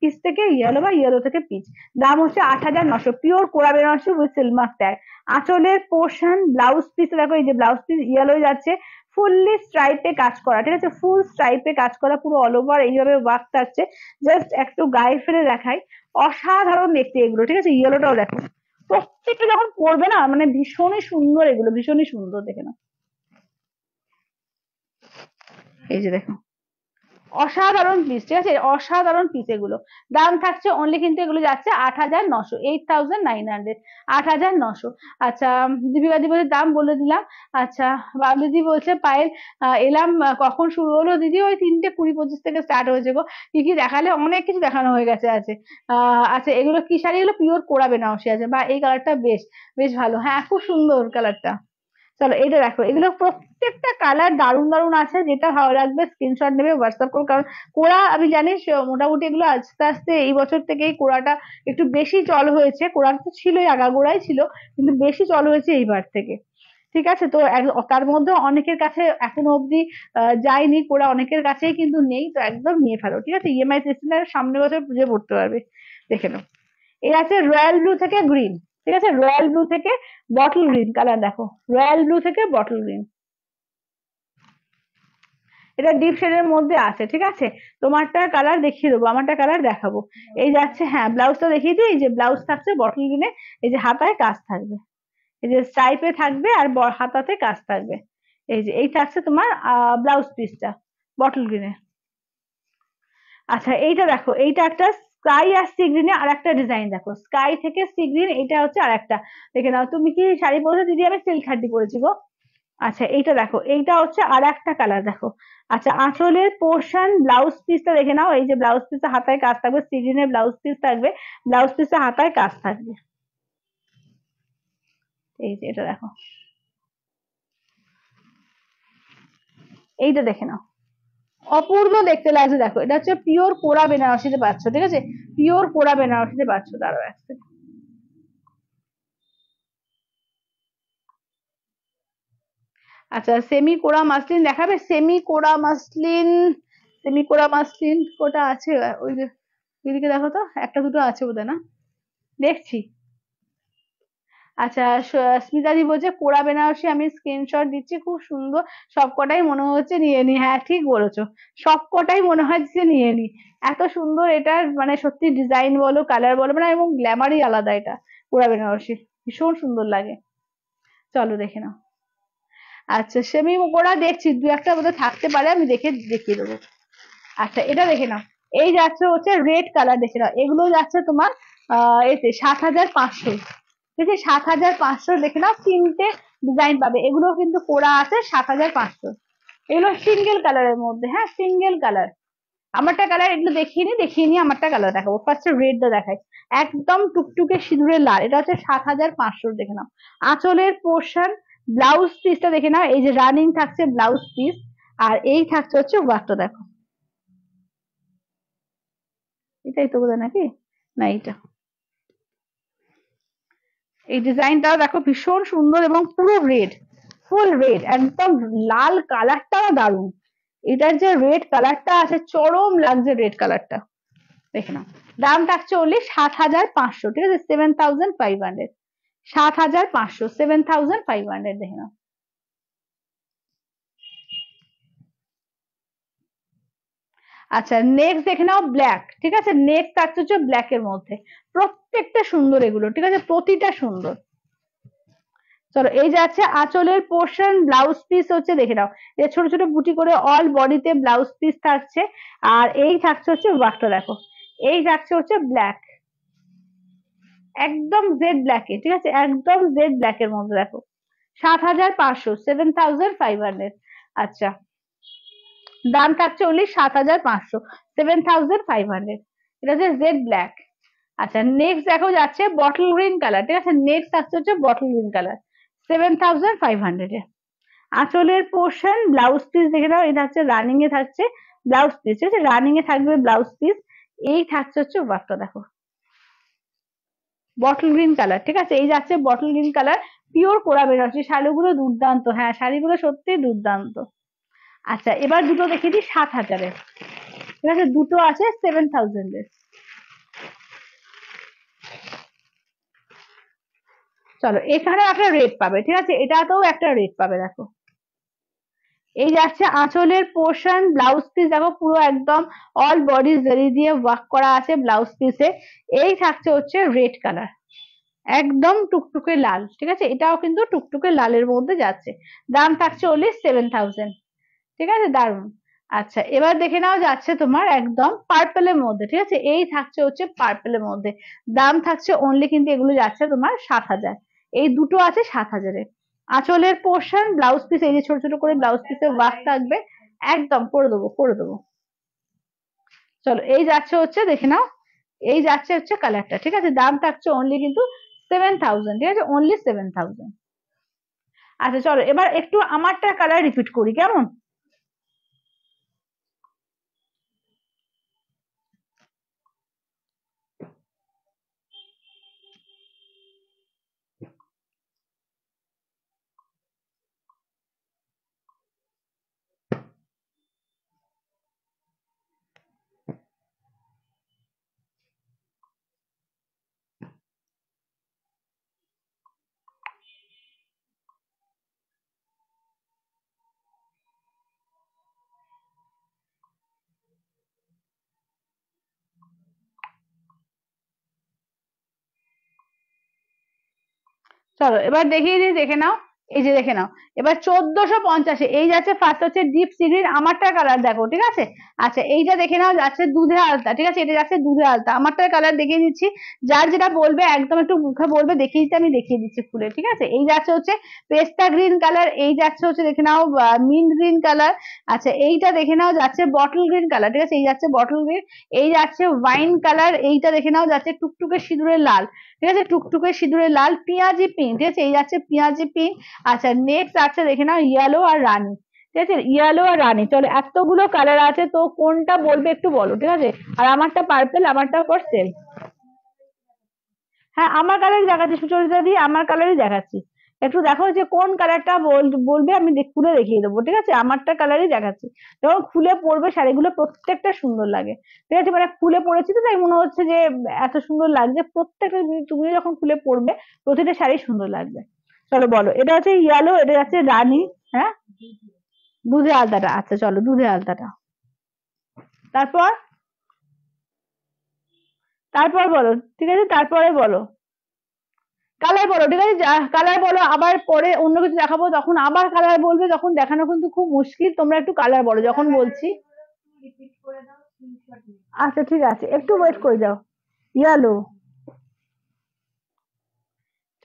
পিচ থেকে ইয়েলো বা ইয়েলো থেকে পিচ। দাম হচ্ছে 8900, পিওর কোরা বেনারসি উইথ সিলমার ট্যাগ। আঁচলের পোর্শন, ব্লাউজ পিস দেখো, এই যে ব্লাউজ পিস ইয়েলো যাচ্ছে, ফুললি স্ট্রাইপে কাজ করা, ঠিক আছে, ফুল স্ট্রাইপে কাজ করা, পুরো অল ওভার এইভাবে ওয়ার্ক থাকছে। জাস্ট একটু গায়ে ফেলে দেখাই, অসাধারণ দেখতে এগুলো, ঠিক আছে, ইয়েলোটাও দেখো, প্রত্যেকটা যখন পরবে না মানে ভীষণই সুন্দর, এগুলো ভীষণই সুন্দর দেখে না, এই যে দেখো অসাধারণ পিস, ঠিক আছে, অসাধারণ পিস এগুলো। দাম থাকছে অনলি কিন্তু এগুলো যাচ্ছে 8,900, 8,900, 8,900। আচ্ছা, দীপিকা দি বলছে দাম বলে দিলাম। আচ্ছা, বাবলিদি বলছে পায়েল এলাম, কখন শুরু হলো দিদি? ওই 3:20-25 থেকে স্টার্ট হয়েছে গো। কি কি দেখালে? অনেক কিছু দেখানো হয়ে গেছে আছে। আচ্ছা, এগুলো কি শাড়ি? এগুলো পিওর কোরা বেনারসি আছে, বা এই কালারটা বেশ বেশ ভালো, হ্যাঁ খুব সুন্দর কালারটা। চলো এইটা দেখো, এগুলো প্রত্যেকটা কালার দারুণ দারুণ আছে, যেটা ভালো লাগবে স্ক্রিনশট নেবে, হোয়াটসঅ্যাপ করো। কারণ কোরা আমি জানিস মোটামুটি এগুলো আস্তে আস্তে এই বছর থেকেই কোরাটা একটু বেশি চল হয়েছে। কোরা তো ছিলই, আগাগোড়াই ছিল, কিন্তু বেশি চল হয়েছে এইবার থেকে। ঠিক আছে, তো তার মধ্যে অনেকের কাছে এখনো অব্দি যায়নি কোরা, অনেকের কাছেই কিন্তু নেই, তো একদম নিয়ে ফেলো, ঠিক আছে। ইএমআই সিস্টেমে সামনে বছর পুজো পড়তে পারবে। দেখে নাও, এর আছে রয়্যাল ব্লু থেকে গ্রিন, ঠিক আছে, রয়্যাল ব্লু থেকে বটল গ্রিন কালার, দেখো রয়্যাল ব্লু থেকে বটল গ্রিন, এটা ডিপ শেডের মধ্যে আছে, ঠিক আছে। তোমারটা কালার দেখিয়ে দেবো, আমারটা কালার দেখাবো। এই যাচ্ছে, হ্যাঁ ব্লাউজটা দেখিয়ে দিই, এই যে ব্লাউজ থাকছে বটল গ্রিনে, এই যে হাতায় কাজ থাকবে, এই যে স্ট্রাইপে থাকবে, আর হাতাতে কাজ থাকবে। এই যে এই থাকছে তোমার ব্লাউজ পিসটা বটল গ্রিনে। আচ্ছা, এইটা দেখো, এইটা একটা স্কাই আর সি গ্রিনে আর একটা ডিজাইন, দেখো স্কাই থেকে সি গ্রিন, এটা হচ্ছে আর একটা। দেখে নাও, তুমি কি শাড়ি পরেছো দিদি? আমি সিল্ক হাড্ডি পরেছি গো। আচ্ছা, এইটা দেখো, এইটা হচ্ছে আর একটা কালার, দেখো। আচ্ছা, আঁচলের পোর্শন ব্লাউজ পিসটা দেখে নাও, এই যে ব্লাউজ পিসটা হাতায় কাজ থাকবে, সি গ্রিনের ব্লাউজ পিস থাকবে, ব্লাউজ পিসটা হাতায় কাজ থাকবে। এই যে এটা দেখো, এইটা দেখে নাও, অপূর্ব দেখতে লাগছে। দেখো, এটা হচ্ছে পিওর কোরা বেনারসিতে পাচ্ছ, ঠিক আছে, পিওর কোরা বেনারসিতে পাচ্ছ। দাঁড়াও এক second। আচ্ছা, সেমি কোরা মাসলিন দেখাবে? সেমি কোরা মাসলিন, সেমি কোরা মাসলিন কোটা আছে? ওই যে ওইদিকে দেখো তো, একটা দুটো আছে বোধহয়, না দেখছি। আচ্ছা, স্মিতাদি বলছে কোরা বেনারসি, আমি স্ক্রিনশট দিচ্ছি, খুব সুন্দর, সবকটাই মনে হচ্ছে নিয়ে নি। হ্যাঁ ঠিক বলেছো, সবকটাই মনে হচ্ছে নিয়ে নি। এত সুন্দর এটার মানে সত্যি ডিজাইন বলো, কালার বলো, মানে এবং গ্ল্যামারই আলাদা এটা। কোরা বেনারসি ভীষণ সুন্দর লাগে। চলো দেখে নাও। আচ্ছা, সেমি কোরা দেখছি, দু একটা বোধহয় থাকতে পারে, আমি দেখে দেখিয়ে দেবো। আচ্ছা, এটা দেখে নাও, এই যাচ্ছে হচ্ছে রেড কালার, দেখে নাও, এগুলো যাচ্ছে তোমার এতে 7,500, ঠিক আছে, 7,500। দেখে নাও, তিনটে ডিজাইন পাবে, এগুলো কিন্তু কোরা আছে 7,500। এগুলো সিঙ্গেল কালারের মধ্যে, হ্যাঁ সিঙ্গেল কালার। আমারটা কালার এগুলো দেখিয়ে নি আমারটা কালার দেখাবো। ফার্স্ট রেডটা দেখাই, একদম টুকটুকে সিঁদুরের লাল, এটা হচ্ছে 7,500। দেখে নাও, আঁচলের পোর্শন ব্লাউজ পিসটা দেখে নাও, এই যে রানিং থাকছে ব্লাউজ পিস, আর এই থাকছে হচ্ছে ওয়ার্কটা, দেখো এটাই তো বোধহয় নাকি, না এইটা, এই ডিজাইনটাও দেখো ভীষণ সুন্দর, এবং পুরো রেড, ফুল রেড, একদম লাল কালারটাও দারুণ। এটার যে রেড কালারটা আছে, চরম লাগছে রেড কালারটা। দেখে নাও, দাম থাকছে অনলি 7,500, ঠিক আছে, 7,500, 7,500, 7,500। দেখে নাও। আচ্ছা, নেক্সট দেখে নাও ব্ল্যাক, ঠিক আছে, নেক্সট থাকছে হচ্ছে ব্ল্যাক এর মধ্যে। প্রত্যেকটা সুন্দর এগুলো, ঠিক আছে, প্রতিটা সুন্দর। চলো, এই যাচ্ছে আঁচলের পোর্শন ব্লাউজ পিস হচ্ছে, দেখে নাও, এই ছোট ছোট বুটি করে অল বডিতে ব্লাউজ পিস থাকছে, আর এই থাকছে হচ্ছে ওয়ার্কটা, দেখো এই থাকছে হচ্ছে ব্ল্যাক, একদম জেড ব্ল্যাকে, ঠিক আছে, একদম জেড ব্ল্যাক এর মধ্যে, দেখো 7,500, 7,500। আচ্ছা, দাম থাকছে অনলি 7,500, 7,500। এটা হচ্ছে জেড ব্ল্যাক। আচ্ছা, নেক্সট দেখো যাচ্ছে বটল গ্রিন কালার, ঠিক আছে, নেক্সট আসছে হচ্ছে বটল গ্রিন কালার, 7,500 এ। আঁচলের পোর্শন ব্লাউজ পিস দেখে নাও, এটা হচ্ছে রানিং এ থাকছে ব্লাউজ পিস, ঠিক আছে, রানিং এ থাকবে ব্লাউজ পিস, এই থাকছে হচ্ছে ওয়ার্কটা, দেখো বটল গ্রিন কালার, ঠিক আছে, এই যাচ্ছে বটল গ্রিন কালার, পিওর কোরা বেনারসি, শাড়িগুলো দুর্দান্ত, হ্যাঁ শাড়িগুলো সত্যি দুর্দান্ত। আচ্ছা, এবার দুটো দেখিয়ে দিই 7,000-এর, ঠিক আছে, দুটো আছে 7,000-এর। চলো, এখানে একটা রেট পাবে, ঠিক আছে, এটাতেও একটা রেট পাবে, দেখো এই যাচ্ছে আঁচলের পোর্শন ব্লাউজ পিস, দেখো পুরো একদম অল বডি জরি দিয়ে ওয়ার্ক করা আছে ব্লাউজ পিসে, এই থাকছে হচ্ছে রেড কালার, একদম টুকটুকে লাল, ঠিক আছে, এটাও কিন্তু টুকটুকে লালের মধ্যে যাচ্ছে। দাম থাকছে অনলি 7,000, ঠিক আছে, দারুন। আচ্ছা এবার দেখে নাও যাচ্ছে তোমার একদম পার্পেলের মধ্যে, ঠিক আছে, এই থাকছে হচ্ছে পার্পেলের মধ্যে, দাম থাকছে অনলি কিন্তু এগুলো যাচ্ছে তোমার 7,000, এই দুটো আছে 7,000-এ। আঁচলের পোর্শন ব্লাউজ পিস এই যে ছোট ছোট করে ব্লাউজ পিসের ওয়ার্ক থাকবে, একদম করে দেবো করে দেবো। চলো এই যাচ্ছে হচ্ছে দেখে নাও, এই যাচ্ছে হচ্ছে কালারটা, ঠিক আছে, দাম থাকছে অনলি কিন্তু 7,000, ঠিক আছে, অনলি 7,000। আচ্ছা চলো এবার একটু আমারটা কালার রিপিট করি কেমন। চলো এবার দেখিয়ে দিই, দেখে নাও, এই যে দেখে নাও, এবার 1450, এই যাচ্ছে ফার্স্ট হচ্ছে ডিপ সি গ্রিন, আমারটার কালার দেখো, ঠিক আছে। আচ্ছা এইটা দেখে নাও যাচ্ছে দুধে আলতা, ঠিক আছে, এটা যাচ্ছে দুধে আলতা, আমারটার কালার দেখিয়ে দিচ্ছি, যার যেটা বলবে একদম একটু মুখে বলবে দেখিয়ে দিতে, আমি দেখিয়ে দিচ্ছি খুলে, ঠিক আছে। এই যাচ্ছে হচ্ছে পেস্তা গ্রিন কালার, এই যাচ্ছে হচ্ছে দেখে নাও মিন্ট গ্রিন কালার, আচ্ছা এইটা দেখে নাও যাচ্ছে বটল গ্রিন কালার, ঠিক আছে, এই যাচ্ছে বটল গ্রিন, এই যাচ্ছে ওয়াইন কালার, এইটা দেখে নাও যাচ্ছে টুকটুকে সিঁদুরের লাল, ঠিক আছে, টুকটুকে সিঁদুরের লাল, পেঁয়াজি পিঙ্ক, ঠিক আছে, এই যাচ্ছে পেঁয়াজি পিঙ্ক। আচ্ছা নেক্সট আছে দেখে নাও ইয়েলো আর রানী, ঠিক আছে, ইয়েলো আর রানী। চলো এতগুলো কালার আছে তো কোনটা বলবে একটু বলো, ঠিক আছে, আর আমারটা পার্পেল, আমারটা ফর সেল। হ্যাঁ আমার কালারই দেখাচ্ছি সুচরিতা দি, আমার কালারই দেখাচ্ছি, একটু দেখো যে কোন কালারটা বলবে, আমি খুলে দেখিয়ে দেবো, ঠিক আছে, আমারটা কালারই দেখাচ্ছি, যখন খুলে পরবে শাড়িগুলো প্রত্যেকটা সুন্দর লাগে, ঠিক আছে, মানে খুলে পড়েছি তো তাই মনে হচ্ছে যে এত সুন্দর লাগছে, প্রত্যেকটা তুমি যখন খুলে পরবে প্রতিটা শাড়ি সুন্দর লাগবে। চলো বলো, এটা হচ্ছে ইয়েলো, এটা হচ্ছে রানী, হ্যাঁ দুধে আলতাটা, আচ্ছা চলো দুধে আলতাটা, তারপর তারপর বলো, ঠিক আছে, তারপরে বলো কালার বলো, ঠিক আছে, কালার বলো, আবার পরে অন্য কিছু দেখাবো তখন আবার কালার বলবে, তখন দেখানো কিন্তু খুব মুশকিল, তোমরা একটু কালার বলো যখন বলছি।
রিপিট করে দাও, স্ক্রিনশট নিয়ে।
আচ্ছা ঠিক আছে একটু ওয়েট করে যাও। ইয়েলো,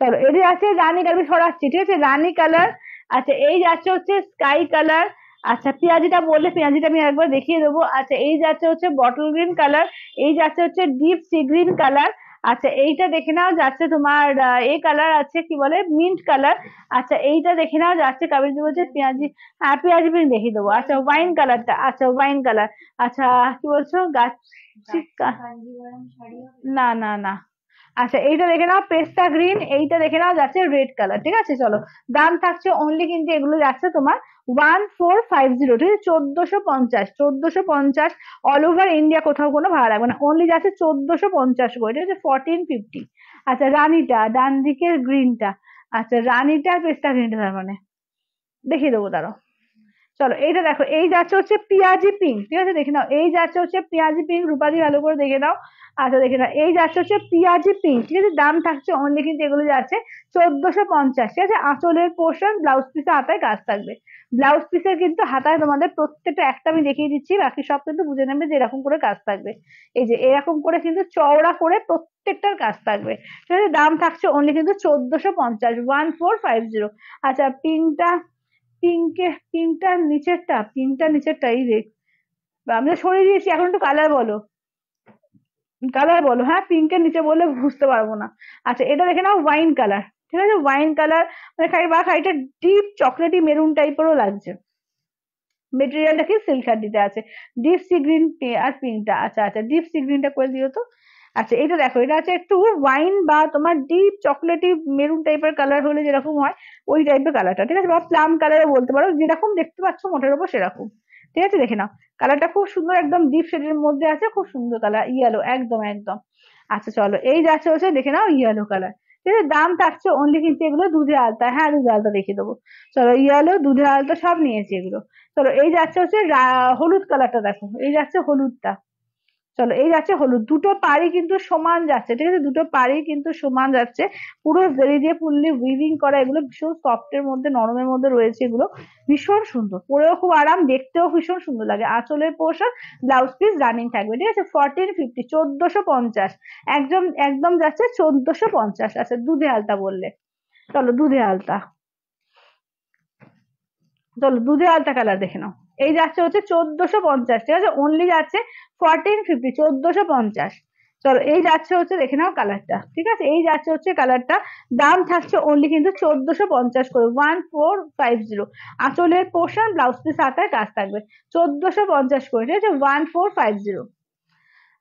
চলো এটি আছে রানী কালার, আমি সরাচ্ছি, ঠিক আছে, রানী কালার। আচ্ছা এই যাচ্ছে হচ্ছে স্কাই কালার, আচ্ছা পেঁয়াজিটা বললে পেঁয়াজিটা আমি একবার দেখিয়ে দেবো, আচ্ছা এই যাচ্ছে হচ্ছে বটল গ্রিন কালার, এই যাচ্ছে হচ্ছে ডিপ সি গ্রিন কালার, আচ্ছা এইটা দেখে নাও যাচ্ছে তোমার এই কালার আছে কি বলে মিন্ট কালার, আচ্ছা এইটা দেখে নাও যাচ্ছে কাবেরি বলছে পেঁয়াজি, হ্যাঁ পেঁয়াজি পিঙ্ক দেখিয়ে দেবো, আচ্ছা ওয়াইন কালারটা, আচ্ছা ওয়াইন কালার, আচ্ছা কি বলছো গাছ,
কাঞ্জিভারাম শাড়ি হবে।
না না না, আচ্ছা এইটা দেখে নাও পেস্তা গ্রিন, এইটা দেখে নাও যাচ্ছে রেড কালার, ঠিক আছে। চলো দাম থাকছে অনলি কিন্তু এগুলো যাচ্ছে তোমার 1450, ঠিক আছে, 1450, 1450, অল ওভার ইন্ডিয়া কোথাও কোনো ভাড়া লাগবে না, অনলি যাচ্ছে 1450 করে, ঠিক আছে, 1450। আচ্ছা রানীটা ডান দিকের গ্রিনটা, আচ্ছা রানীটা পেস্তা গ্রিনটা, তার মানে দেখিয়ে দেবো দাঁড়াও। চলো এইটা দেখো, এই যাচ্ছে হচ্ছে পিয়াজি পিঙ্ক, ঠিক আছে, দেখে নাও, এই যাচ্ছে হচ্ছে পিয়াজি পিঙ্ক, রূপাদি ভালো করে দেখে নাও, আচ্ছা দেখে নাও, এই যাচ্ছে হচ্ছে পিয়াজি পিঙ্ক, ঠিক আছে, দাম থাকছে অনলি কিন্তু এগুলো যাচ্ছে 1450, ঠিক আছে, আঁচলের পোর্শন ব্লাউজ পিসে হাতায় কাজ থাকবে, ব্লাউজ পিসের কিন্তু হাতায় তোমাদের প্রত্যেকটা একটা আমি দেখিয়ে দিচ্ছি, বাকি সব কিন্তু বুঝে নেবে যে এরকম করে কাজ থাকবে, এই যে এরকম করে কিন্তু চওড়া করে প্রত্যেকটার কাজ থাকবে, ঠিক আছে, দাম থাকছে অনলি কিন্তু 1450, 1450। আচ্ছা পিঙ্কটা, পিঙ্কটার নিচেরটা, পিঙ্কটার নিচেরটা এই দেখ, আমি তো সরিয়ে দিয়েছি, এখন একটু কালার বলো, কালার বলো, হ্যাঁ পিঙ্কের নিচে বললে বুঝতে পারবো না। আচ্ছা এটা দেখে নাও ওয়াইন কালার, ঠিক আছে, ওয়াইন কালার, মানে খানিকটা ডিপ চকলেটি মেরুন টাইপেরও লাগছে, মেটেরিয়ালটা কি সিল্ক শাড়িতে আছে, ডিপ সি গ্রিন আর পিঙ্কটা, আচ্ছা আচ্ছা ডিপ সি গ্রিনটা করে দিও তো। আচ্ছা এটা দেখো, এটা আছে একটু ওয়াইন বা তোমার ডিপ চকলেটি মেরুন টাইপের কালার হলে যেরকম হয় ওই টাইপের কালারটা, ঠিক আছে, বা প্লাম কালারে বলতে পারো, যেরকম দেখতে পাচ্ছ মোটের উপর সেরকম, ঠিক আছে, দেখে নাও কালারটা খুব সুন্দর, একদম ডিপ শেডের মধ্যে আছে, খুব সুন্দর কালার, ইয়েলো একদম একদম। আচ্ছা চলো এই যাচ্ছে হচ্ছে দেখে নাও ইয়েলো কালার, ঠিক আছে, দাম থাকছে অনলি কিন্তু এগুলো দুধে আলতা, হ্যাঁ দুধে আলতা দেখিয়ে দেবো, চলো ইয়েলো দুধে আলতা সব নিয়েছি এগুলো। চলো এই যাচ্ছে হচ্ছে হলুদ কালারটা দেখো, এই যাচ্ছে হলুদটা, চলো এই যাচ্ছে হলুদ, দুটো পাড়ই কিন্তু সমান যাচ্ছে, ঠিক আছে, দুটো পাড়ই কিন্তু সমান যাচ্ছে, পুরো জরি দিয়ে ফুললি উইভিং করা, এগুলো ভীষণ সফটের মধ্যে, নরমের মধ্যে রয়েছে, এগুলো ভীষণ সুন্দর, পরেও খুব আরাম, দেখতেও ভীষণ সুন্দর লাগে। আঁচলের পোর্শন, ব্লাউজ পিস রানিং থাকবে, ঠিক আছে, 1450, 1450, একদম একদম যাচ্ছে 1450। আচ্ছা দুধে আলতা বললে, চলো দুধে আলতা, চলো দুধে আলতা কালার দেখে নাও। এই যাচ্ছে হচ্ছে 1450, ঠিক আছে, অনলি যাচ্ছে 1450, 1450। চলো এই যাচ্ছে হচ্ছে দেখে নাও কালারটা, ঠিক আছে, এই যাচ্ছে হচ্ছে কালারটা, দাম থাকছে অনলি কিন্তু 1450 করে, 1450। আঁচলের পোর্শন, ব্লাউজ পিস হাতায় কাজ থাকবে, 1450 করে, ঠিক আছে, 1450।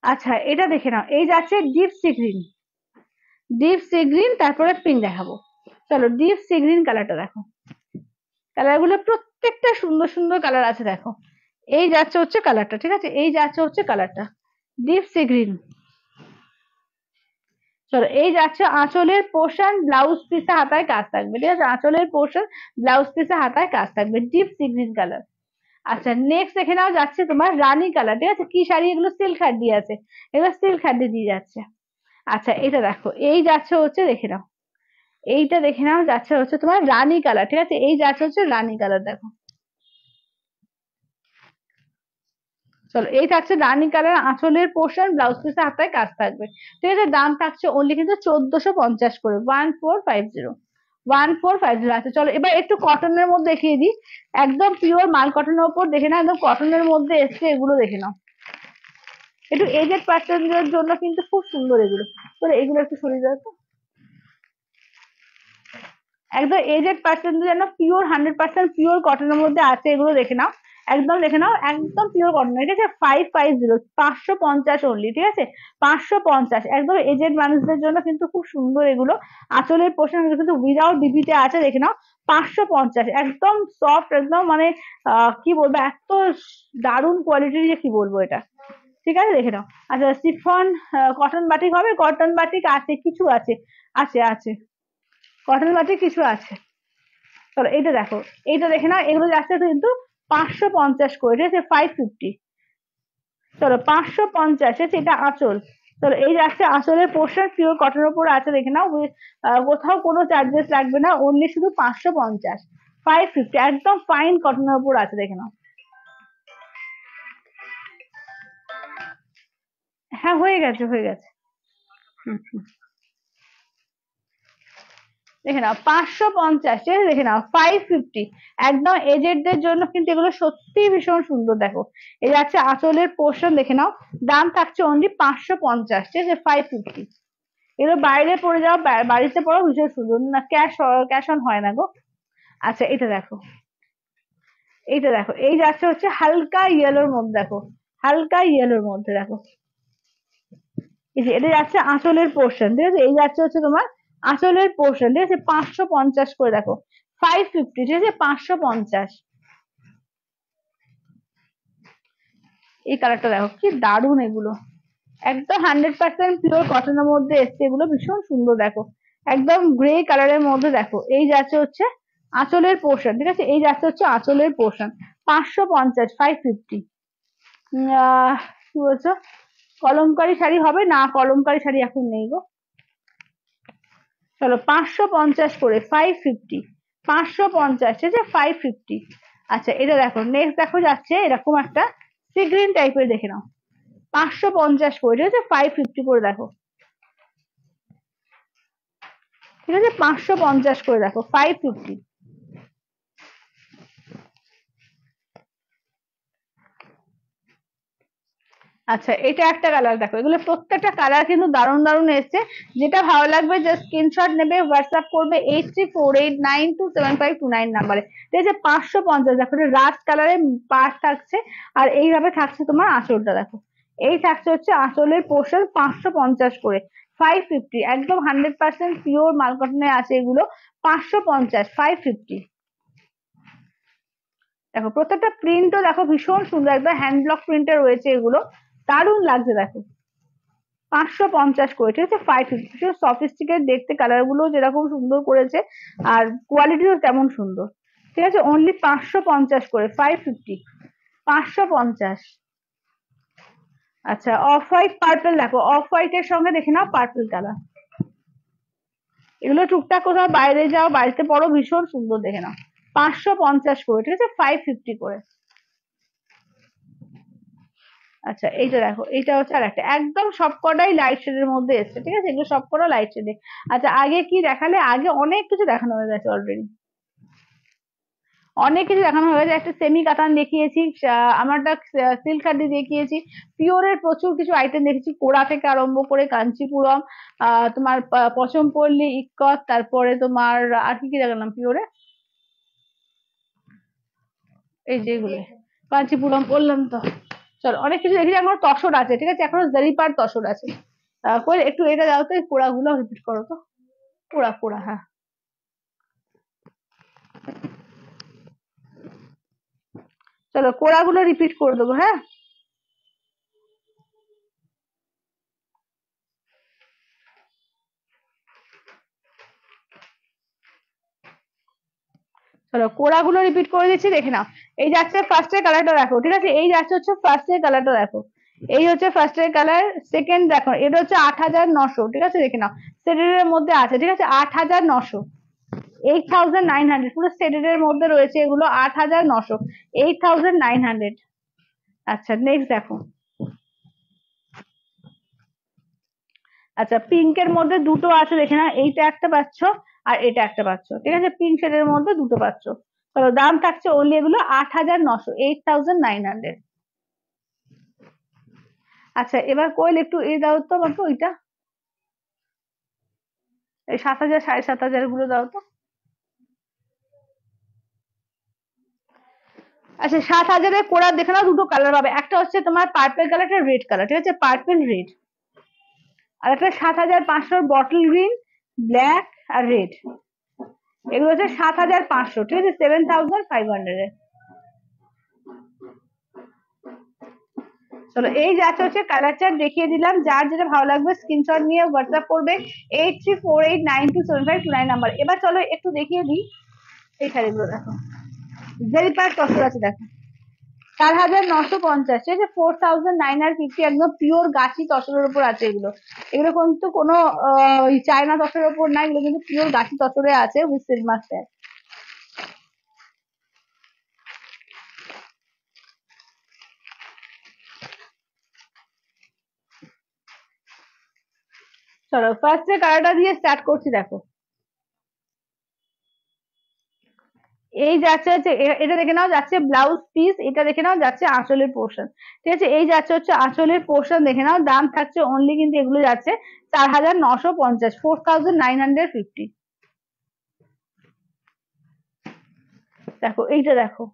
আচ্ছা এটা দেখে নাও, এই যাচ্ছে deep sea green, deep sea green, তারপরে পিঙ্ক দেখাবো। চলো ডিপ সি গ্রিন কালারটা দেখো, কালার গুলো প্রত্যেকটা সুন্দর সুন্দর কালার আছে দেখো। এই যাচ্ছে হচ্ছে কালারটা, ঠিক আছে, এই যাচ্ছে হচ্ছে কালারটা, ডিপ সি গ্রিন। চলো এই যাচ্ছে আঁচলের পোর্শন, ব্লাউজ পিসে হাতায় কাজ থাকবে, ঠিক আছে, আঁচলের পোর্শন, ব্লাউজ পিসে হাতায় কাজ থাকবে, ডিপ সি গ্রিন কালার। আচ্ছা নেক্সট দেখে নাও, যাচ্ছে তোমার রানী কালার, ঠিক আছে, কি শাড়ি এগুলো, সিল্ক হাড্ডি আছে, এগুলো সিল্ক হাড্ডি দিয়ে যাচ্ছে। আচ্ছা এটা দেখো, এই যাচ্ছে হচ্ছে দেখে নাও, এইটা দেখে নাও, যাচ্ছে হচ্ছে তোমার রানী কালার, ঠিক আছে, এই যাচ্ছে হচ্ছে রানী কালার দেখো। চলো এই থাকছে রানী কালার, আঁচলের পোর্শন, ব্লাউজ পিসে হাতায় কাজ থাকবে, ঠিক আছে, দাম থাকছে অনলি কিন্তু 1450 করে, 1450, 1450। আচ্ছা চলো এবার একটু কটনের মধ্যে দেখিয়ে দিই, একদম পিওর মাল কটনের উপর দেখে নাও, একদম কটনের মধ্যে এসছে, এগুলো দেখে নাও, একটু এজেড পার্সনদের জন্য কিন্তু খুব সুন্দর এগুলো। তো এগুলো একটু সরিয়ে দাও তো, একদম এজেড পার্সনদের জন্য পিওর 100% পিওর কটনের মধ্যে আছে, এগুলো দেখে নাও, একদম দেখে নাও, একদম পিওর কটন, ঠিক আছে, 550, 550 অনলি, ঠিক আছে, 550, একদম এজেড মানুষদের জন্য কিন্তু খুব সুন্দর এগুলো। আঁচলের পোর্শন কিন্তু উইদাউট বিবিতে আছে, দেখে নাও, 550, একদম সফট, একদম মানে কি বলবো, এত দারুণ কোয়ালিটির যে কি বলবো এটা, ঠিক আছে দেখে নাও। আচ্ছা শিফন কটন বাটিক হবে, কটন বাটিক আছে, কিছু আছে, আছে আছে, কটন বাটিক কিছু আছে। চলো এইটা দেখো, এইটা দেখে নাও, এগুলো যাচ্ছে কিন্তু 550 করে, ঠিক আছে, 550। চলো 550, ঠিক আছে, এটা আঁচল। চলো এই যাচ্ছে আঁচলের পোর্শন, পিওর কটনের উপর আছে, দেখে নাও, কোথাও কোনো চার্জেস লাগবে না, অনলি শুধু 550, 550, একদম ফাইন কটনের উপর আছে, দেখে নাও। হ্যাঁ হয়ে গেছে, হয়ে গেছে। হুম হুম। দেখে নাও 550, ঠিক আছে, দেখে নাও 550, একদম এজেডদের জন্য কিন্তু এগুলো সত্যি ভীষণ সুন্দর দেখো। এই যাচ্ছে আঁচলের পোর্শন, দেখে নাও, দাম থাকছে অনলি 550, ঠিক আছে, 550। এগুলো বাইরে পরে যাও, বাড়িতে পড়ো, ভীষণ সুন্দর না, ক্যাশ অন হয় না গো। আচ্ছা এটা দেখো, এইটা দেখো, এই যাচ্ছে হচ্ছে হালকা ইয়েলোর মধ্যে দেখো, হালকা ইয়েলোর মধ্যে দেখো, এই যে এটা যাচ্ছে আঁচলের পোর্শন, ঠিক আছে, এই যাচ্ছে হচ্ছে তোমার আঁচলের পোর্শন, ঠিক আছে, 550 করে দেখো, 550, ঠিক আছে, 550। এই কালারটা দেখো কি দারুণ এগুলো, একদম 100% পিওর কটনের মধ্যে এসছে, এগুলো ভীষণ সুন্দর দেখো, একদম গ্রে কালারের মধ্যে দেখো। এই যাচ্ছে হচ্ছে আঁচলের পোর্শন, ঠিক আছে, এই যাচ্ছে হচ্ছে আঁচলের পোর্শন, 550, 550। কি বলছো, কলমকারি শাড়ি হবে না, কলমকারি শাড়ি এখন নেই গো। চলো 550 করে, 550, 550, ঠিক আছে, 550। আচ্ছা এটা দেখো, নেক্সট দেখো যাচ্ছে এরকম একটা সি গ্রিন টাইপের, দেখে নাও, 550 করে, ঠিক আছে, 550 করে দেখো, ঠিক আছে, 550 করে দেখো, 550। আচ্ছা এটা একটা কালার দেখো, এগুলো প্রত্যেকটা কালার কিন্তু দারুণ দারুণ এসছে, যেটা ভালো লাগবে জাস্ট স্ক্রিনশট নেবে, হোয়াটসঅ্যাপ করবে 8348927529 নাম্বারে, ঠিক আছে, 550 দেখো, রাস্ট কালারের পাশ থাকছে, আর এইভাবে থাকছে তোমার আঁচলটা দেখো, এই থাকছে হচ্ছে আঁচলের পোর্শন, 550 করে, 550, একদম 100% পিওর মালকটনে আছে এগুলো, 550, 550। দেখো প্রত্যেকটা প্রিন্টও দেখো ভীষণ সুন্দর, একদম হ্যান্ড ব্লক প্রিন্টে রয়েছে এগুলো, দারুণ লাগছে দেখো, 550 করে, ঠিক আছে, 550, সফিস্টিকেট দেখতে, কালার গুলো যেরকম সুন্দর করেছে, আর কোয়ালিটিও তেমন সুন্দর, ঠিক আছে, অনলি 550 করে, 550, 550। আচ্ছা অফ হোয়াইট পার্পল দেখো, অফ হোয়াইট এর সঙ্গে দেখে নাও পার্পল কালার, এগুলো টুকটাক কোথাও বাইরে যাও, বাড়িতে পরো, ভীষণ সুন্দর দেখে নাও। 550 করে, ঠিক আছে, 550 করে। আচ্ছা এইটা দেখো, এইটা হচ্ছে আর একটা একদম সবকটাই লাইট শেডের মধ্যে এসছে, ঠিক আছে, এগুলো সবকটা লাইট শেডে। আচ্ছা আগে কি দেখালে, আগে অনেক কিছু দেখানো হয়ে গেছে অলরেডি, অনেক কিছু দেখানো হয়ে গেছে। একটা সেমি কাতান দেখিয়েছি, আমারটা সিল্ক হার্ডি দেখিয়েছি, পিওরের প্রচুর কিছু আইটেম দেখেছি, কোড়া থেকে আরম্ভ করে কাঞ্চিপুরম, তোমার পশমপল্লী, ইক্কত, তারপরে তোমার আর কি কি দেখালাম পিওরে, এই যেগুলো কাঞ্চিপুরম বললাম তো। চলো অনেক কিছু দেখেছি, এখনো তসর আছে, ঠিক আছে, এখনো জারিপার তসর আছে। কই একটু এটা দাও তো, এই কোড়াগুলো রিপিট করো তো, কোড়া কোড়া, হ্যাঁ। চলো কোড়াগুলো রিপিট করে দেবো, হ্যাঁ। চলো কোড়াগুলো রিপিট করে দিচ্ছি, দেখে নাও। এই যাচ্ছে ফার্স্ট এর কালারটা দেখো, ঠিক আছে, এই যাচ্ছে হচ্ছে ফার্স্ট এর কালারটা দেখো, এই হচ্ছে ফার্স্ট এর কালার। সেকেন্ড দেখো, এটা হচ্ছে 8,900, ঠিক আছে, দেখে নাও, সেটের মধ্যে আছে, ঠিক আছে, 8,900, 8,900, পুরো সেটের মধ্যে রয়েছে এগুলো, 8,900, 8,900। আচ্ছা নেক্সট দেখো, আচ্ছা পিঙ্কের মধ্যে দুটো আছে, দেখে নাও, এইটা একটা পাচ্ছ আর এটা একটা পাচ্ছ, ঠিক আছে, পিঙ্ক শেডের মধ্যে দুটো পাচ্ছ। চলো দাম থাকছে ওনলি এগুলো 8,900, 8,900। আচ্ছা এবার কোয়েল একটু এই দাও তো আমাকে, ওইটা এই 7,000 7,500 গুলো দাও তো। আচ্ছা 7,000-এর কোড়া দেখে নাও, দুটো কালার পাবে, একটা হচ্ছে তোমার পার্পল কালার, একটা রেড কালার, ঠিক আছে, পার্পল রেড, আর একটা 7,500 বটল গ্রিন, ব্ল্যাক আর রেড, এগুলো হচ্ছে 7,500, ঠিক আছে, 7,500 এ। চলো এই যাচ্ছে হচ্ছে কালার চার্ট দেখিয়ে দিলাম, যার যেটা ভালো লাগবে স্ক্রিনশট নিয়ে হোয়াটসঅ্যাপ করবে 8348927529 নাম্বার। এবার চলো একটু দেখিয়ে দিই এই শাড়িগুলো, দেখো জেরিপার তসর আছে দেখো, 4,950, ঠিক আছে, 4,950, একদম পিওর গাছি তসরের উপর আছে এগুলো, এগুলো কিন্তু কোনো চায়না তসরের উপর না, এগুলো কিন্তু পিওর গাছি তসরে আছে উইথ সিল্ক মার্ক ট্যাগ। চলো ফার্স্টে কালারটা দিয়ে স্টার্ট করছি, দেখো এই যাচ্ছে হচ্ছে এটা দেখে নাও, যাচ্ছে ব্লাউজ পিস, এটা দেখে নাও যাচ্ছে আঁচলের পোর্শন, ঠিক আছে, এই যাচ্ছে হচ্ছে আঁচলের পোর্শন, দেখে নাও, দাম থাকছে অনলি কিন্তু এগুলো যাচ্ছে 4,950, 4,950। দেখো এইটা দেখো,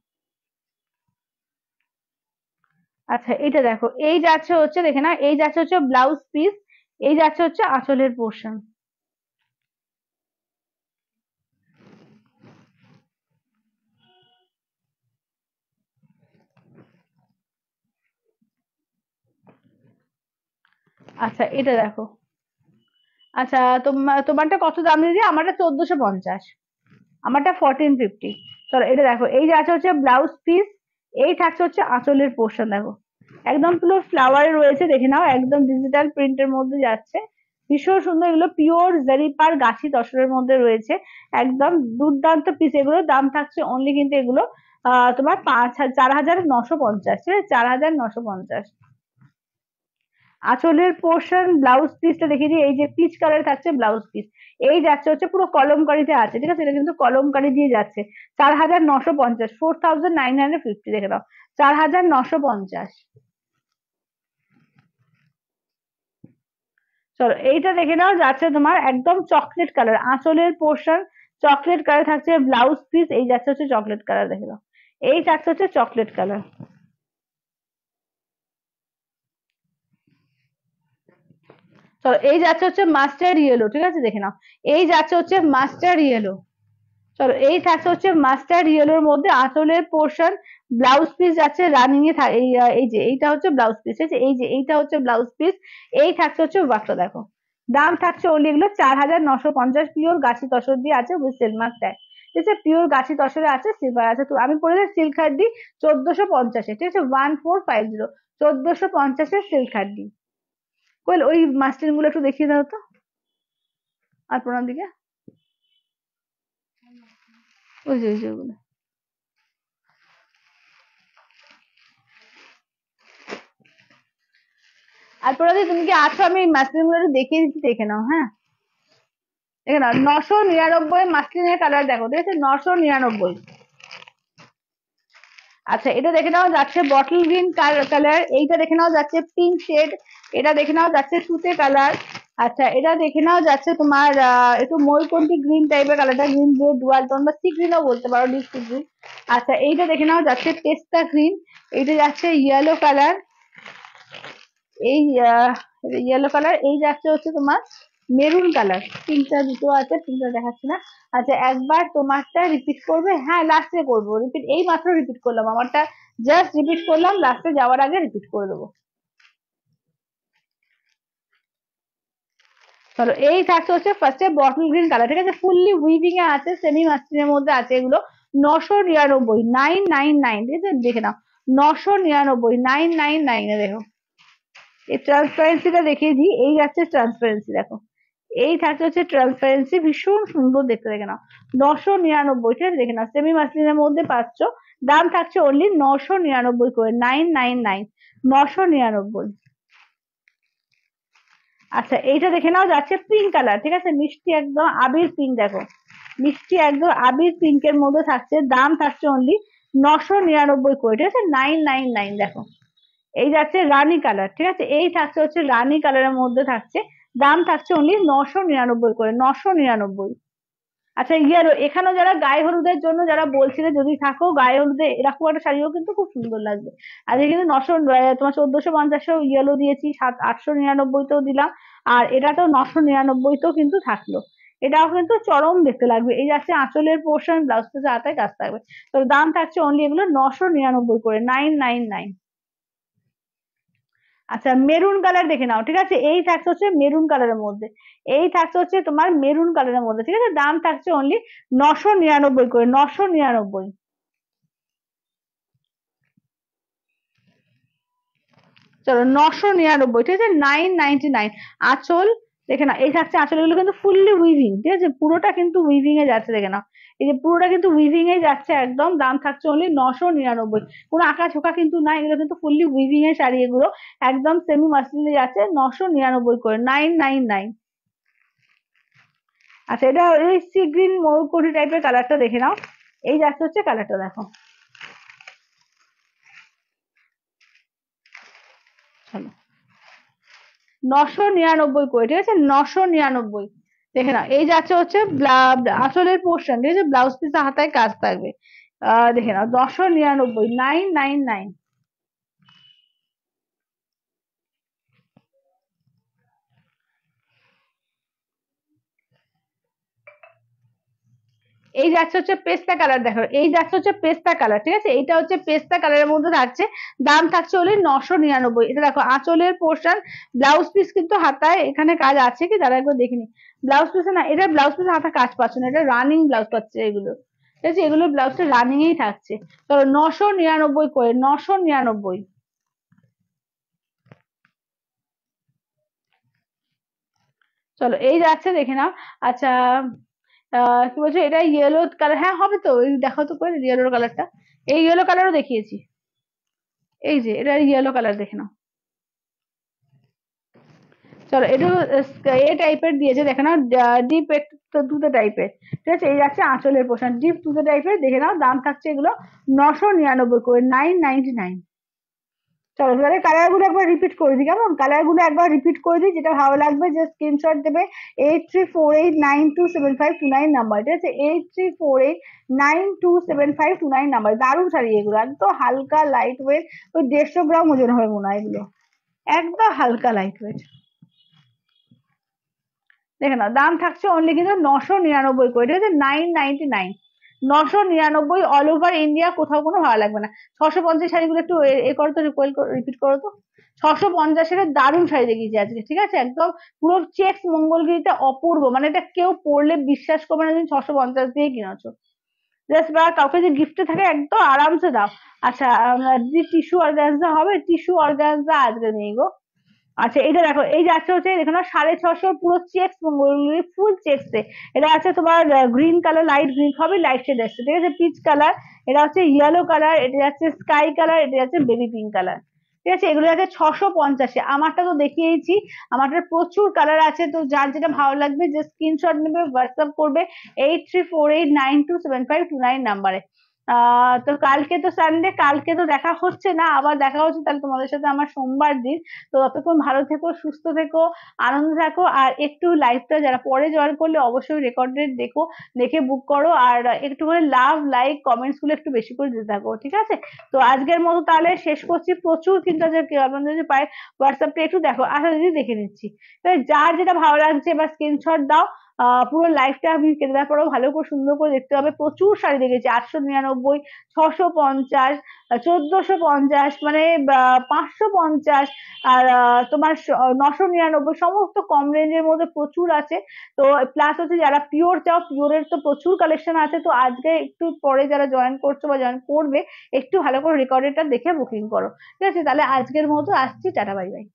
আচ্ছা এইটা দেখো, এই যাচ্ছে হচ্ছে দেখে না, এই যাচ্ছে হচ্ছে ব্লাউজ পিস, এই যাচ্ছে হচ্ছে আঁচলের পোর্শন। আচ্ছা এটা দেখো, আচ্ছা তোমারটা কত দাম দিদি, আমারটা 1,450, আমারটা 1,450। চলো এটা দেখো, এই যাচ্ছে হচ্ছে ব্লাউজ পিস, এই থাকছে হচ্ছে আঁচলের পোর্শন, দেখো একদম পুরো ফ্লাওয়ারে রয়েছে, দেখে নাও, একদম ডিজিটাল প্রিন্টের মধ্যে যাচ্ছে, ভীষণ সুন্দর, এগুলো পিওর জারিপার গাছি তসরের মধ্যে রয়েছে, একদম দুর্দান্ত পিস, এগুলো দাম থাকছে অনলি কিন্তু এগুলো তোমার 4,950, ঠিক আছে, 4,950। আঁচলের পোর্শন ব্লাউজ পিসটা দেখিয়ে দিই, এই যে পিচ কালার থাকছে ব্লাউজ পিস, এই যাচ্ছে হচ্ছে পুরো কলমকারিতে আছে, ঠিক আছে, এটা কিন্তু কলমকারি দিয়ে যাচ্ছে, 4,950, 4,950, দেখে দাও, 4,950। চলো এইটা দেখে নাও, যাচ্ছে তোমার একদম চকলেট কালার, আঁচলের পোর্শন চকলেট কালার থাকছে, ব্লাউজ পিস এই যাচ্ছে হচ্ছে চকলেট কালার, দেখে নাও, এই যাচ্ছে হচ্ছে চকলেট কালার। চলো এই যাচ্ছে হচ্ছে মাস্টার্ড ইয়েলো, ঠিক আছে, দেখে নাও, এই যাচ্ছে হচ্ছে মাস্টার্ড ইয়েলো। চলো এই থাকছে হচ্ছে মাস্টার্ড ইয়েলোর মধ্যে আঁচলের পোর্শন, ব্লাউজ পিস যাচ্ছে রানিং এ এই যে এইটা হচ্ছে ব্লাউজ পিস, ঠিক আছে, এই যে এইটা হচ্ছে ব্লাউজ পিস, এই থাকছে হচ্ছে ওয়ার্কটা, দেখো দাম থাকছে ওনলি এগুলো 4,950, পিওর গাছি তসর দিয়ে আছে উইথ সিলমার্ক ট্যাগ, ঠিক আছে, পিওর গাছি তসরে আছে, সিলভার আছে, তো আমি পড়ে সিল্ক হার্ডি 1,450, ঠিক আছে, 1,450। 1450-এর সিল্ক হাড্ডি। কইল ওই মাসলিন গুলো একটু দেখিয়ে দাও তো আলপনার দিকে, ওই যে ওগুলো। আলপনা দি তুমি কি আছো? আমি মাসলিন গুলো একটু দেখিয়ে দিচ্ছি, দেখে নাও। হ্যাঁ, দেখে নাও 999 মাসলিনের কালার দেখো, ঠিক আছে? 999। আচ্ছা, এটা দেখে নাও যাচ্ছে বটল গ্রিন কালার, এইটা দেখে নাও যাচ্ছে পিঙ্ক শেড, এটা দেখে নাও যাচ্ছে তুতে কালার। আচ্ছা, এটা দেখে নাও যাচ্ছে তোমার একটু ময়ূরকন্ঠী গ্রিন টাইপের কালারটা, গ্রিন ব্লু ডুয়াল টোন বা সি গ্রিনও বলতে পারো, ডিপ সি গ্রিন। আচ্ছা, এইটা দেখে নাও যাচ্ছে পেস্তা গ্রিন, এইটা যাচ্ছে ইয়েলো কালার, এই ইয়েলো কালার, এই যাচ্ছে হচ্ছে তোমার মেরুন কালার। তিনটা দুটো আছে, তিনটা দেখাচ্ছি না। আচ্ছা, একবার তোমারটা রিপিট করবে? হ্যাঁ, লাস্টে করবো রিপিট, এই মাত্র রিপিট করলাম, আমারটা জাস্ট রিপিট করলাম, লাস্টে যাওয়ার আগে রিপিট করে দেবো। চলো, এই থাকছে হচ্ছে ফার্স্টে বটল গ্রিন কালার, ঠিক আছে? ফুললি উইভিং এ আছে, সেমি মাসলিনের মধ্যে আছে এগুলো। 999, 999, ঠিক আছে? দেখে নাও, 999, 999 এ দেখো। এই ট্রান্সপারেন্সিটা দেখিয়ে দিই, এই যাচ্ছে ট্রান্সপারেন্সি, দেখো এই থাকছে হচ্ছে ট্রান্সপারেন্সি, ভীষণ সুন্দর দেখতে, দেখে নাও। 999, ঠিক আছে? দেখে নাও, সেমি মাসলিনের মধ্যে পাচ্ছ। দাম থাকছে অনলি 999 করে, 999, 999। আচ্ছা, এইটা দেখে নাও যাচ্ছে পিঙ্ক কালার, ঠিক আছে? মিষ্টি একদম আবির পিঙ্ক, দেখো মিষ্টি একদম আবির পিঙ্কের মধ্যে থাকছে, দাম থাকছে অনলি 999 করে, ঠিক আছে? 999, দেখো এই যাচ্ছে রানী কালার, ঠিক আছে? এই থাকছে হচ্ছে রানী কালারের মধ্যে থাকছে, দাম থাকছে অনলি 999 করে, 999। আচ্ছা, ইয়েলো, এখানেও যারা গায়ে হলুদের জন্য যারা বলছিলে, যদি থাকো গায়ে হলুদে এরকম একটা শাড়িও কিন্তু খুব সুন্দর লাগবে। আজকে কিন্তু 900, তোমার 1450 ইয়েলো দিয়েছি, 899 দিলাম, আর এটা তো 999 কিন্তু থাকলো। এটাও কিন্তু চরম দেখতে লাগবে। এই যাচ্ছে আঁচলের পোর্শন, ব্লাউজ পিসে হাতায় কাজ থাকবে। তো দাম থাকছে অনলি এগুলো 999 করে, 999। আচ্ছা, মেরুন কালার দেখে নাও, ঠিক আছে? এই থাকছে হচ্ছে মেরুন কালারের মধ্যে, এই থাকছে হচ্ছে তোমার মেরুন কালারের মধ্যে, ঠিক আছে? দাম থাকছে অনলি 999 করে, 999। চলো, 999, ঠিক আছে? 999। আঁচল দেখে নাও, এই থাকছে আঁচল, এগুলো কিন্তু ফুললি উইভিং, ঠিক আছে? পুরোটা কিন্তু উইভিং এ যাচ্ছে, দেখে নাও এই যে পুরোটা কিন্তু উইভিং এ যাচ্ছে একদম। দাম থাকছে অনলি 999, কোনো আঁকা ঝোঁকা কিন্তু না, এগুলো কিন্তু ফুললি উইভিং এর শাড়ি, এগুলো একদম সেমি মাসলিনে যাচ্ছে 999 করে, 999। আচ্ছা, এটা ওই সি গ্রিন ময়ূরকন্ঠী টাইপের কালারটা দেখে নাও, এই যাচ্ছে হচ্ছে কালারটা, দেখো। চলো, 999 করে, ঠিক আছে? 999 দেখে নাও, এই যাচ্ছে হচ্ছে আঁচলের পোর্শন, ঠিক আছে? ব্লাউজ পিস হাতায় কাজ থাকবে। দেখে নাও, 999, 999। এই যাচ্ছে হচ্ছে পেস্তা কালার, দেখো এই যাচ্ছে হচ্ছে পেস্তা কালার, ঠিক আছে? এইটা হচ্ছে পেস্তা কালারের মধ্যে থাকছে, দাম থাকছে হলে 999। এটা দেখো আঁচলের পোর্শন, ব্লাউজ পিস কিন্তু হাতায় এখানে কাজ আছে কি দাঁড়া একবার দেখিনি, ব্লাউজ পিসে না, এটা ব্লাউজ পিসে হাতা কাজ পাচ্ছে না, এটা রানিং ব্লাউজ পাচ্ছে এগুলো, ঠিক আছে? এগুলো ব্লাউজটা রানিং এই থাকছে। তো 999 করে, 999। চলো, এই যাচ্ছে, দেখে নাও। আচ্ছা, কি বলছো, এটা ইয়েলো কালার? হ্যাঁ, হবে তো, এই দেখো তো করে ইয়েলো কালারটা, এই ইয়েলো কালারও দেখিয়েছি, এই যে এটা ইয়েলো কালার, দেখে নাও। চলো, একটু এ টাইপের দিয়েছে, দেখে নাও, ডিপ একটু তুতে টাইপের, ঠিক আছে? এই যাচ্ছে আঁচলের পোর্শন, ডিপ তুতে টাইপের, দেখে নাও। দাম থাকছে এগুলো 999 করে, 999। চলো, তাহলে কালার গুলো একবার রিপিট করে দিই, কেমন? কালার গুলো একবার রিপিট করে দিই, যেটা ভালো লাগবে যে স্ক্রিনশট দেবে। 8348927529 নাম্বার, ঠিক আছে? 8348927529 নাম্বার। দারুণ শাড়ি এগুলো, একদম হালকা লাইট ওয়েট, ওই 150 গ্রাম ওজন হবে মনে হয় এগুলো, একদম হালকা লাইট ওয়েট। দেখে নাও, দাম থাকছে অনলি কিন্তু 999 করে, ঠিক আছে? 999, 999 অল ওভার ইন্ডিয়া, কোথাও কোনো ভালো লাগবে না। 650 শাড়িগুলো একটু এ করো তো, রিপিট করো তো। 650-এর দারুণ শাড়ি দেখিয়েছি আজকে, ঠিক আছে? একদম পুরো চেক্স মঙ্গলগিরিতে অপূর্ব, মানে এটা কেউ পরলে বিশ্বাস করবে না তুমি 650 দিয়ে কিনেছো। জাস্ট বা কাউকে যে গিফটে থাকে একদম আরামসে দাও। আচ্ছা দিদি টিস্যু অর্গানজা হবে? টিস্যু অর্গানজা আজকে নেই গো। আচ্ছা এটা দেখো, এই যে আছে হচ্ছে এখানে 650 পুরো চেক্স ফুল চেক্স এটা আছে তোমার গ্রিন কালার, লাইট গ্রিন, সবই লাইট শেড এসছে, ঠিক আছে, পিচ কালার, এটা হচ্ছে ইয়েলো কালার, এটা যাচ্ছে স্কাই কালার, এটা যাচ্ছে বেবি পিঙ্ক কালার, ঠিক আছে, এগুলো আছে 650। আমারটা তো দেখিয়েছি, আমারটা প্রচুর কালার আছে, তো যার যেটা ভালো লাগবে যে স্ক্রিনশট নেবে, হোয়াটসঅ্যাপ করবে 8348927529 নাম্বারে। তো কালকে তো সানডে, কালকে তো দেখা হচ্ছে না, আবার দেখা হচ্ছে তাহলে তোমাদের সাথে আমার সোমবার দিন। তো ততক্ষণ ভালো থেকো, সুস্থ থেকো, আনন্দ থাকো, আর একটু লাইভটা যারা পরে জয়েন করলে অবশ্যই রেকর্ডেড দেখো, দেখে বুক করো, আর একটু করে লাভ লাইক কমেন্টস গুলো একটু বেশি করে দিতে থাকো, ঠিক আছে। তো আজকের মতো তাহলে শেষ করছি, প্রচুর কিন্তু আজকে আপনাদের যে পায়, হোয়াটসঅ্যাপটা একটু দেখো, আচ্ছা দিদি দেখে নিচ্ছি, যার যেটা ভালো লাগছে এবার স্ক্রিনশট দাও। পুরো লাইফটা আমি কেটে দেওয়ার পরেও ভালো করে সুন্দর করে দেখতে হবে, প্রচুর শাড়ি দেখেছি, 899, 650, 1450, মানে 550, আর তোমার 999, সমস্ত কম রেঞ্জের মধ্যে প্রচুর আছে। তো প্লাস হচ্ছে যারা পিওর চাও, পিওরের তো প্রচুর কালেকশন আছে, তো আজকে একটু পরে যারা জয়েন করছো বা জয়েন করবে, একটু ভালো করে রেকর্ডেডটা দেখে বুকিং করো, ঠিক আছে। তাহলে আজকের মতো আসছি, টাটা বাই বাই।